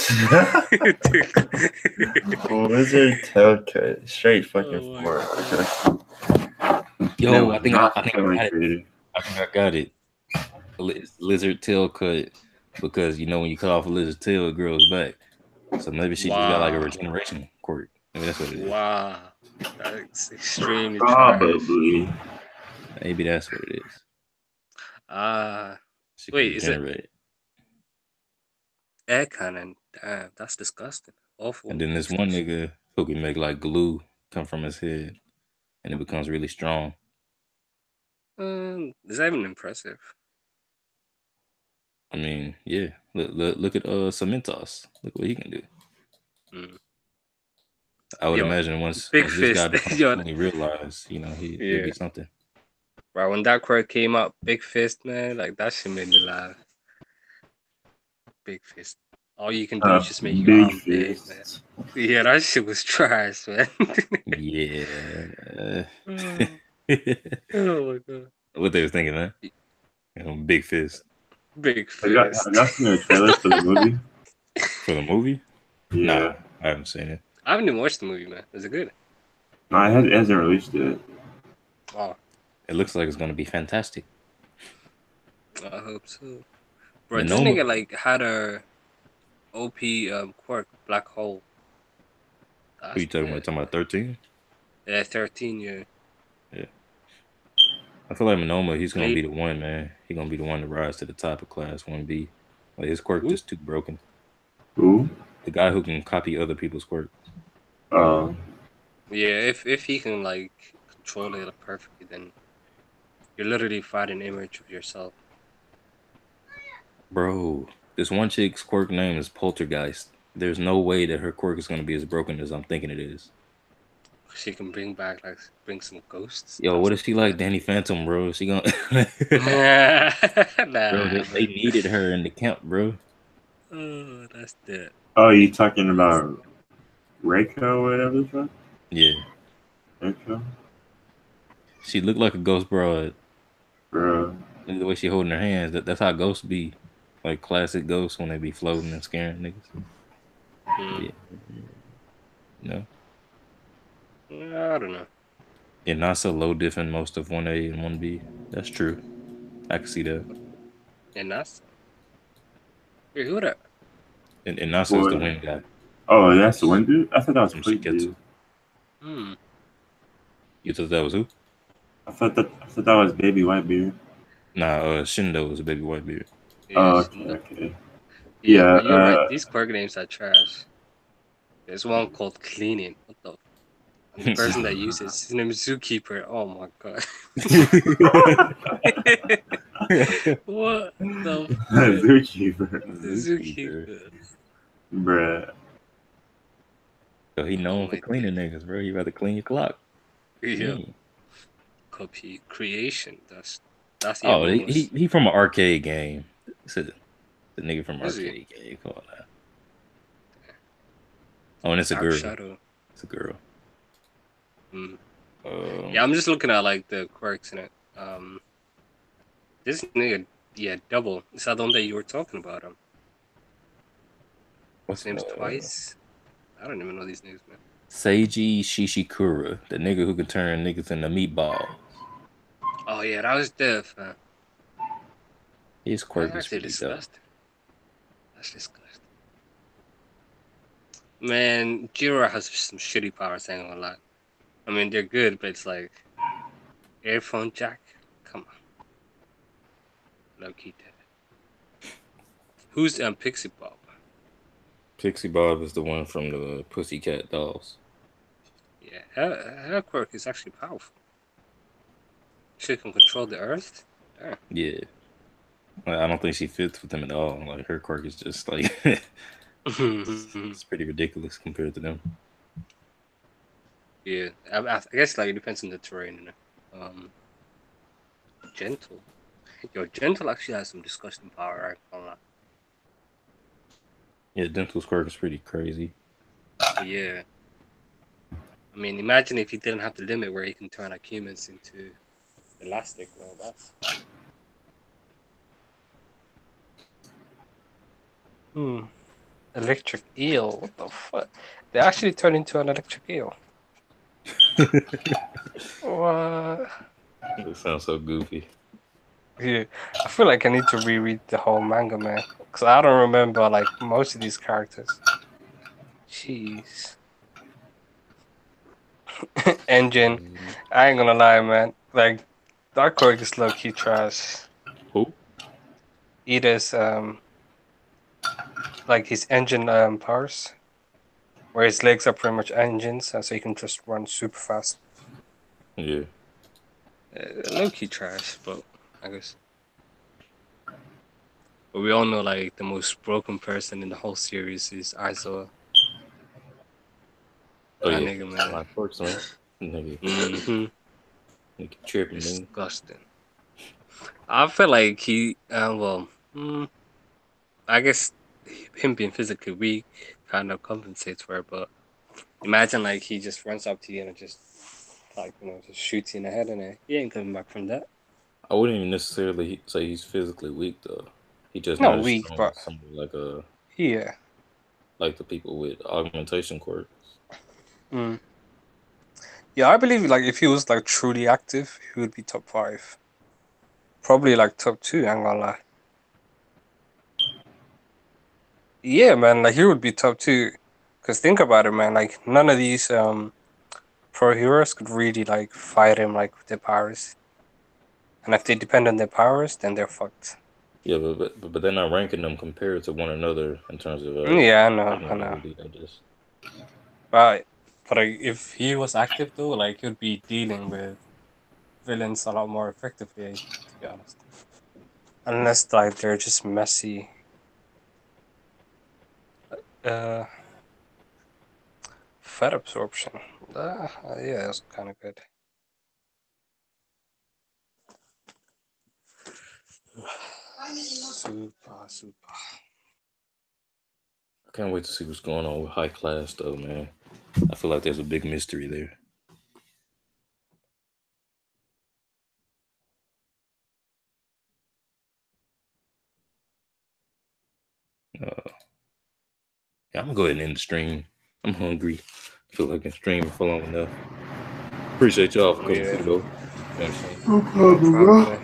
Lizard tail cut, straight fucking Oh my forward. Yo, And it was I think not I think I feeling got it. creative. I think I got it. It's Lizard Tail Cut because you know when you cut off a lizard tail, it grows back. So maybe she just got like a Wow. regeneration quirk. Maybe that's what it is. Wow. That's extremely trash. Probably. Maybe that's what it is. Ah. She can Wait, is it regenerate. air cannon? Damn, that's disgusting. And Awful. then this one nigga who can make like glue come from his head and it becomes really strong. Is that even impressive? I mean, yeah. Look at Cementos. Look what he can do. Mm. I would Yo, imagine once big this guy fist. becomes Yo, fully realized, you know, he'll yeah. be something. Right, when that quirk came out, big fist, man, like that shit made me laugh. Big fist. All you can do is just make your Big arm big, man. fist. Yeah, that shit was trash, man. Yeah. Oh, oh my god. What they was thinking, man? You know, big fist Big Have fist. y'all seen the trailer for the movie? for the movie. Yeah. Nah, I haven't seen it. I haven't even watched the movie, man. Is it good? No, it hasn't released yet. Oh, It looks like it's gonna be fantastic. I hope so. The Bro, this Nomu. nigga like had a OP quirk, black hole. Who That's you talking about? dead. Talking about 13? Yeah, 13, yeah. Yeah. I feel like Monoma, he's gonna Maybe. be the one, man. He's gonna be the one to rise to the top of class 1B. Like his quirk Who? just too broken. Who? The guy who can copy other people's quirk. Yeah, if he can like control it perfectly, then you're literally fighting an image of yourself. Bro, this one chick's quirk name is Poltergeist. There's no way that her quirk is gonna be as broken as I'm thinking it is. She can bring some ghosts. Yo, That's what if she like Danny Phantom, bro? She gonna bro, nah, they needed her in the camp, bro. oh, that's dead. Oh, you talking about Reiko or whatever the fuck? Yeah. Reiko? She looked like a ghost broad. Bro. Look at the way she holding her hands. That's how ghosts be. Like classic ghosts when they be floating and scaring niggas. Yeah. No. I don't know. Yeah, NASA low diffing most of 1A and 1B. That's true. I can see that. And that's wait, who that? And NASA is the Boy. wind guy Oh, that's the one dude? I thought that was from Plate Shiketsu. dude. Hmm. You thought that was who? I thought that was Baby Whitebeard. Nah, Shindo was a baby white beard. Yeah, Oh, okay, Shindo. okay. Yeah, Yeah, but you're right. These quirk names are trash. There's one called Cleaning. What the? And the person that uses his name is Zookeeper. Oh my god. What the fuck? Zookeeper. Zookeeper. Zookeeper. Bruh. So he Oh known for my cleaning days. niggas, bro. You rather clean your clock. Yeah. Mm. Copy creation. That's the Oh, Among Us. he from an arcade game. It's the nigga from Is he? arcade game. Come on now. Oh, and it's a Dark girl. Shadow. It's a girl. Mm. Um, Yeah, I'm just looking at like the quirks in it. This nigga, yeah, double. Is that the one that you were talking about? His what's name's Twice. I don't even know these names, man. Seiji Shishikura, the nigga who can turn niggas into meatballs. Oh yeah, that was Death, man. His That's quirk is actually pretty dope. disgusting. That's disgusting. Man, Jiro has some shitty powers, ain't gonna lie. I mean, they're good, but it's like earphone jack. Come on, low key dead. Who's Pixie Bob? Pixie Bob is the one from the Pussycat Dolls. Yeah, her quirk is actually powerful. She can control the earth. Damn. Yeah. Like, I don't think she fits with them at all. Like her quirk is just like it's pretty ridiculous compared to them. Yeah, I guess like it depends on the terrain. You know? Gentle. Yo, Gentle actually has some disgusting power. I can't lie. Yeah, Dental's quirk is pretty crazy. Yeah. I mean, imagine if he didn't have the limit where he can turn like humans into elastic. Well, that's. Electric eel. What the fuck? They actually turn into an electric eel. What? It sounds so goofy. Yeah, I feel like I need to reread the whole manga, man, because I don't remember like most of these characters. Jeez. Engine. I ain't gonna lie, man. Like, Dark Orc is low key trash. Who? Ida's like his engine powers, where his legs are pretty much engines, and so he can just run super fast. Yeah. Low key trash, but I guess. But we all know like the most broken person in the whole series is Aizawa. Oh That yeah. nigga, man. My quirks, man. Nigga. Mm-hmm. Nigga tripping, nigga. Disgusting. I feel like he, I guess him being physically weak kind of compensates for it, but imagine like he just runs up to you and just like, you know, just shoots you in the head and he ain't coming back from that. I wouldn't even necessarily say he's physically weak though. He just Not not as weak, strong but as somebody like yeah. like the people with augmentation quirks. Mm. Yeah, I believe like if he was like truly active, he would be top 5. Probably like top 2, I'm gonna lie. Yeah, man, like he would be top 2. Cause think about it, man. Like none of these pro heroes could really like fight him like with their powers. And if they depend on their powers, then they're fucked. Yeah, but they're not ranking them compared to one another in terms of Yeah, I know, fighting I know. ability. I just But like, if he was active though, like he'd be dealing with villains a lot more effectively, to be honest. Unless like they're just messy. Fat absorption. Yeah, that's kind of good. Super. I can't wait to see what's going on with high class though, man. I feel like there's a big mystery there. Yeah, I'm gonna go ahead and end the stream. I'm hungry. I feel like I've been streaming for long enough. Appreciate y'all for coming Yeah. through though. You know what I'm saying? No problem, bro.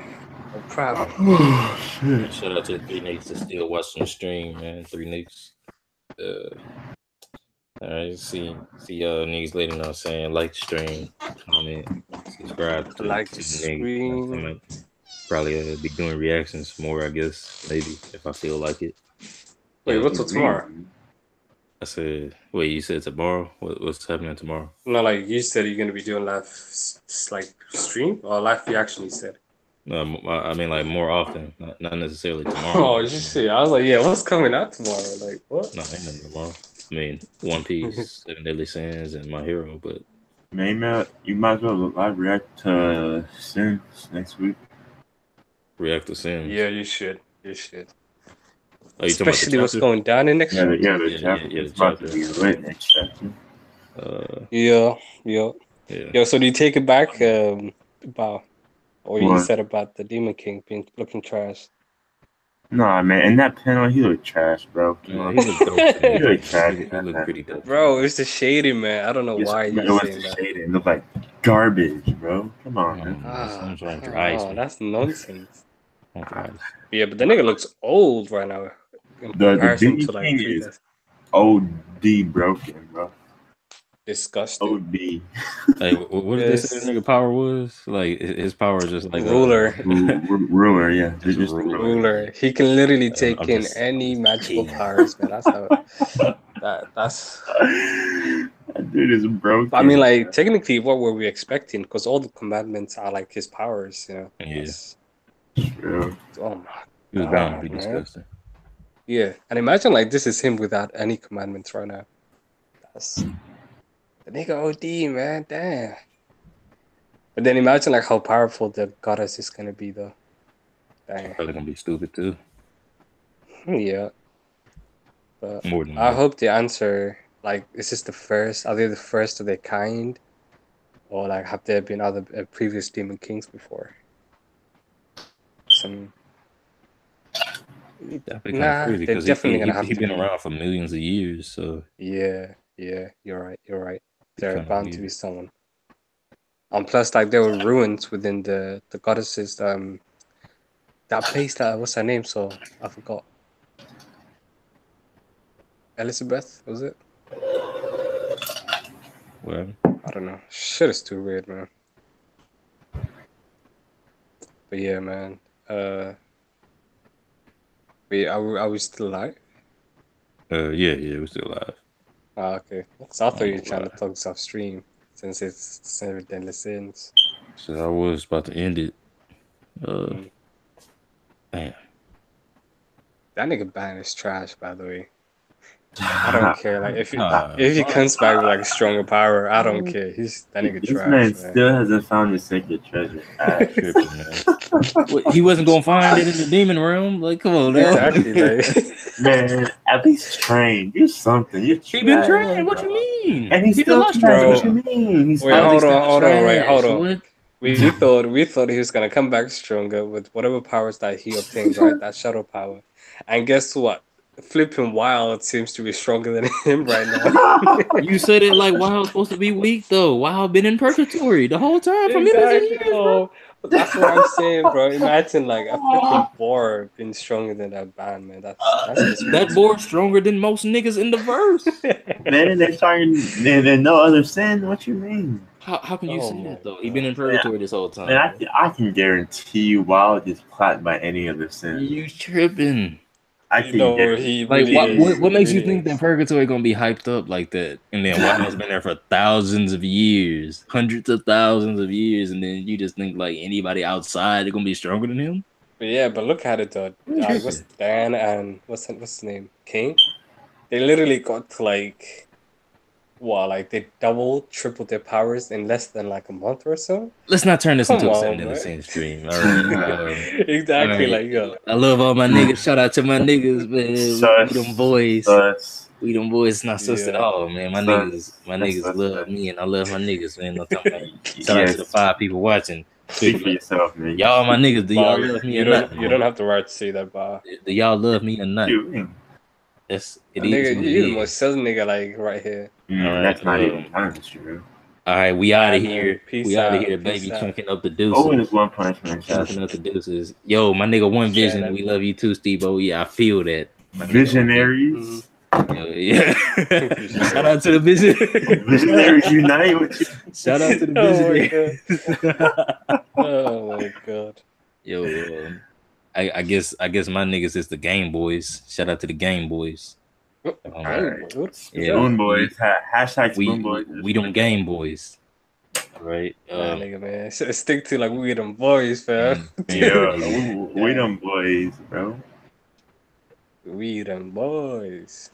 No problem. Oh, shit. Shout out to the 3 Nicks that still watching the stream, man. 3 Nicks. All right, see y'all niggas later. Know what I'm saying? Like the stream, comment, subscribe to Like the the niggas. You know what I'm saying? screen. Might probably be doing reactions more. I guess maybe if I feel like it. Wait, what's for tomorrow? I said, wait, you said tomorrow? What's happening tomorrow? No, like you said, you're gonna be doing live, like stream or live reaction. You said. No, I mean like more often, not necessarily tomorrow. Oh, you see, I was like, yeah, what's coming out tomorrow? Like, what? No, ain't nothing tomorrow. I mean, One Piece, Seven Deadly Sins, and My Hero, but Man, you might as well live react to Sins next week. react to Sins. Yeah, you should. You should. Oh, you talking about the Especially what's chapter? going down in next week. The chapter. It's the about chapter. to be lit next chapter. Yeah. Yeah. So do you take it back about what you What? said about the Demon King being looking trash? Nah, man, in that panel, he looked trash, bro. Come on. He looked dope to me. He looked trash. He looked pretty dope. Bro, it's the shady man. I don't know why It you're was saying the that. shade. It looked like garbage, bro. Come on, man. Sounds like dry ice, man. That's nonsense. Dry ice. Yeah, but the nigga looks old right now in The comparison Demon to like King previous. is OD broken, bro. Disgusting. OD. Hey, what did they say his nigga power was? Like his power is just like Ruler. Ruler, yeah. Just a ruler. Ruler. He can literally take I'm in just- any magical kidding. powers, man. That's how. That's. That dude is broken. I mean, like technically, what were we expecting? Because all the commandments are like his powers, you know. Yeah. That's- True. Oh my. He was bound to be man. disgusting. Yeah, and imagine like this is him without any commandments right now. That's the nigga OD, man. Damn. But then imagine like how powerful the goddess is gonna be, though. Dang. Probably gonna be stupid too. Yeah. But More than I that. hope the answer, like, is this the first? Are they the first of their kind, or like have there been other previous Demon Kings before? Some. Definitely kind Nah, of crazy they're because definitely gonna have he to been be. around for millions of years, so Yeah, you're right. They're kinda bound to be weird. someone. And plus, like, there were ruins within the goddesses. That place, that what's her name? So I forgot. Elizabeth, was it? well, I don't know. Shit is too weird, man. But yeah, man. Wait, are we still alive? yeah, we're still alive. Ah, okay. So I thought you were Oh, trying to wow. talk off stream since it's Seven Deadly Sins. So I was about to end it. Mm. Damn. That nigga ban is trash, by the way. I don't care. Like if Nah. he comes back with like stronger power, I don't care. That nigga This trash, man man. still hasn't found his sacred treasure. Tripping, man. What, he wasn't gonna find it in the demon realm. Like, come on, now. Exactly, like Man, at least train. Do something. You're He been trained, trained. What bro. you mean? And he's He still lost trash. bro. What you mean? He's Wait, All hold this on, stuff hold on, wait, trash. hold on. What? We thought he was gonna come back stronger with whatever powers that he obtained, right? That shadow power. And guess what? Flipping Wild seems to be stronger than him right now. You said it like Wild's supposed to be weak though. Wild been in purgatory the whole time for millions of years, bro. That's what I'm saying, bro. Imagine like a flipping boar being stronger than that band, man. That's That board's stronger than most niggas in the verse. Man, they're starting. There's no other sin. What you mean? How can you Oh say my that though? He been in purgatory this whole time. Man, I can guarantee you, Wild is clapped by any other sin. You tripping? I can No, guarantee. he Like really what makes you really think that purgatory gonna be hyped up like that? And then Wild's been there for thousands of years, hundreds of thousands of years, and then you just think like anybody outside is gonna be stronger than him? But yeah, but look at it though. What's Dan and what's his name? King? They literally got to like they tripled their powers in less than like a month or so. Let's not turn this Come into a on, Seven Deadly man. Sins stream. All right. Exactly, all right. like yo. I love all my niggas. Shout out to my niggas, man. We them boys. We them boys not sus at all, man. My niggas love me and I love my niggas, man. I'm talking about, shout out to the 5 people watching. Speak for yourself, man. Y'all my niggas. Do y'all love me you or don't, not? You don't have the right to say that, bar. Do y'all love me or not? That's it. Nigga, you the most selling nigga like right here. That's not even honest, true. All right, we out of here. Peace Out out, of here, baby. peace out. Chunking up the deuces. Oh, it's One Punch Man. Chunking up the deuces. Yo, my nigga, One Vision. We love you too, Steve. Oh yeah, I feel that. Visionaries. Yeah. Shout out to the Visionaries unite with you. Shout out to the Oh my visionary. Oh my god. Yo, I guess my niggas is the Game Boys. Shout out to the Game Boys. Alright. What's Yeah, Spoon Boys. Hashtag we Spoon Boys. we them Game Boys. Right. Nah, nigga, man. Stick to like we them boys, fam. Yeah, Hey, we them boys, bro. We them boys.